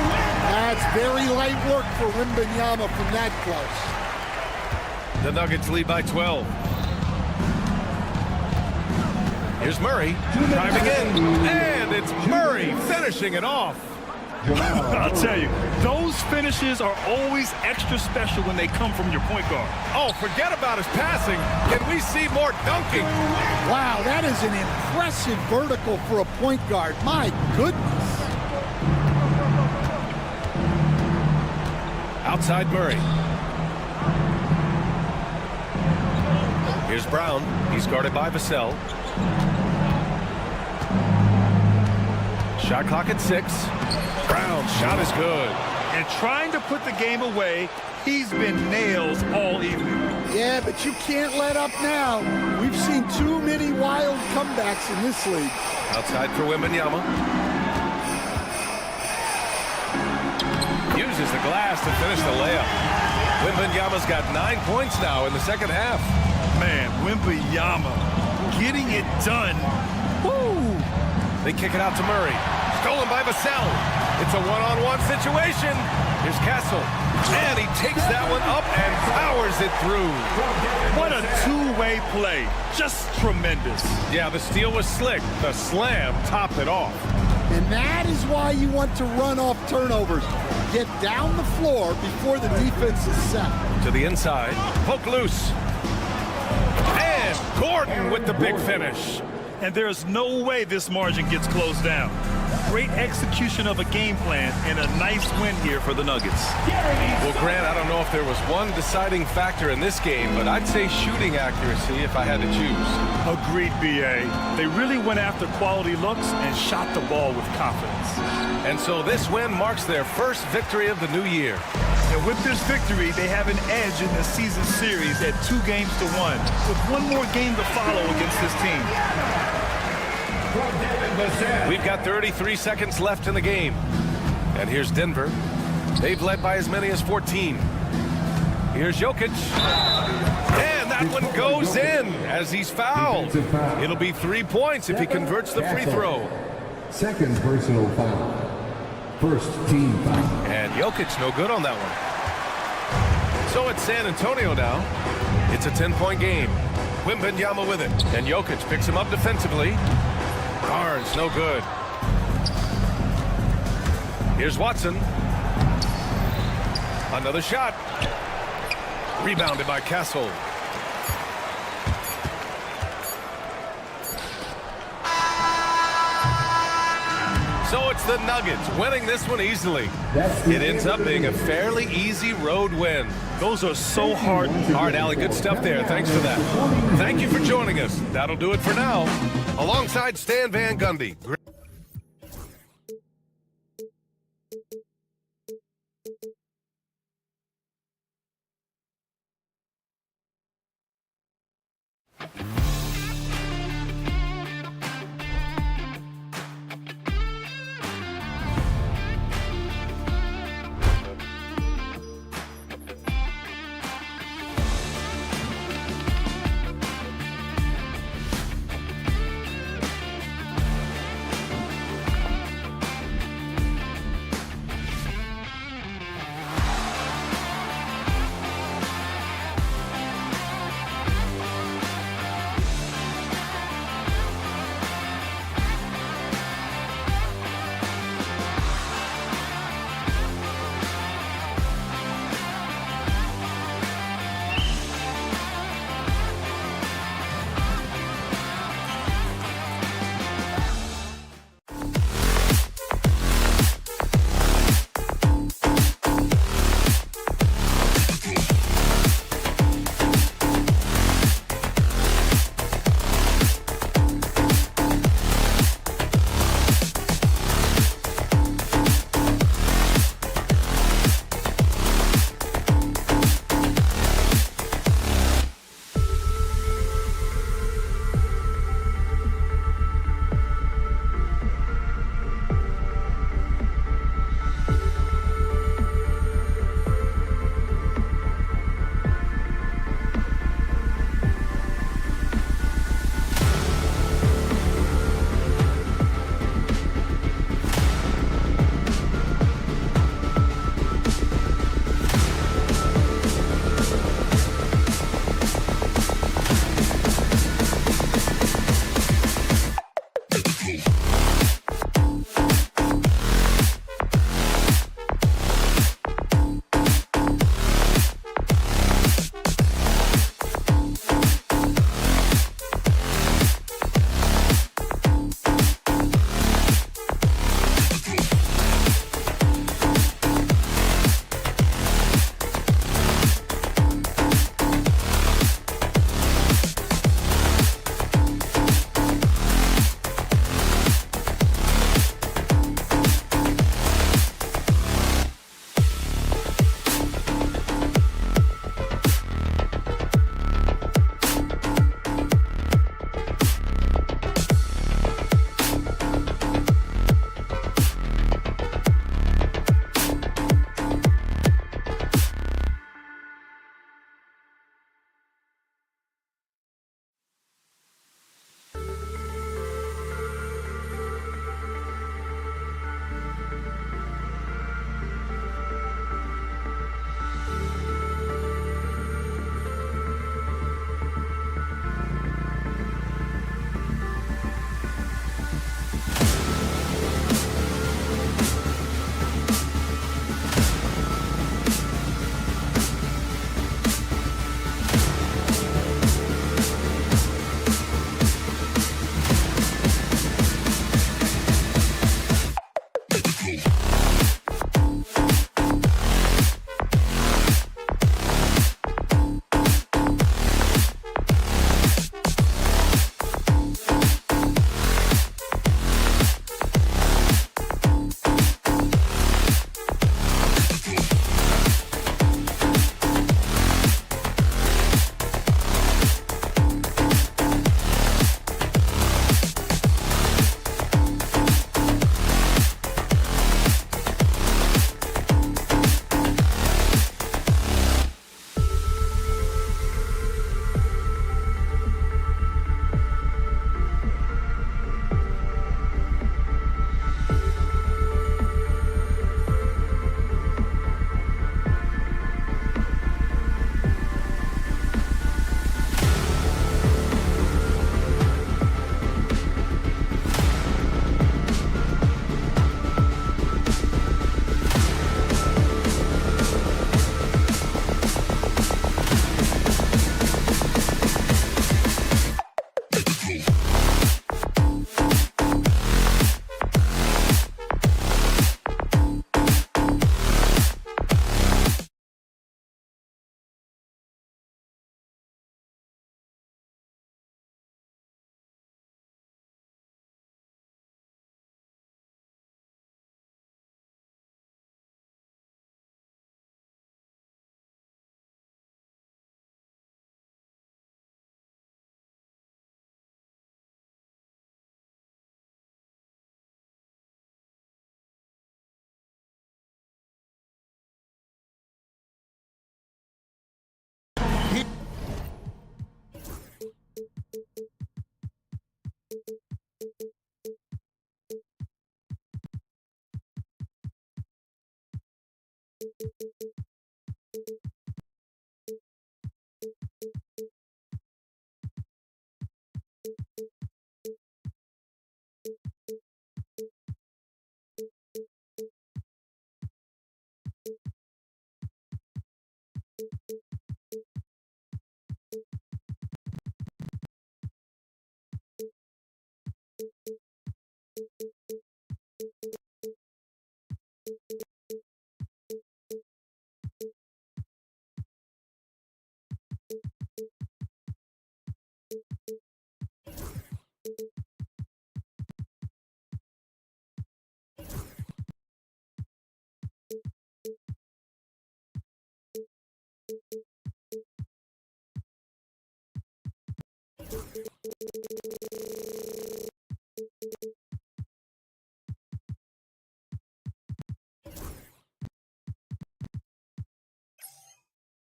That's very light work for Wembanyama from that close. The Nuggets lead by 12. Here's Murray, driving in, and it's Murray finishing it off. I'll tell you, those finishes are always extra special when they come from your point guard. Oh, forget about his passing. Can we see more dunking? Wow, that is an impressive vertical for a point guard. My goodness. Outside Murray. Here's Brown. He's guarded by Vassell. Shot clock at 6. Brown's shot is good. And trying to put the game away, he's been nails all evening. Yeah, but you can't let up now. We've seen too many wild comebacks in this league. Outside for Wembanyama. Uses the glass to finish the layup. Wembanyama's got 9 points now in the second half. Man, Wembanyama getting it done. Woo! They kick it out to Murray. Stolen by Vassell. It's a one-on-one situation. Here's Castle. And he takes that one up and powers it through. What a two-way play. Just tremendous. Yeah, the steal was slick. The slam topped it off. And that is why you want to run off turnovers. Get down the floor before the defense is set. To the inside. Poke loose. And Gordon with the big finish. And there's no way this margin gets closed down. Great execution of a game plan and a nice win here for the Nuggets. Well, Grant, I don't know if there was one deciding factor in this game, but I'd say shooting accuracy if I had to choose. Agreed, B.A. They really went after quality looks and shot the ball with confidence. And so this win marks their first victory of the new year. And with this victory, they have an edge in the season series at 2 games to 1, with one more game to follow against this team. We've got 33 seconds left in the game. And here's Denver. They've led by as many as 14. Here's Jokic. And that one goes in as he's fouled. It'll be 3 points if he converts the free throw. Second personal foul. First team foul. And Jokic no good on that one. So it's San Antonio now. It's a 10-point game. Wembanyama with it. And Jokic picks him up defensively. Barnes no good. Here's Watson. Another shot. Rebounded by Castle. So it's the Nuggets winning this one easily. It ends up being a fairly easy road win. Those are so hard. All right, Allie, good stuff there. Thanks for that. Thank you for joining us. That'll do it for now. Alongside Stan Van Gundy.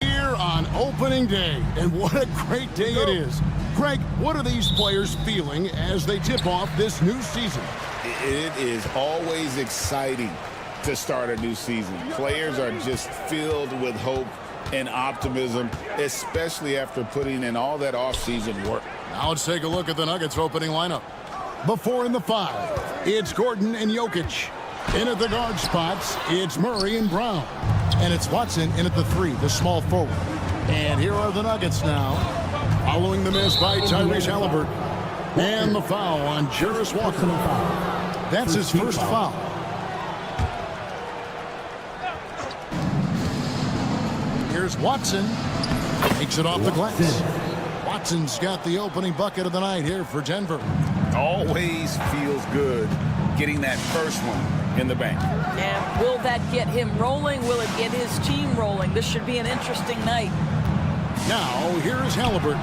Here on opening day, and what a great day it is. Greg, what are these players feeling as they tip off this new season? It is always exciting to start a new season. Players are just filled with hope and optimism, especially after putting in all that offseason work. Now let's take a look at the Nuggets opening lineup. Before in the 5, it's Gordon and Jokic. In at the guard spots, it's Murray and Brown. And it's Watson in at the 3, the small forward. And here are the Nuggets now, following the miss by Tyrese Halliburton. And the foul on Jarris Walker. That's his first foul. Here's Watson. Takes it off the glass. Watson's got the opening bucket of the night here for Denver. Always feels good getting that first one in the bank. And will that get him rolling? Will it get his team rolling? This should be an interesting night. Now, here is Halliburton.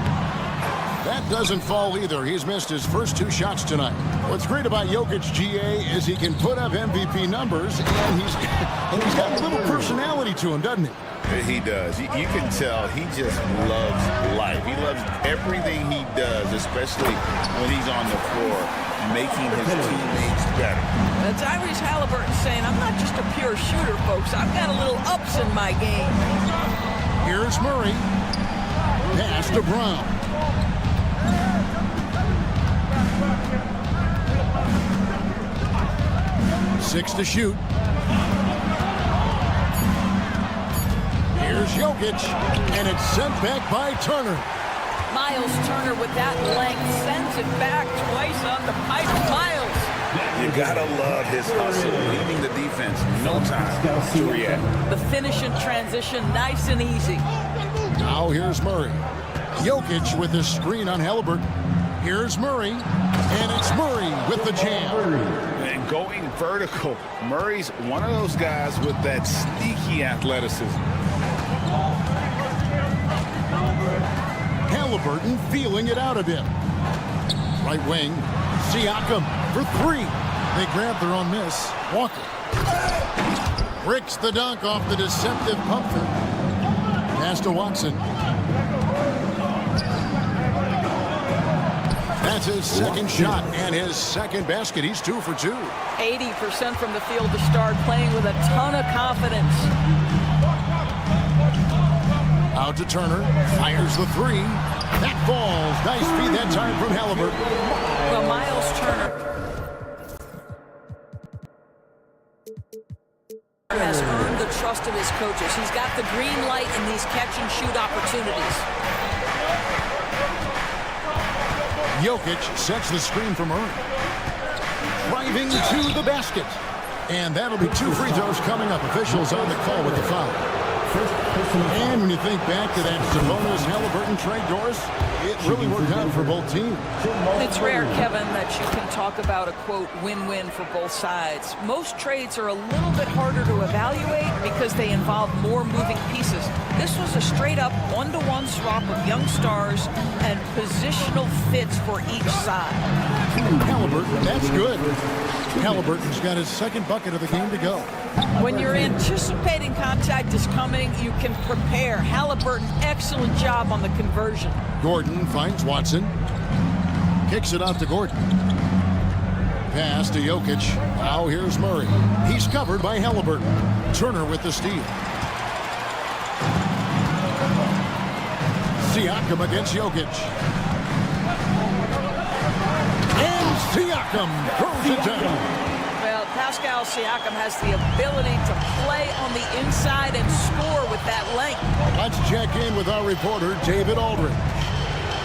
That doesn't fall either. He's missed his first 2 shots tonight. What's great about Jokic, GA, is he can put up MVP numbers, and he's got a little personality to him, doesn't he? He does. You can tell he just loves life. He loves everything he does, especially when he's on the floor, making his teammates better. Tyrese Halliburton saying, I'm not just a pure shooter, folks. I've got a little ups in my game. Here's Murray. Pass to Brown. Six to shoot. Here's Jokic, and it's sent back by Turner. Miles Turner with that length sends it back twice on the pipe. Miles. You gotta love his hustle, leaving the defense no time to react. The finish in transition, nice and easy. Now here's Murray. Jokic with his screen on Halliburton. Here's Murray, and it's Murray with the jam. And going vertical, Murray's one of those guys with that sneaky athleticism. Halliburton feeling it out a bit. Right wing, Siakam for 3. They grab their own miss. Walker bricks the dunk off the deceptive pump fake. Pass to Watson. That's his second shot and his second basket. He's 2 for 2. 80% from the field to start, playing with a ton of confidence. Out to Turner, fires the 3. That falls. Nice feed that time from Halliburton. Well, Miles Turner has earned the trust of his coaches. He's got the green light in these catch-and-shoot opportunities. Jokic sets the screen for Murray. Driving to the basket. And that'll be 2 free throws coming up. Officials on the call with the foul. And when you think back to that Sabonis-Halliburton trade, Doris, it really worked out for both teams. It's rare, Kevin, that you can talk about a, quote, win-win for both sides. Most trades are a little bit harder to evaluate because they involve more moving pieces. This was a straight-up one-to-one swap of young stars and positional fits for each side. Halliburton, that's good. Halliburton's got his second bucket of the game to go. When you're anticipating contact is coming, you can prepare. Halliburton, excellent job on the conversion. Gordon finds Watson. Kicks it out to Gordon. Pass to Jokic. Now here's Murray. He's covered by Halliburton. Turner with the steal. Siakam against Jokic. And Siakam throws it down. Well, Pascal Siakam has the ability to play on the inside and score with that length. Let's check in with our reporter, David Aldridge.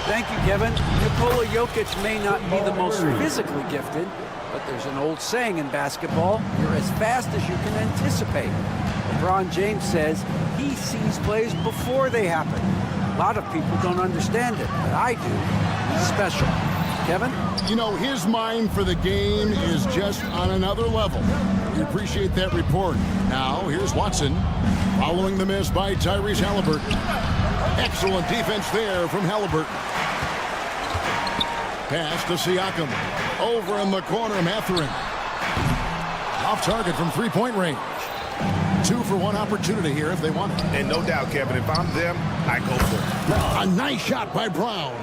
Thank you, Kevin. Nikola Jokic may not be the most physically gifted, but there's an old saying in basketball, you're as fast as you can anticipate. LeBron James says he sees plays before they happen. A lot of people don't understand it, but I do. He's special. Kevin? You know, his mind for the game is just on another level. We appreciate that report. Now, here's Watson, following the miss by Tyrese Halliburton. Excellent defense there from Halliburton. Pass to Siakam. Over in the corner, Mathurin. Off target from three-point range. 2-for-1 opportunity here if they want it. And no doubt, Kevin, if I'm them, I go for it. A nice shot by Brown.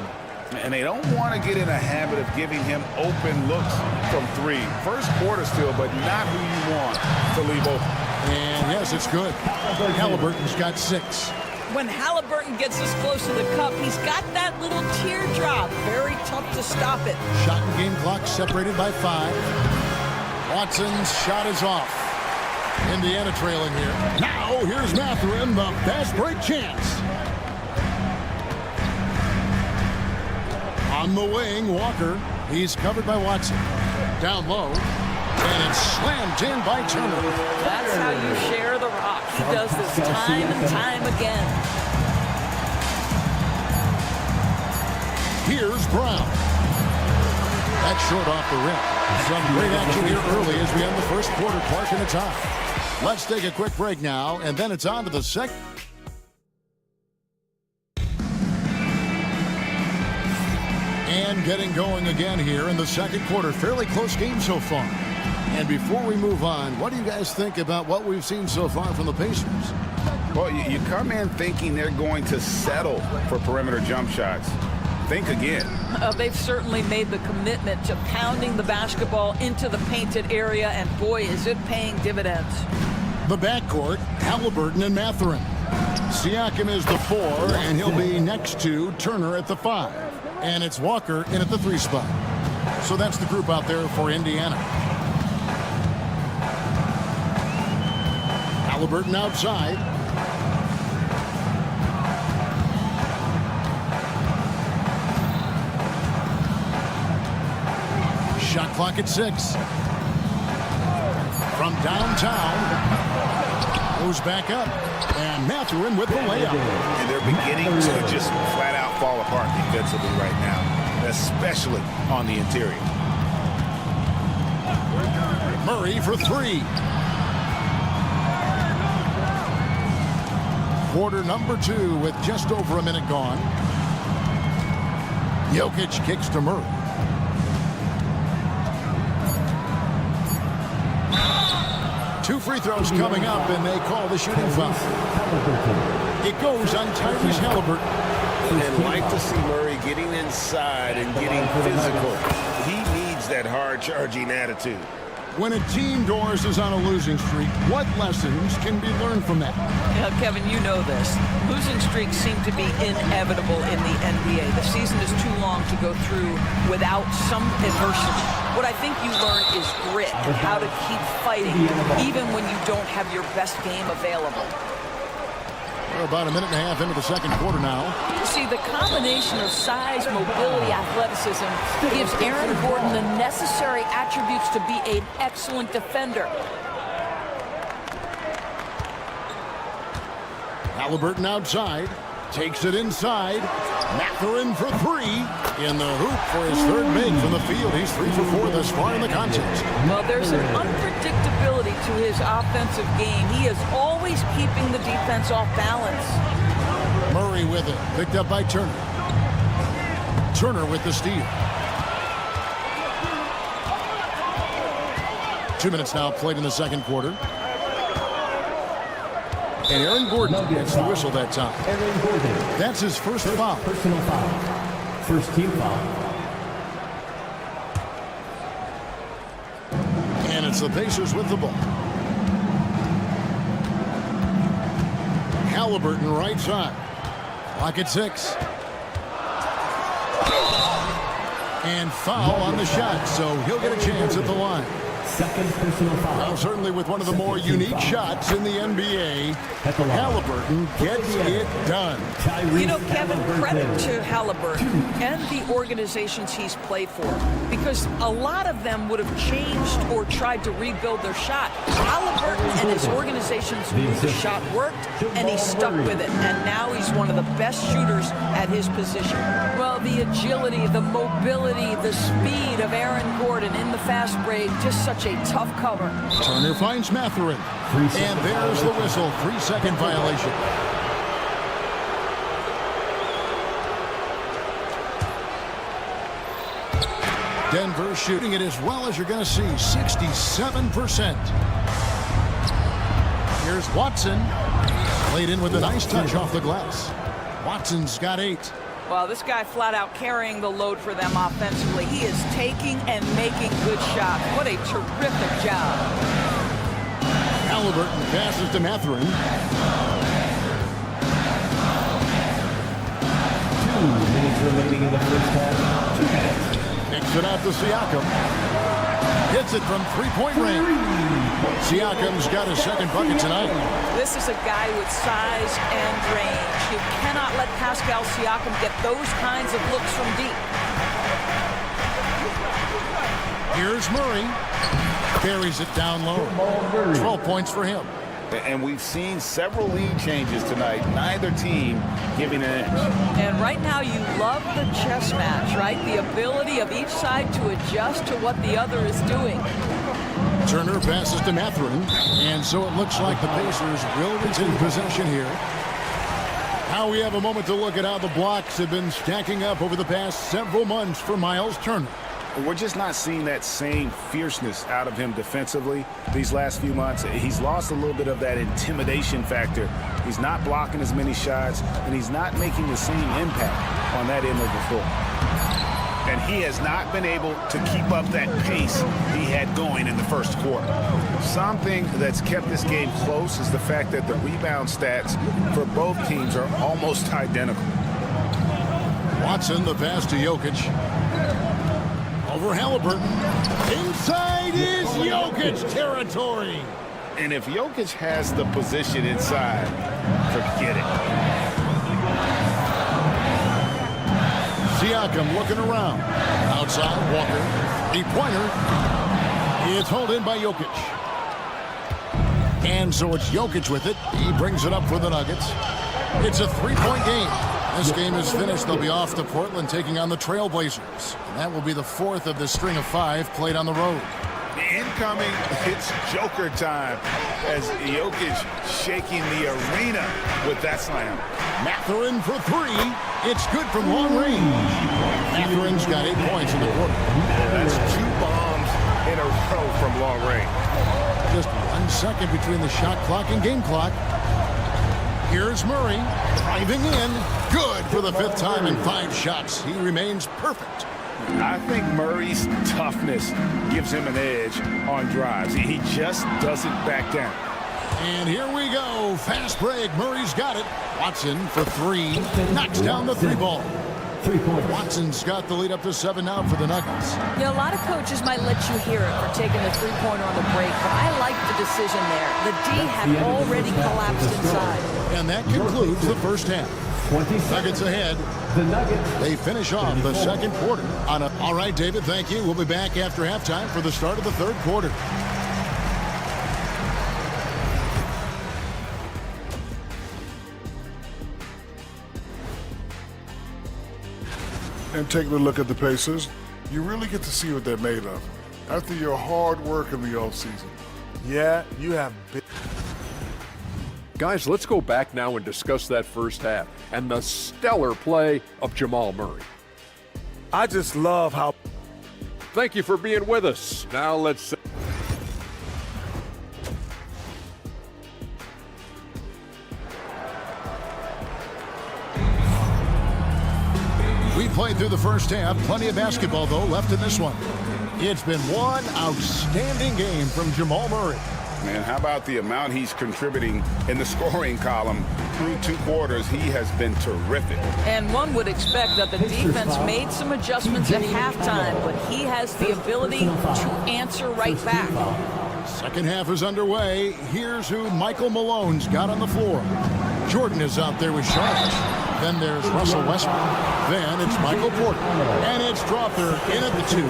And they don't want to get in a habit of giving him open looks from three. First quarter still, but not who you want to leave open. And yes, it's good. Halliburton's got 6. When Halliburton gets this close to the cup, he's got that little teardrop. Very tough to stop it. Shot and game clock separated by 5. Watson's shot is off. Indiana trailing here. Now here's Mathurin, the fast break chance. On the wing, Walker. He's covered by Watson. Down low. And it's slammed in by Turner. That's how you share the rock. He does this time and time again. Here's Brown. That's short off the rim. Some great action here early as we end the first quarter. Clark in the top. Let's take a quick break now, and then it's on to the second. And getting going again here in the second quarter. Fairly close game so far. And before we move on, what do you guys think about what we've seen so far from the Pacers? Well, you come in thinking they're going to settle for perimeter jump shots. Think again. They've certainly made the commitment to pounding the basketball into the painted area, and boy, is it paying dividends. The backcourt, Halliburton and Mathurin. Siakam is the 4, and he'll be next to Turner at the 5. And it's Walker in at the 3 spot. So that's the group out there for Indiana. Halliburton outside. Shot clock at 6. From downtown. Goes back up. And Mathurin with the layup. And they're beginning to just flat out fall apart defensively right now, especially on the interior. Murray for 3. Quarter number 2 with just over a minute gone. Jokic kicks to Murray. Two free throws coming up, and they call the shooting foul. It goes on Tyrese Halliburton. And like to see Murray getting inside and getting physical. He needs that hard-charging attitude. When a team, Doris, is on a losing streak, what lessons can be learned from that? Yeah, Kevin, you know this. Losing streaks seem to be inevitable in the NBA. The season is too long to go through without some adversity. What I think you learn is grit and how to keep fighting, even when you don't have your best game available. We're about a minute and a half into the second quarter now. You see, the combination of size, mobility, athleticism gives Aaron Gordon the necessary attributes to be an excellent defender. Halliburton outside. Takes it inside. Mathurin for 3. In the hoop for his 3rd make from the field. He's 3 for 4 thus far in the contest. Well, there's an unpredictability to his offensive game. He is always keeping the defense off balance. Murray with it. Picked up by Turner. Turner with the steal. 2 minutes now played in the second quarter. And Aaron Gordon gets the whistle that time. Aaron Gordon. That's his first foul. Personal foul. First team foul. And it's the Pacers with the ball. Halliburton right side. Clock at 6. And foul on the shot, so he'll get a chance at the line. Second personal foul. Well, certainly with one of the more unique shots in the NBA, Halliburton gets it done. You know, Kevin, credit to Halliburton and the organizations he's played for, because a lot of them would have changed or tried to rebuild their shot. Halliburton and his organizations knew the shot worked, and he stuck with it, and now he's one of the best shooters at his position. Well, the agility, the mobility, the speed of Aaron Gordon in the fast break, just such a tough cover. Turner finds Mathurin. And there's the whistle. 3-second violation. Denver shooting it as well as you're going to see, 67%. Here's Watson. Laid in with a nice touch off the glass. Watson's got 8. Well, this guy flat out carrying the load for them offensively. He is taking and making good shots. What a terrific job. Halliburton passes to Mathurin. 2 minutes remaining in the first half. 2 minutes. Kicks it out to Siakam. Hits it from three-point range. Siakam's got his second bucket tonight. This is a guy with size and range. You cannot let Pascal Siakam get those kinds of looks from deep. Here's Murray. Carries it down low. 12 points for him. And we've seen several lead changes tonight. Neither team giving an inch. And right now you love the chess match, right? The ability of each side to adjust to what the other is doing. Turner passes to Mathurin. And so it looks like the Pacers will retain possession here. Now we have a moment to look at how the blocks have been stacking up over the past several months for Miles Turner. We're just not seeing that same fierceness out of him defensively these last few months. He's lost a little bit of that intimidation factor. He's not blocking as many shots, and he's not making the same impact on that end of the floor. And he has not been able to keep up that pace he had going in the first quarter. Something that's kept this game close is the fact that the rebound stats for both teams are almost identical. Watson, the pass to Jokic. Over Halliburton. Inside is Jokic territory. And if Jokic has the position inside, forget it. Siakam looking around. Outside, Walker. Three-pointer. It's hauled in by Jokic. And so it's Jokic with it. He brings it up for the Nuggets. It's a three-point game. This game is finished. They'll be off to Portland taking on the Trailblazers. And that will be the 4th of the string of 5 played on the road. Incoming, it's Joker time as Jokic shaking the arena with that slam. Mathurin for 3. It's good from long range. Mathurin's got 8 points in the quarter. That's 2 bombs in a row from long range. Just 1 second between the shot clock and game clock. Here's Murray driving in. Good for the 5th time in 5 shots. He remains perfect. I think Murray's toughness gives him an edge on drives. He just doesn't back down. And here we go. Fast break. Murray's got it. Watson for 3. Knocks down the 3 ball. 3 points. Watson's got the lead up to 7 now for the Nuggets. Yeah, a lot of coaches might let you hear it for taking the three-pointer on the break, but I like the decision there. The D had already collapsed inside. And that concludes the first half. Nuggets ahead. The Nuggets. They finish off the second quarter. All right, David, thank you. We'll be back after halftime for the start of the third quarter. And taking a look at the Pacers, you really get to see what they're made of after your hard work in the offseason. Yeah, you have big. Guys, let's go back now and discuss that first half and the stellar play of Jamal Murray. I just love how. Thank you for being with us. Now let's. We played through the first half. Plenty of basketball, though, left in this one. It's been one outstanding game from Jamal Murray. Man, how about the amount he's contributing in the scoring column through 2 quarters? He has been terrific. And one would expect that the defense made some adjustments at halftime, but he has the ability to answer right back. Second half is underway. Here's who Michael Malone's got on the floor. Jordan is out there with Charlotte. Then there's Russell Westbrook. Then it's Michael Porter. And it's Dropper in at the 2.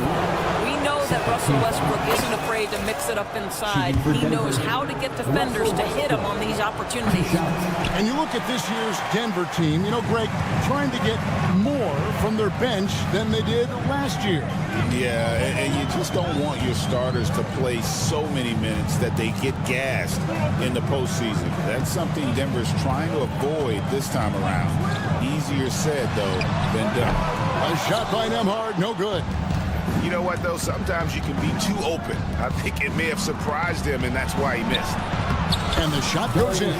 We know that Russell Westbrook isn't afraid to mix it up inside. He knows how to get defenders to hit him on these opportunities. And you look at this year's Denver team, you know, Greg, trying to get more from their bench than they did last year. Yeah, and you just don't want your starters to play so many minutes that they get gassed in the postseason. That's something Denver's trying to avoid this time around. Easier said, though, than done. A shot by Nembhard, no good. You know what, though? Sometimes you can be too open. I think it may have surprised him, and that's why he missed. And the shot goes in.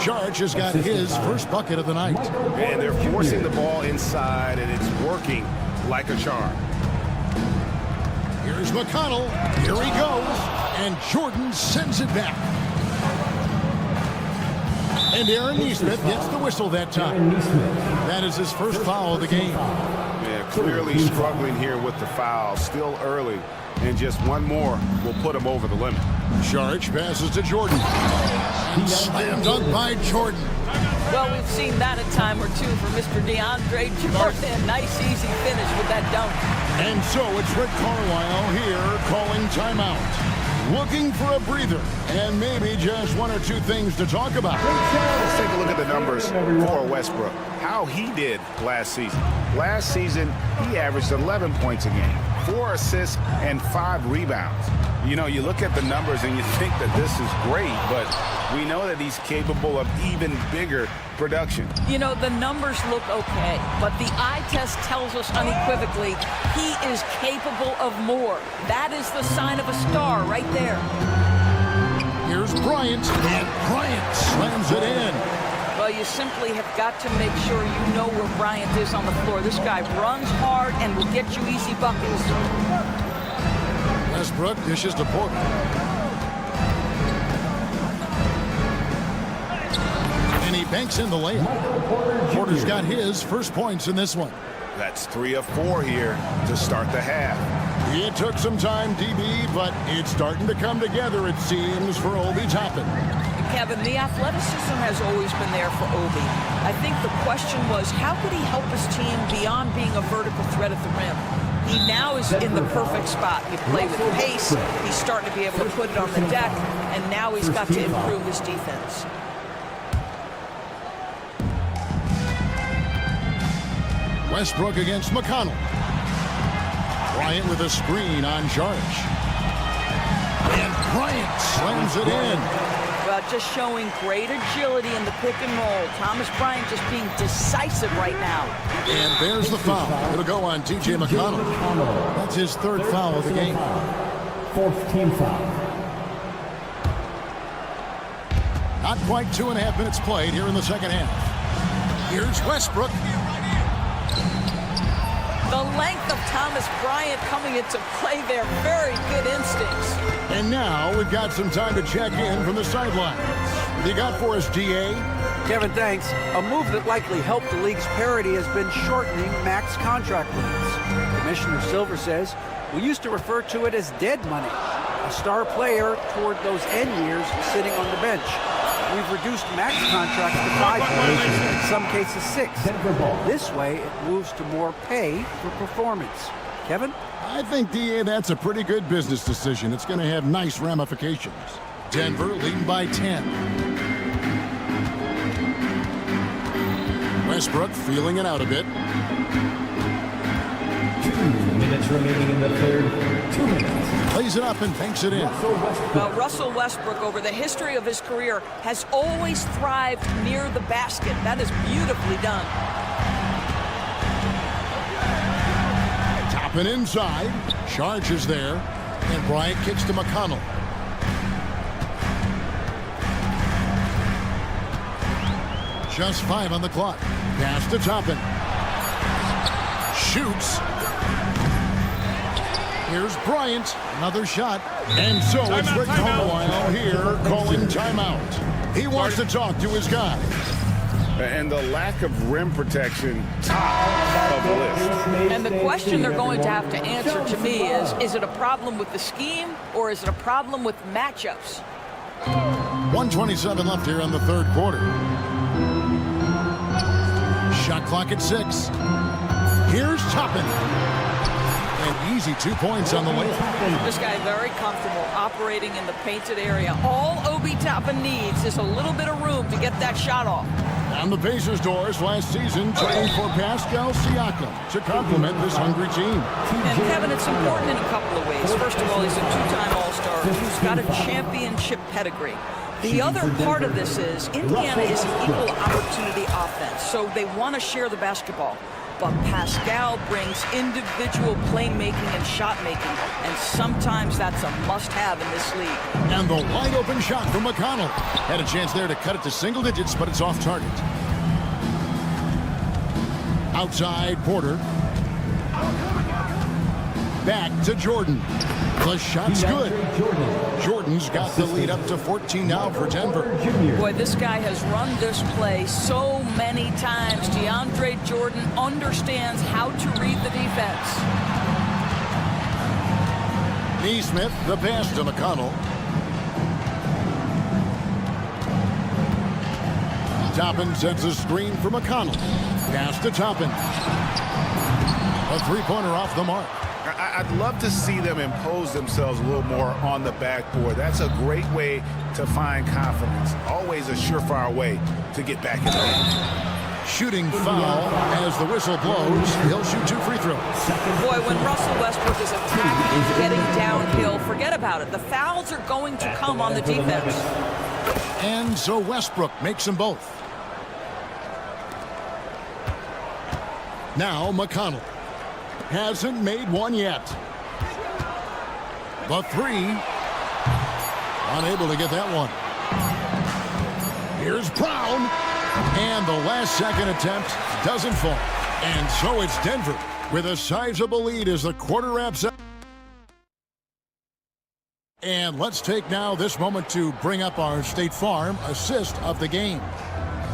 Sharge has got his first bucket of the night. And they're forcing the ball inside, and it's working like a charm. Here's McConnell. Here he goes. And Jordan sends it back. And Aaron Nesmith gets the whistle that time. That is his first foul of the game. Yeah, clearly struggling here with the foul. Still early. And just one more will put him over the limit. Sharge passes to Jordan. And slam dunk by Jordan. Well, we've seen that a time or two for Mr. DeAndre Jordan. Nice, easy finish with that dunk. And so it's Rick Carlisle here calling timeout. Looking for a breather and maybe just one or two things to talk about. Let's take a look at the numbers for Westbrook. How he did last season. Last season, he averaged 11 points a game, 4 assists, and 5 rebounds. You know, you look at the numbers and you think that this is great, but we know that he's capable of even bigger production. You know, the numbers look okay, but the eye test tells us unequivocally he is capable of more. That is the sign of a star right there. Here's Bryant, and Bryant slams it in. Well, you simply have got to make sure you know where Bryant is on the floor. This guy runs hard and will get you easy buckets. Westbrook dishes to Porter. And he banks in the layup. Porter's got his first points in this one. That's 3 of 4 here to start the half. It took some time, DB, but it's starting to come together, it seems, for Obi Toppin. Kevin, the athleticism has always been there for Obi. I think the question was, how could he help his team beyond being a vertical threat at the rim? He now is in the perfect spot. You play with pace, he's starting to be able to put it on the deck, and now he's got to improve his defense. Westbrook against McConnell. Bryant with a screen on Sharge. And Bryant slams it in. Well, just showing great agility in the pick and roll. Thomas Bryant just being decisive right now. And there's the foul. It'll go on T.J. McConnell. That's his third foul of the game. Fourth team foul. Not quite 2.5 minutes played here in the second half. Here's Westbrook. The length of Thomas Bryant coming into play there. Very good instincts. And now we've got some time to check in from the sidelines. What you got for us, DA? Kevin, thanks. A move that likely helped the league's parity has been shortening max contract limits. Commissioner Silver says, we used to refer to it as dead money, a star player toward those end years sitting on the bench. We've reduced max contracts to 5 years, in some cases 6. This way, it moves to more pay for performance. Kevin? I think, DA, that's a pretty good business decision. It's going to have nice ramifications. Denver leading by 10. Westbrook feeling it out a bit. 2 minutes remaining in the third. 2 minutes. Plays it up and banks it in. Well, Russell Westbrook, over the history of his career, has always thrived near the basket. That is beautifully done. Toppin inside. Sharge is there. And Bryant kicks to McConnell. Just 5 on the clock. Pass to Toppin. Shoots. Here's Bryant. Another shot. And so it's Rick Carlisle here calling timeout. He wants to talk to his guys. And the lack of rim protection, top of the list. And the question they're going to have to answer to me is it a problem with the scheme or is it a problem with matchups? 1:27 left here in the third quarter. Shot clock at 6. Here's Toppin. And easy 2 points on the way. This guy very comfortable operating in the painted area. All Obi Toppin needs is a little bit of room to get that shot off. On the Pacers' doors last season, trading for Pascal Siakam to complement this hungry team. And Kevin, it's important in a couple of ways. First of all, he's a 2-time All-Star who's got a championship pedigree. The other part of this is Indiana is an equal opportunity offense, so they want to share the basketball. but Pascal brings individual playmaking and shot making, and sometimes that's a must-have in this league. And the wide open shot from McConnell. Had a chance there to cut it to single digits, but it's off target. Outside Porter. Back to Jordan. The shot's good. Jordan's got the lead up to 14 now for Denver. Boy, this guy has run this play so many times. DeAndre Jordan understands how to read the defense. Neesmith, the pass to McConnell. Toppin sets a screen for McConnell. Pass to Toppin. A three-pointer off the mark. I'd love to see them impose themselves a little more on the backboard. That's a great way to find confidence. Always a surefire way to get back in the game. Shooting foul as the whistle blows. He'll shoot 2 free throws. Boy, when Russell Westbrook is attacking, getting downhill, forget about it. The fouls are going to come on the defense. And so Westbrook makes them both. Now McConnell. Hasn't made one yet. The three. Unable to get that one. Here's Brown. And the last second attempt doesn't fall. And so it's Denver with a sizable lead as the quarter wraps up. And let's take now this moment to bring up our State Farm assist of the game.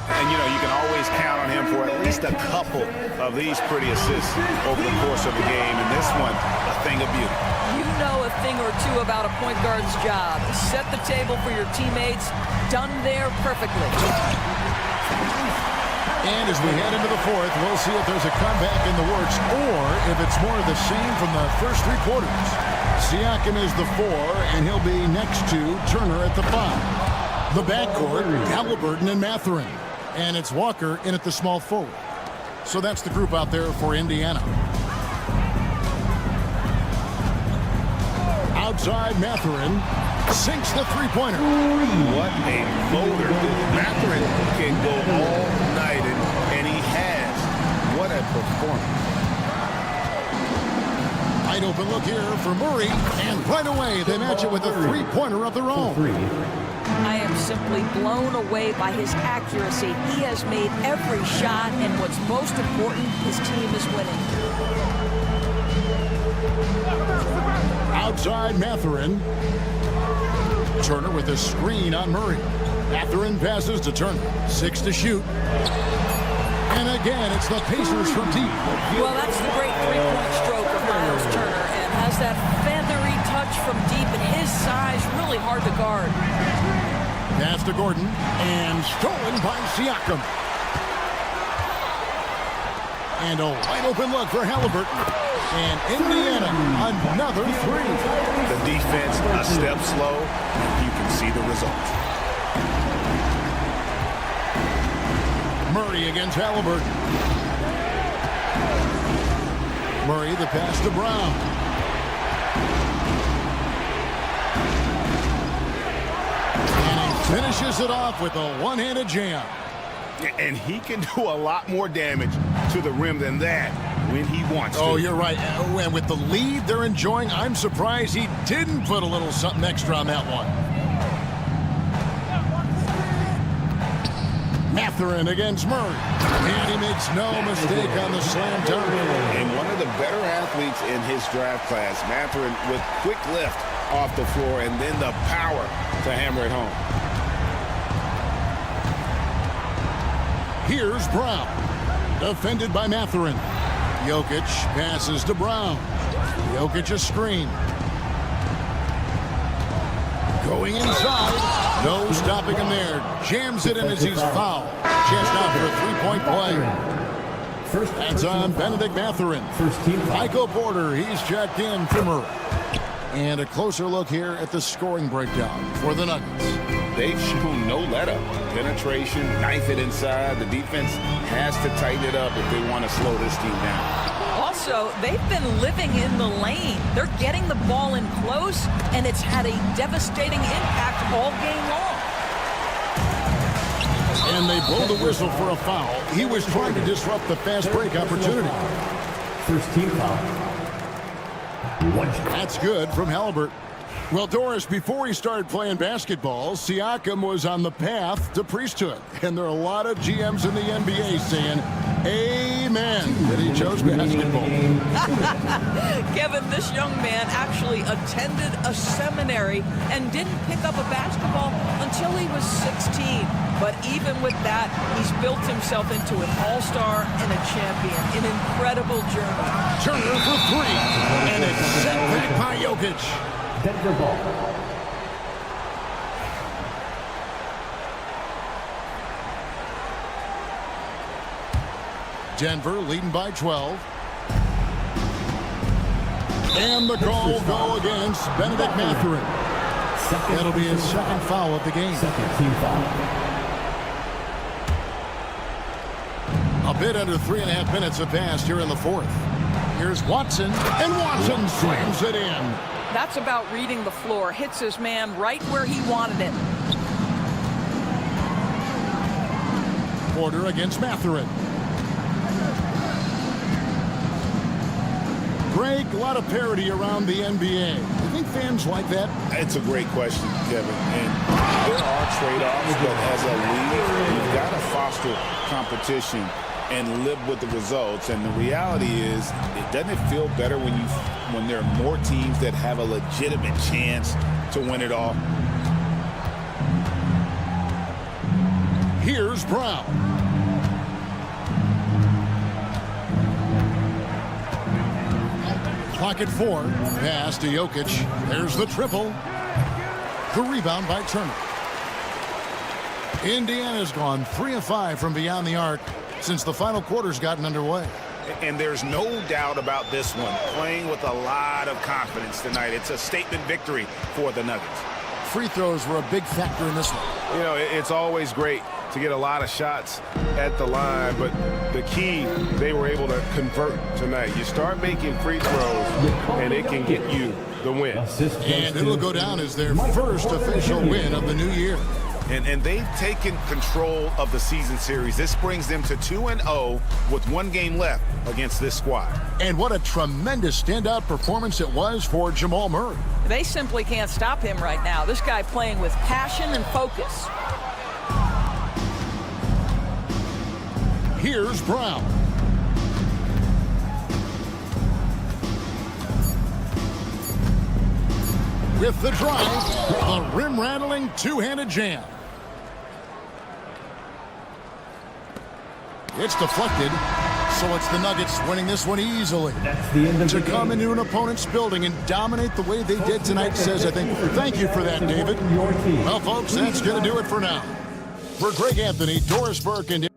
And, you know, you can always count on him for at least a couple of these pretty assists over the course of the game. And this one, a thing of beauty. You know a thing or two about a point guard's job. Set the table for your teammates. Done there perfectly. And as we head into the fourth, we'll see if there's a comeback in the works or if it's more of the same from the first 3 quarters. Siakam is the 4, and he'll be next to Turner at the 5. The backcourt, Halliburton and Mathurin. And it's Walker in at the small forward. So that's the group out there for Indiana. Outside Mathurin sinks the three-pointer. What a loader. Mathurin can go all night, and he has. What a performance. Wide open look here for Murray. And right away, they match it with a three-pointer of their own. I am simply blown away by his accuracy. He has made every shot, and what's most important, his team is winning. Outside Mathurin. Turner with a screen on Murray. Mathurin passes to Turner. 6 to shoot. And again, it's the Pacers from deep. Well, that's the great three-point stroke of Miles Turner, and has that feathery touch from deep, and his size really hard to guard. Pass to Gordon, and stolen by Siakam. And a wide open look for Halliburton. And Indiana, another 3. The defense a step slow, and you can see the result. Murray against Halliburton. Murray, the pass to Brown. Finishes it off with a one-handed jam. And he can do a lot more damage to the rim than that when he wants to. Oh, you're right. And with the lead they're enjoying, I'm surprised he didn't put a little something extra on that one. Mathurin against Murray. And he makes no mistake on the slam dunk. And one of the better athletes in his draft class, Mathurin, with quick lift off the floor and then the power to hammer it home. Here's Brown, defended by Mathurin. Jokic passes to Brown. Jokic a screen. Going inside. No stopping him there. Jams it in as he's fouled. Chest out for a three-point play. That's on Benedict Mathurin. Michael Porter, he's checked in for Murray. And a closer look here at the scoring breakdown for the Nuggets. They've shown no let-up. Penetration, knife it inside. The defense has to tighten it up if they want to slow this team down. Also, they've been living in the lane. They're getting the ball in close, and it's had a devastating impact all game long. And they blow the whistle for a foul. He was trying to disrupt the fast break opportunity. First team foul. That's good from Halliburton. Well, Doris, before he started playing basketball, Siakam was on the path to priesthood. And there are a lot of GMs in the NBA saying, amen, that he chose basketball. Kevin, this young man actually attended a seminary and didn't pick up a basketball until he was 16. But even with that, he's built himself into an all-star and a champion. An incredible journey. Turner for three. And it's set back by Jokic. Denver ball. Denver leading by 12. And the call will go against Benedict Mathurin. That'll be his second foul of the game. Second team foul. A bit under 3.5 minutes have passed here in the fourth. Here's Watson, and Watson slams it in. That's about reading the floor. Hits his man right where he wanted it. Porter against Mathurin. Greg, a lot of parity around the NBA. You think fans like that? It's a great question, Kevin. And there are trade-offs, but as a league, you've got to foster competition and live with the results. And the reality is, doesn't it feel better when there are more teams that have a legitimate chance to win it all? Here's Brown. Clock at 4. Pass to Jokic. There's the triple. The rebound by Turner. Indiana's gone 3 of 5 from beyond the arc since the final quarter's gotten underway. And there's no doubt about this one. Playing with a lot of confidence tonight. It's a statement victory for the Nuggets. Free throws were a big factor in this one. You know, it's always great to get a lot of shots at the line, but the key, they were able to convert tonight. You start making free throws, and it can get you the win. And it'll go down as their first official win of the new year. And they've taken control of the season series. This brings them to 2-0 with 1 game left against this squad. And what a tremendous standout performance it was for Jamal Murray. They simply can't stop him right now. This guy playing with passion and focus. Here's Brown. With the drive, the rim-rattling two-handed jam. It's deflected, so it's the Nuggets winning this one easily. That's the end of to the come game. into an opponent's building and dominate the way they did tonight says, I think, thank you for that, David. Well, folks, that's going to do it for now. For Greg Anthony, Doris Burke, and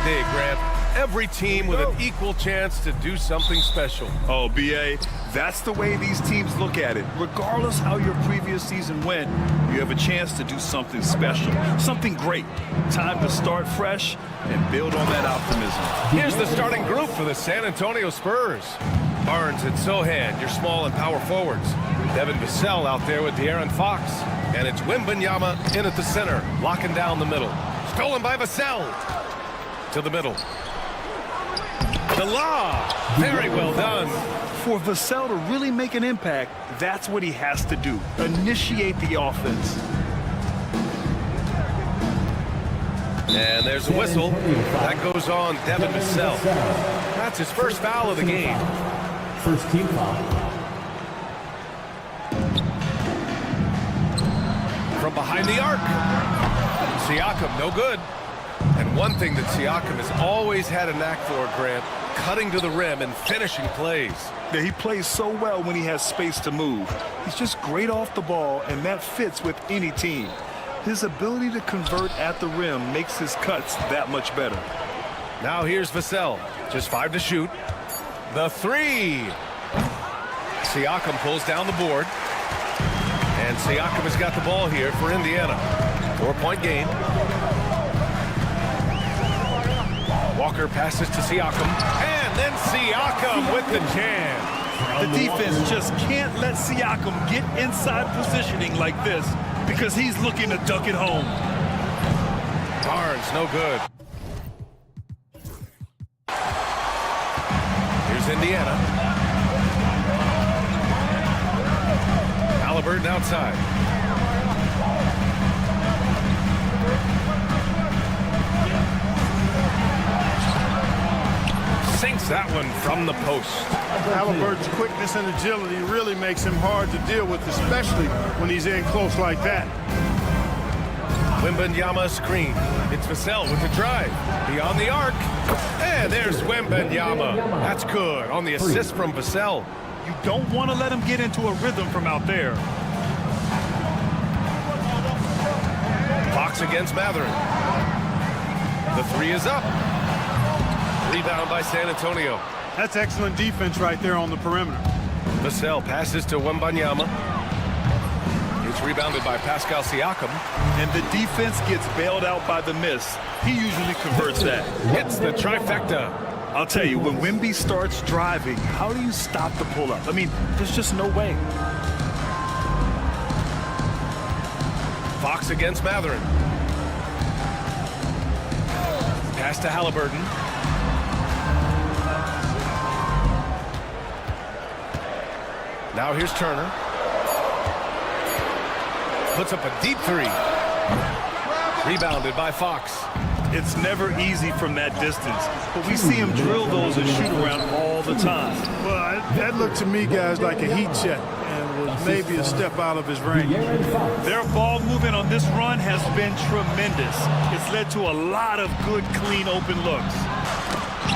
Day, Grant. Every team with an equal chance to do something special. Oh, B.A., that's the way these teams look at it. Regardless how your previous season went, you have a chance to do something special, something great. Time to start fresh and build on that optimism. Here's the starting group for the San Antonio Spurs. Barnes and Sohan, your small and power forwards. Devin Vassell out there with De'Aaron Fox. And it's Wembanyama in at the center, locking down the middle. Stolen by Vassell. To the middle. The lob. Very well done. For Vassell to really make an impact, that's what he has to do. Initiate the offense. And there's a whistle. That goes on Devin Vassell. That's his first foul of the game. First team foul. From behind the arc. Siakam, no good. And one thing that Siakam has always had a knack for, Grant, cutting to the rim and finishing plays. Yeah, he plays so well when he has space to move. He's just great off the ball, and that fits with any team. His ability to convert at the rim makes his cuts that much better. Now here's Vassell. Just 5 to shoot. The 3. Siakam pulls down the board. And Siakam has got the ball here for Indiana. 4-point game. Walker passes to Siakam, and then Siakam with the jam. The defense just can't let Siakam get inside positioning like this because he's looking to duck it home. Barnes, no good. Here's Indiana. Halliburton outside. Sinks that one from the post. Halliburton's quickness and agility really makes him hard to deal with, especially when he's in close like that. Wembanyama screen. It's Vassell with the drive. Beyond the arc. And there's Wembanyama. That's good on the assist from Vassell. You don't want to let him get into a rhythm from out there. Fox against Matherin. The 3 is up. Rebound by San Antonio. That's excellent defense right there on the perimeter. Vassell passes to Wembanyama. It's rebounded by Pascal Siakam. And the defense gets bailed out by the miss. He usually converts that. Hits the trifecta. I'll tell you, when Wemby starts driving, how do you stop the pull-up? I mean, there's just no way. Fox against Matherin. Pass to Halliburton. Now here's Turner. Puts up a deep 3. Rebounded by Fox. It's never easy from that distance, but we see him drill those and shoot around all the time. Well, that looked to me, guys, like a heat check and was maybe a step out of his range. Their ball movement on this run has been tremendous. It's led to a lot of good, clean, open looks.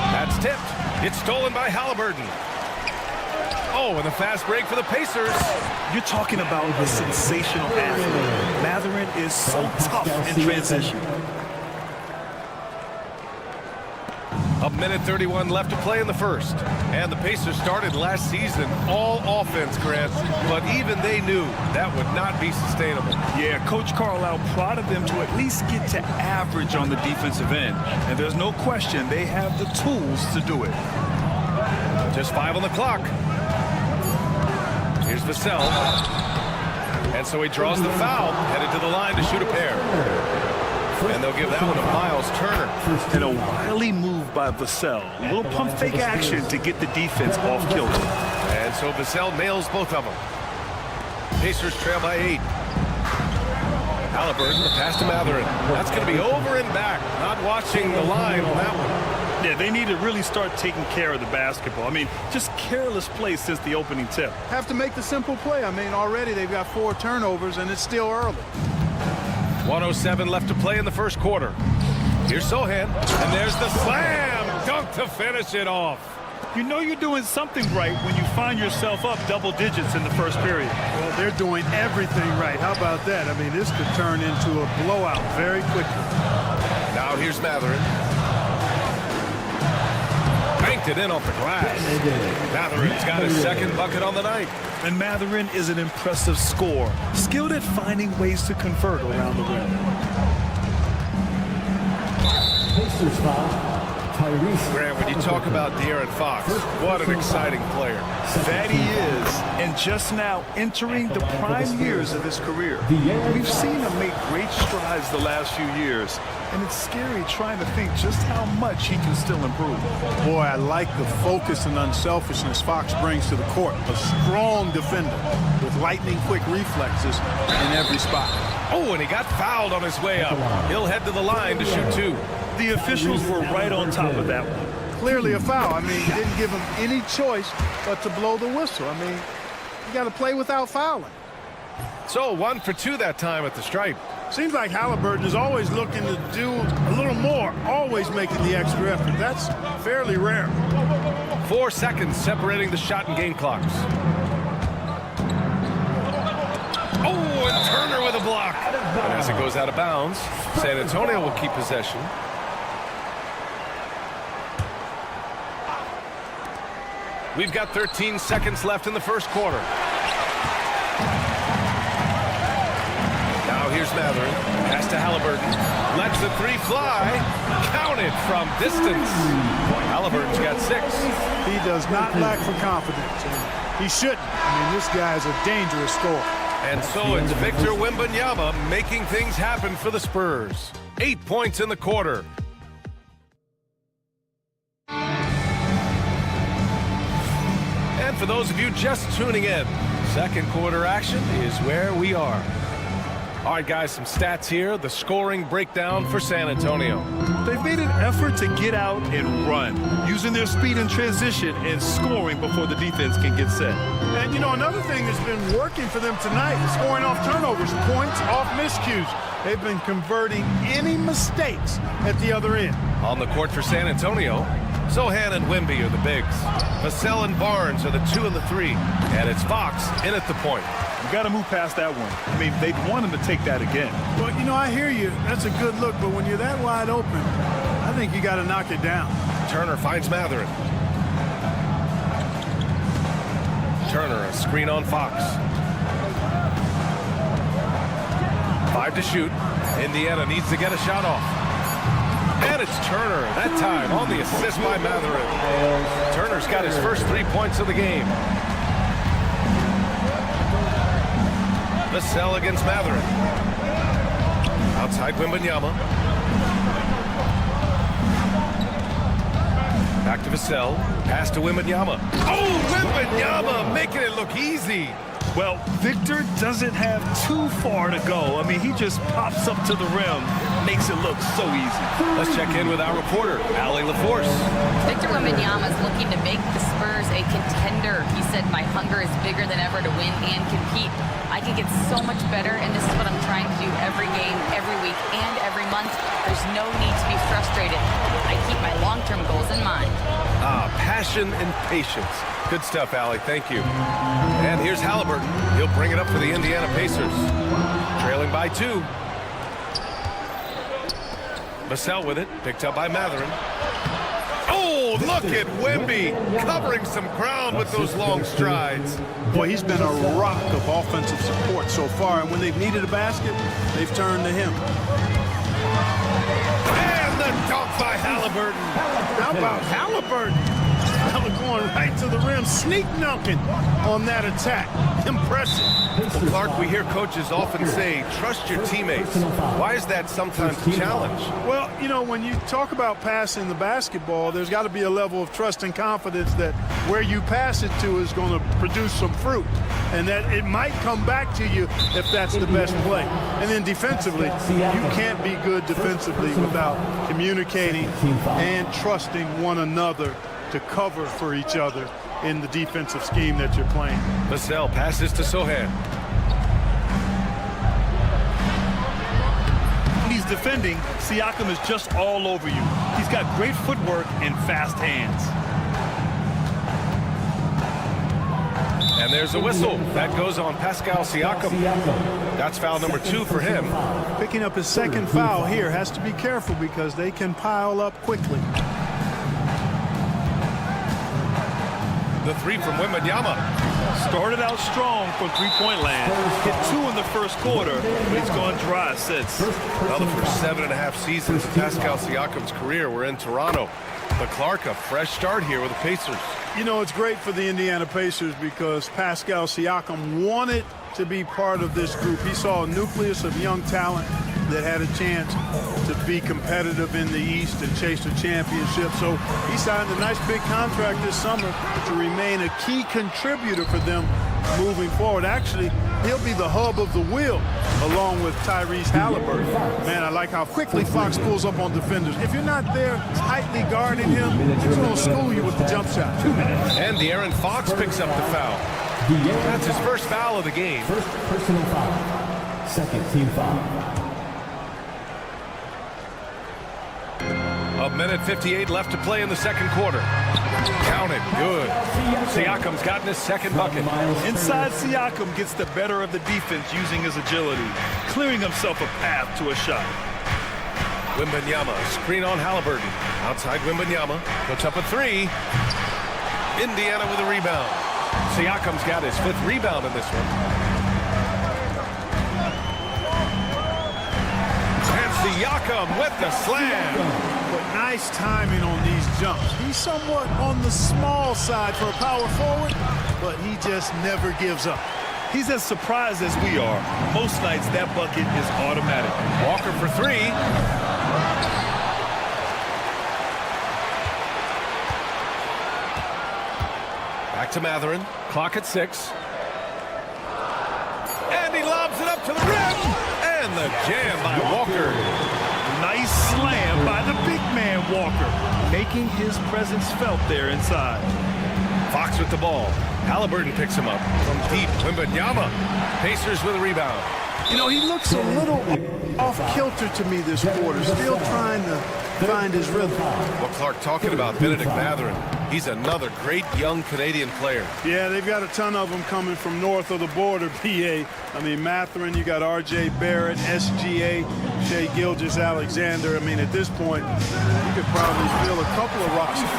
That's tipped. It's stolen by Halliburton. Oh, and the fast break for the Pacers. You're talking about a sensational athlete. Matherin is so tough in transition. A minute 31 left to play in the first. And the Pacers started last season all offense, Grant. But even they knew that would not be sustainable. Yeah, Coach Carlisle prodded them to at least get to average on the defensive end. And there's no question they have the tools to do it. Just 5 on the clock. Here's Vassell. And so he draws the foul, headed to the line to shoot a pair. And they'll give that one to Miles Turner. And a wily move by Vassell. A little pump fake action to get the defense off kilter. And so Vassell nails both of them. Pacers trail by 8. Halliburton, the pass to Matherin. That's going to be over and back. Not watching the line on that one. Yeah, they need to really start taking care of the basketball. I mean, just careless play since the opening tip. Have to make the simple play. I mean, already they've got 4 turnovers, and it's still early. 1:07 left to play in the first quarter. Here's Sohan, and there's the slam dunk to finish it off. You know you're doing something right when you find yourself up double digits in the first period. Well, they're doing everything right. How about that? I mean, this could turn into a blowout very quickly. Now here's Matherin. Banked it in off the glass. Matherin's got his second bucket on the night. And Matherin is an impressive scorer, skilled at finding ways to convert around the rim. Pacers foul. Grant, when you talk about De'Aaron Fox, what an exciting player. That he is, and just now entering the prime years of his career. We've seen him make great strides the last few years, and it's scary trying to think just how much he can still improve. Boy, I like the focus and unselfishness Fox brings to the court. A strong defender with lightning-quick reflexes in every spot. Oh, and he got fouled on his way up. He'll head to the line to shoot 2. The officials were right on top of that one. Clearly a foul. I mean, you didn't give him any choice but to blow the whistle. I mean, you got to play without fouling. So 1 for 2 that time at the stripe. Seems like Halliburton is always looking to do a little more, always making the extra effort. That's fairly rare. 4 seconds separating the shot and game clocks. Oh, and Turner with a block. And as it goes out of bounds, San Antonio will keep possession. We've got 13 seconds left in the first quarter. Now here's Matherin. Pass to Halliburton. Lets the 3 fly. Counted from distance. Halliburton's got 6. He does not lack for confidence. He shouldn't. I mean, this guy's a dangerous scorer. And so it's Victor Wembanyama making things happen for the Spurs. 8 points in the quarter. And for those of you just tuning in, second quarter action is where we are. All right, guys, some stats here. The scoring breakdown for San Antonio. They've made an effort to get out and run, using their speed in transition and scoring before the defense can get set. And, you know, another thing that's been working for them tonight is scoring off turnovers, points off miscues. They've been converting any mistakes at the other end. On the court for San Antonio, Sohan and Wemby are the bigs. Vassell and Barnes are the 2 and the 3. And it's Fox in at the point. You got to move past that one. I mean, they'd want him to take that again. Well, you know, I hear you. That's a good look, but when you're that wide open, I think you got to knock it down. Turner finds Matherin. Turner, a screen on Fox. 5 to shoot. Indiana needs to get a shot off. And it's Turner, that time on the assist by Matherin. Turner's got his first 3 points of the game. Vassell against Matherin. Outside Wembanyama. Back to Vassell. Pass to Wembanyama. Oh, Wembanyama making it look easy. Well, Victor doesn't have too far to go. I mean, he just pops up to the rim, makes it look so easy. Let's check in with our reporter, Allie LaForce. Victor Wembanyama is looking to make the Spurs a contender. He said, my hunger is bigger than ever to win and compete. I can get so much better, and this is what I'm trying to do every game, every week, and every month. There's no need to be frustrated. I keep my long-term goals in mind. Passion and patience. Good stuff, Allie. Thank you. And here's Halliburton. He'll bring it up for the Indiana Pacers. Trailing by 2. Vassell with it. Picked up by Matherin. Oh, look at Wemby covering some ground with those long strides. Boy, he's been a rock of offensive support so far, and when they've needed a basket, they've turned to him. And the dunk by Halliburton. How about Halliburton? going right to the rim, sneak dunking on that attack. Impressive. Well, Clark, we hear coaches often say, trust your teammates. Why is that sometimes a challenge? Well, you know, when you talk about passing the basketball, there's got to be a level of trust and confidence that where you pass it to is going to produce some fruit, and that it might come back to you if that's the best play. And then defensively, you can't be good defensively without communicating and trusting one another to cover for each other in the defensive scheme that you're playing. Vassell passes to Sohan. When he's defending, Siakam is just all over you. He's got great footwork and fast hands. And there's a whistle. That goes on Pascal Siakam. That's foul number 2 for him. Picking up his second foul here. Has to be careful because they can pile up quickly. The 3 from Wembanyama. Started out strong from three-point land. Hit 2 in the first quarter, but he's gone dry since. Well, the first 7.5 seasons of Pascal Siakam's career were in Toronto. But Clark, a fresh start here with the Pacers. You know, it's great for the Indiana Pacers because Pascal Siakam wanted to be part of this group. He saw a nucleus of young talent that had a chance to be competitive in the East and chase a championship. So he signed a nice big contract this summer to remain a key contributor for them moving forward. Actually, he'll be the hub of the wheel along with Tyrese Halliburton. Man, I like how quickly Fox pulls up on defenders. If you're not there tightly guarding him, he's going to school you with the jump shot. 2 minutes. And De'Aaron Fox picks up the foul. That's his first foul of the game. First personal foul. Second team foul. A minute 58 left to play in the second quarter. Count it. Good. Siakam's gotten his second bucket. Inside Siakam gets the better of the defense using his agility, clearing himself a path to a shot. Wembanyama, screen on Halliburton. Outside Wembanyama, puts up a 3. Indiana with a rebound. Siakam's got his 5th rebound in this one. And Siakam with the slam. But nice timing on these jumps. He's somewhat on the small side for a power forward, but he just never gives up. He's as surprised as we are. Most nights that bucket is automatic. Walker for 3. Back to Mathurin. Clock at 6. And he lobs it up to the rim. And the jam by Walker. Nice slam by the big man Walker, making his presence felt there inside. Fox with the ball. Halliburton picks him up from deep. Wembanyama. Pacers with a rebound. You know, he looks a little off-kilter to me this quarter, still trying to find his rhythm. Well, Clark, talking about Benedict Mathurin, he's another great young Canadian player. Yeah, they've got a ton of them coming from north of the border, PA. I mean, Mathurin, you got R.J. Barrett, SGA, Shai Gilgeous-Alexander. I mean, at this point, you could probably fill a couple of rosters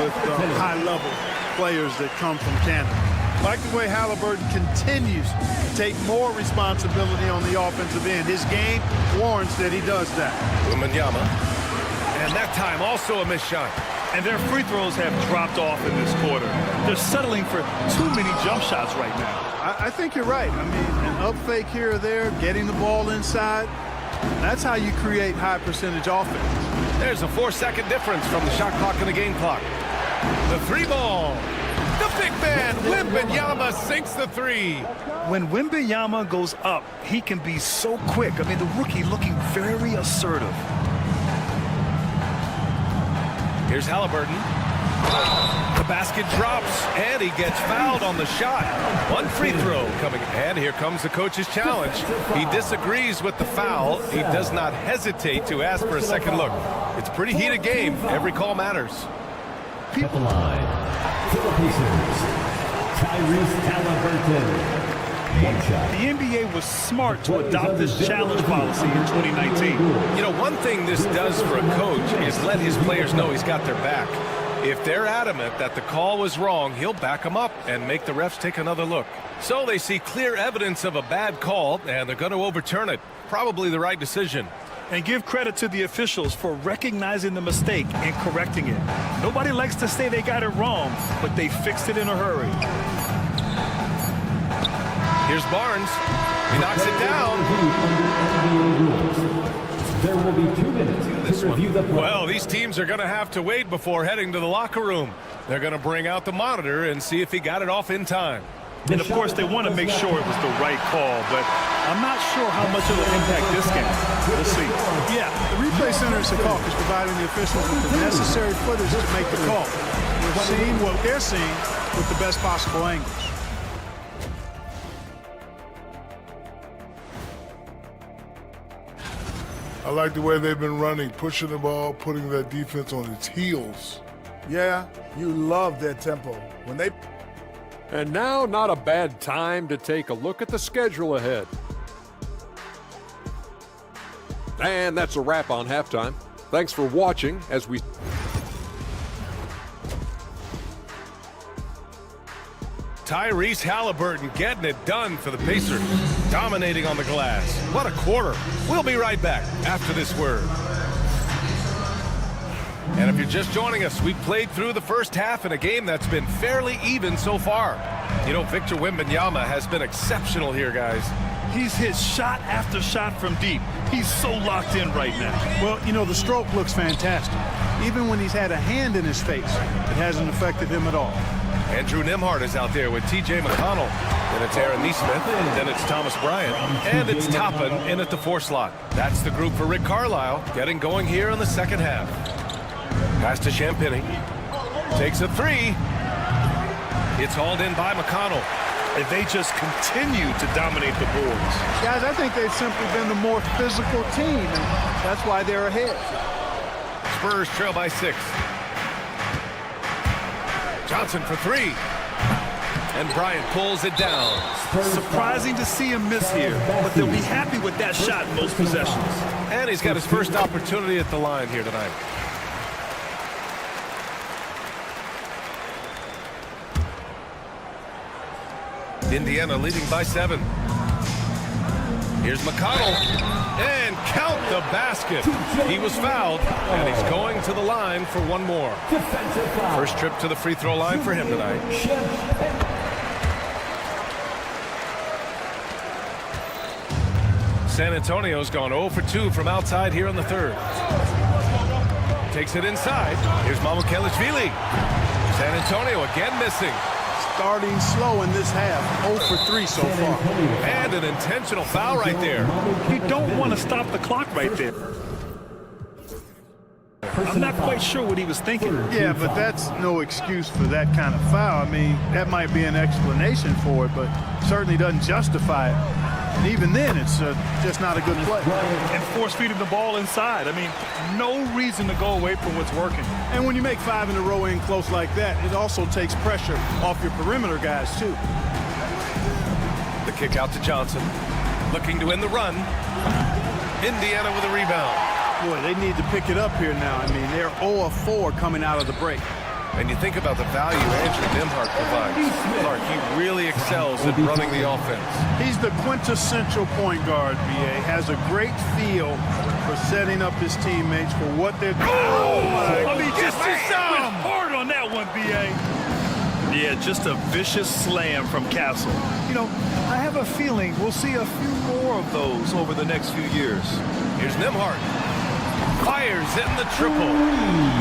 with high-level players that come from Canada. Like the way Halliburton continues to take more responsibility on the offensive end. His game warrants that he does that. Wembanyama. And that time also a missed shot. And their free throws have dropped off in this quarter. They're settling for too many jump shots right now. I think you're right. I mean, an up fake here or there, getting the ball inside, that's how you create high percentage offense. There's a 4-second difference from the shot clock and the game clock. The 3 ball. The big man, Wembanyama, sinks the 3. When Wembanyama goes up, he can be so quick. I mean, the rookie looking very assertive. Here's Halliburton. The basket drops, and he gets fouled on the shot. 1 free throw coming. And here comes the coach's challenge. He disagrees with the foul. He does not hesitate to ask for a second look. It's a pretty heated game. Every call matters. At the line, for the Pacers, Tyrese Halliburton. The NBA was smart to adopt this challenge policy in 2019. You know, one thing this does for a coach is let his players know he's got their back. If they're adamant that the call was wrong, he'll back them up and make the refs take another look. So they see clear evidence of a bad call, and they're going to overturn it. Probably the right decision. And give credit to the officials for recognizing the mistake and correcting it. Nobody likes to say they got it wrong, but they fixed it in a hurry. Here's Barnes. He knocks it down. There will be 2 minutes to review the play. Well, these teams are going to have to wait before heading to the locker room. They're going to bring out the monitor and see if he got it off in time. And, of course, they want to make sure it was the right call, but I'm not sure how much it'll impact this game. We'll see. Yeah, the replay center is the call is providing the officials with the necessary footage to make the call. We're seeing what they're seeing with the best possible angles. I like the way they've been running, pushing the ball, putting that defense on its heels. Yeah, you love their tempo. When they And now, not a bad time to take a look at the schedule ahead. And that's a wrap on halftime. Thanks for watching as we... Tyrese Halliburton getting it done for the Pacers, dominating on the glass. What a quarter. We'll be right back after this word. And if you're just joining us, we've played through the first half in a game that's been fairly even so far. You know, Victor Wembanyama has been exceptional here, guys. He's hit shot after shot from deep. He's so locked in right now. Well, you know, the stroke looks fantastic. Even when he's had a hand in his face, it hasn't affected him at all. Andrew Nembhard is out there with T.J. McConnell. Then it's Aaron Nesmith, then it's Thomas Bryant, and it's Toppin in at the 4 slot. That's the group for Rick Carlisle, getting going here in the second half. Pass to Champagny. Takes a 3. It's hauled in by McConnell. And they just continue to dominate the boards. Guys, I think they've simply been the more physical team, and that's why they're ahead. Spurs trail by 6. Johnson for 3. And Bryant pulls it down. Surprising to see him miss here, but they'll be happy with that shot in most possessions. And he's got his first opportunity at the line here tonight. Indiana leading by 7. Here's McConnell. And count the basket. He was fouled, and he's going to the line for one more. First trip to the free throw line for him tonight. San Antonio's gone 0 for 2 from outside here in the third. Takes it inside. Here's Mamukelashvili. San Antonio again missing. Starting slow in this half, 0 for 3 so far. And an intentional foul right there. You don't want to stop the clock right there. I'm not quite sure what he was thinking. Yeah, but that's no excuse for that kind of foul. I mean, that might be an explanation for it, but certainly doesn't justify it. And even then, it's just not a good play. And force-feeding the ball inside. I mean, no reason to go away from what's working. And when you make 5 in a row in close like that, it also takes pressure off your perimeter guys, too. The kick out to Johnson. Looking to win the run. Indiana with a rebound. Boy, they need to pick it up here now. I mean, they're 0 of 4 coming out of the break. And you think about the value Andrew Nembhard provides. Clark, he really excels at running the offense. He's the quintessential point guard, B.A. Has a great feel for setting up his teammates for what they're doing. Oh, my! I mean, just went hard on that one, B.A. Yeah, just a vicious slam from Castle. You know, I have a feeling we'll see a few more of those over the next few years. Here's Nembhard. Fires in the triple.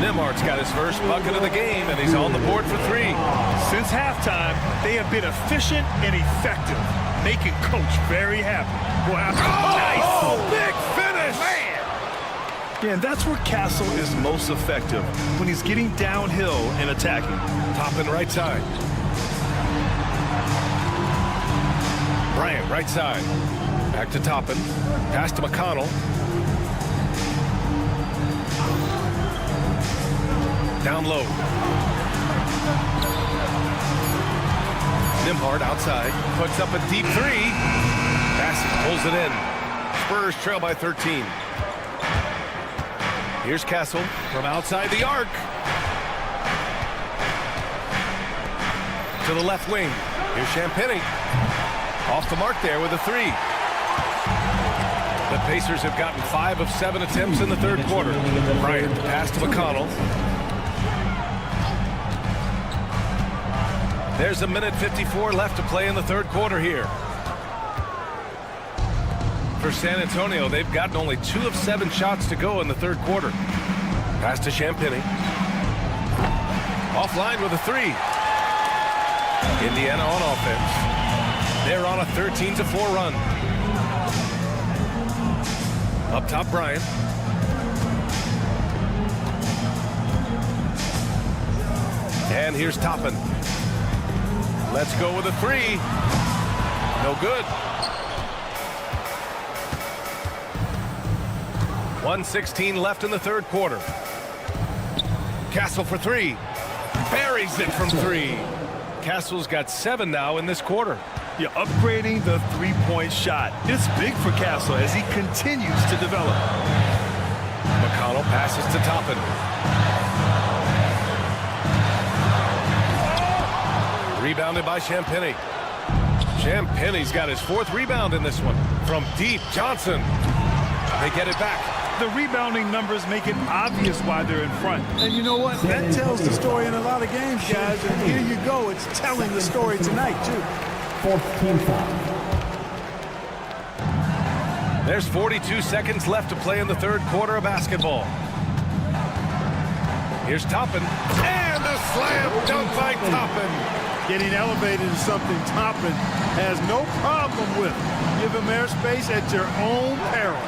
Nembhard's got his first bucket of the game, and he's on the board for 3. Since halftime, they have been efficient and effective, making Coach very happy. Wow. Oh, nice! Big finish! Man! Yeah, and that's where Castle is most effective, when he's getting downhill and attacking. Toppin right side. Bryant right side. Back to Toppin. Pass to McConnell. Down low. Nembhard outside. Puts up a deep 3. Bassett pulls it in. Spurs trail by 13. Here's Castle from outside the arc. To the left wing. Here's Champagny. Off the mark there with a 3. The Pacers have gotten 5 of 7 attempts in the third quarter. Bryant, pass to McConnell. There's a minute 54 left to play in the third quarter here. For San Antonio, they've gotten only 2 of 7 shots to go in the third quarter. Pass to Champagny. Offline with a 3. Indiana on offense. They're on a 13-4 run. Up top, Bryant. And here's Toppin. Let's go with a 3. No good. 1:16 left in the third quarter. Castle for 3. Buries it from 3. Castle's got 7 now in this quarter. You're upgrading the three-point shot. It's big for Castle as he continues to develop. McConnell passes to Toppin. Rebounded by Champagny. Champagny's got his 4th rebound in this one. From deep, Johnson. They get it back. The rebounding numbers make it obvious why they're in front. And you know what? That tells the story in a lot of games, guys. And here you go. It's telling the story tonight, too. 14 foul. There's 42 seconds left to play in the third quarter of basketball. Here's Toppin. And a slam dunk by Toppin. Getting elevated is something Toppin has no problem with. Give him airspace at your own peril.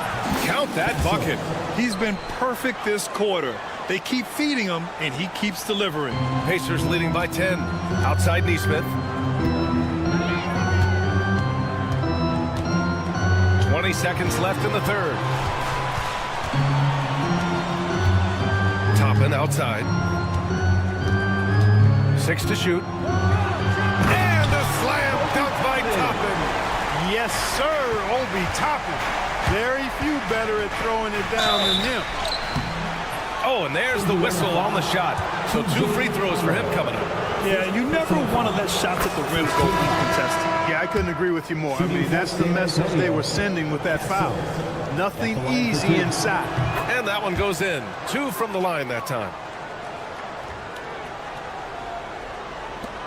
Count that bucket. He's been perfect this quarter. They keep feeding him, and he keeps delivering. Pacers leading by 10. Outside Neesmith. 20 seconds left in the third. Toppin outside. 6 to shoot. And a slam dunk by Toppin. Yes, sir, Obi Toppin. Very few better at throwing it down than him. Oh, and there's the whistle on the shot. So 2 free throws for him coming up. Yeah, you never want to let shots at the rim go uncontested. Yeah, I couldn't agree with you more. I mean, that's the message they were sending with that foul. Nothing easy inside. And that one goes in. 2 from the line that time.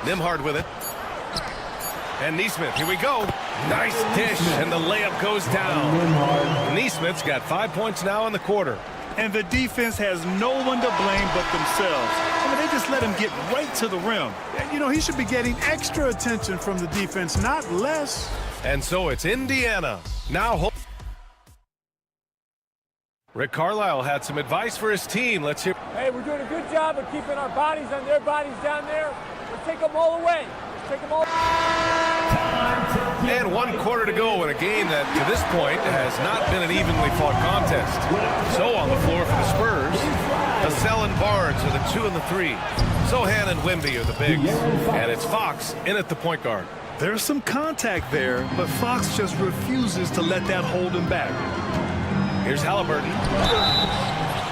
Nembhard with it. And Neesmith, here we go. Nice dish, and the layup goes down. Neesmith's got 5 points now in the quarter. And the defense has no one to blame but themselves. I mean, they just let him get right to the rim. You know, he should be getting extra attention from the defense, not less. And so it's Indiana. Now, Rick Carlisle had some advice for his team. Let's hear. Hey, we're doing a good job of keeping our bodies on their bodies down there. Let's take them all away. Let's take them all. And 1 quarter to go in a game that, to this point, has not been an evenly fought contest. So on the floor for the Spurs, Vassell and Barnes are the 2 and the 3. Sohan and Wemby are the bigs. And it's Fox in at the point guard. There's some contact there, but Fox just refuses to let that hold him back. Here's Halliburton.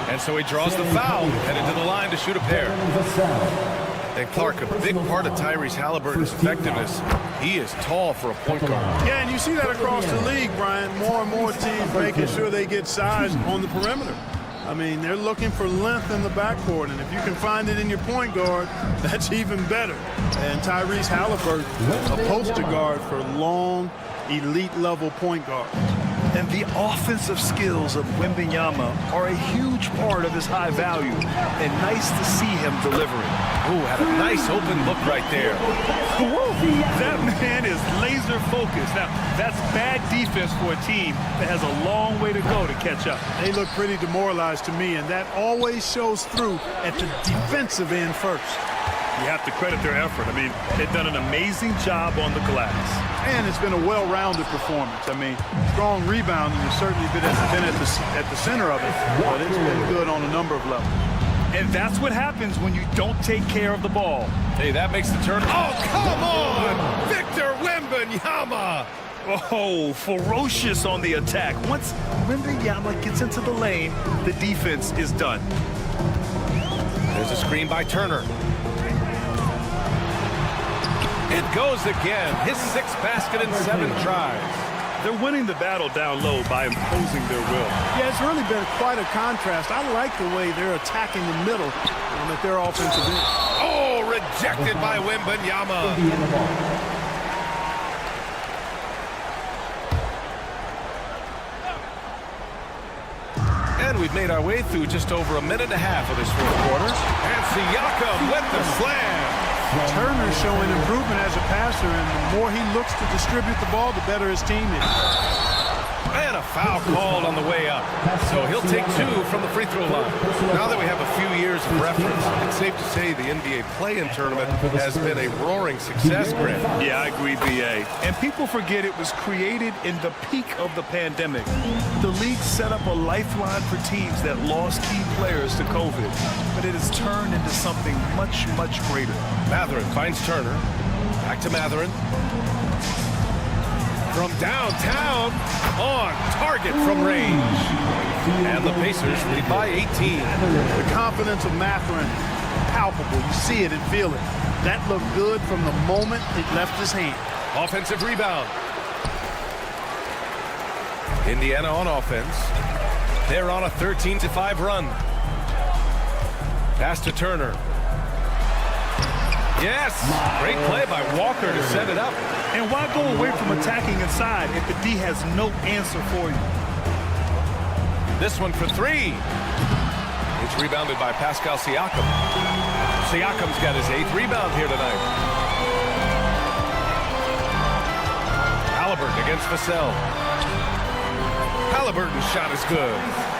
And so he draws the foul, headed to the line to shoot a pair. And Clark, a big part of Tyrese Halliburton's effectiveness, he is tall for a point guard. Yeah, and you see that across the league, Brian. More and more teams making sure they get size on the perimeter. I mean, they're looking for length in the backcourt, and if you can find it in your point guard, that's even better. And Tyrese Halliburton, a poster guard for long, elite-level point guards. And the offensive skills of Wembanyama are a huge part of his high value, and nice to see him delivering. Ooh, had a nice open look right there. That man is laser focused. Now, that's bad defense for a team that has a long way to go to catch up. They look pretty demoralized to me, and that always shows through at the defensive end first. You have to credit their effort. I mean, they've done an amazing job on the glass. And it's been a well-rounded performance. I mean, strong rebounding has certainly been at the center of it, but it's been good on a number of levels. And that's what happens when you don't take care of the ball. Hey, that makes the turn. Oh, come on! Victor Wembanyama! Oh, ferocious on the attack. Once Wembanyama gets into the lane, the defense is done. There's a screen by Turner. It goes again. His 6th basket in 7 tries. They're winning the battle down low by imposing their will. Yeah, it's really been quite a contrast. I like the way they're attacking the middle at their offensive end. Oh, rejected by Wembanyama. And we've made our way through just over a minute and a half of this fourth quarter. And Siakam with the slam. Turner's showing improvement as a passer, and the more he looks to distribute the ball, the better his team is. And a foul called on the way up. So he'll take 2 from the free throw line. Now that we have a few years of reference, it's safe to say the NBA play-in tournament has been a roaring success, Grant. Yeah, I agree, B.A. And people forget it was created in the peak of the pandemic. The league set up a lifeline for teams that lost key players to COVID, but it has turned into something much, much greater. Mathurin finds Turner. Back to Mathurin. From downtown, on target from range. And the Pacers lead by 18. The confidence of Mathurin, palpable. You see it and feel it. That looked good from the moment it left his hand. Offensive rebound. Indiana on offense. They're on a 13-5 run. Pass to Turner. Yes! Great play by Walker to set it up. And why go away from attacking inside if the D has no answer for you? This one for 3. It's rebounded by Pascal Siakam. Siakam's got his 8th rebound here tonight. Halliburton against Vassell. Halliburton's shot is good.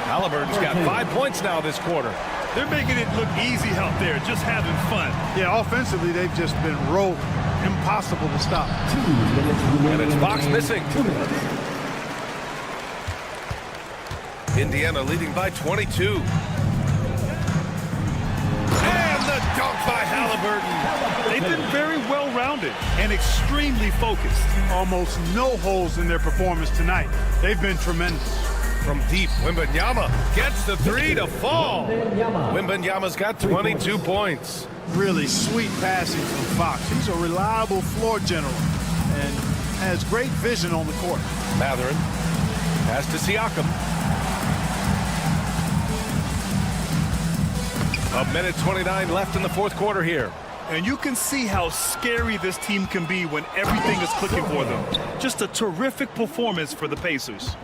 Halliburton's got 5 points now this quarter. They're making it look easy out there, just having fun. Yeah, offensively, they've just been rolling. Impossible to stop. 2 minutes remaining. And it's Fox missing. 2 minutes. Indiana leading by 22. And the dunk by Halliburton. They've been very well-rounded and extremely focused. Almost no holes in their performance tonight. They've been tremendous. From deep, Wembanyama gets the 3 to fall. Wembanyama's got 22 points. Really sweet passing from Fox. He's a reliable floor general and has great vision on the court. Mathurin, pass to Siakam. A minute 29 left in the fourth quarter here. And you can see how scary this team can be when everything is clicking for them. Just a terrific performance for the Pacers.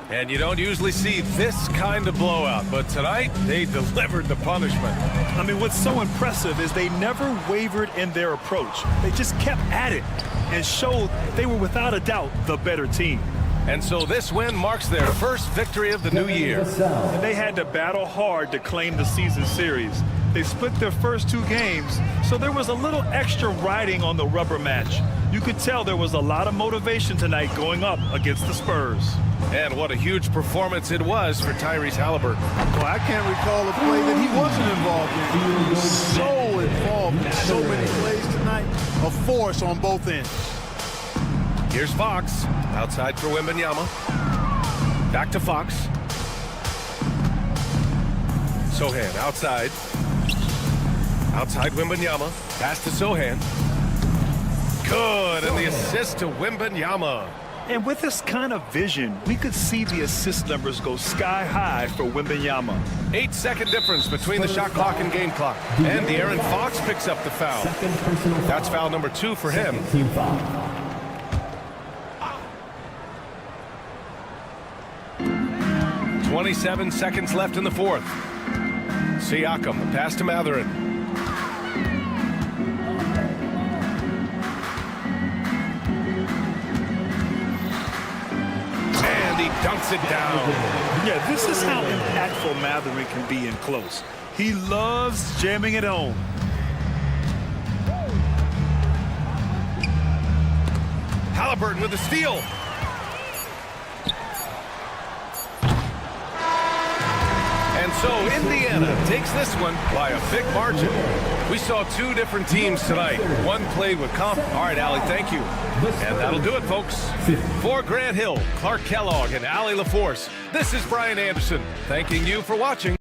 And you don't usually see this kind of blowout, but tonight they delivered the punishment. I mean, what's so impressive is they never wavered in their approach. They just kept at it and showed they were without a doubt the better team. And so this win marks their first victory of the new year. And they had to battle hard to claim the season series. They split their first 2 games, so there was a little extra riding on the rubber match. You could tell there was a lot of motivation tonight going up against the Spurs. And what a huge performance it was for Tyrese Halliburton. Well, I can't recall a play that he wasn't involved in. He was so involved in so many plays tonight. A force on both ends. Here's Fox, outside for Wembanyama. Back to Fox. Sohan outside. Outside Wembanyama. Pass to Sohan. Good, and the assist to Wembanyama. And with this kind of vision, we could see the assist numbers go sky high for Wembanyama. 8-second difference between the shot clock and game clock. And De'Aaron Fox picks up the foul. That's foul number 2 for him. 27 seconds left in the fourth. Siakam, the pass to Mathurin. And he dunks it down. Yeah, this is how impactful Mathurin can be in close. He loves jamming it home. Halliburton with the steal. And so Indiana takes this one by a big margin. We saw 2 different teams tonight. One played with confidence. All right, Allie, thank you. And that'll do it, folks. For Grant Hill, Clark Kellogg, and Allie LaForce, this is Brian Anderson, thanking you for watching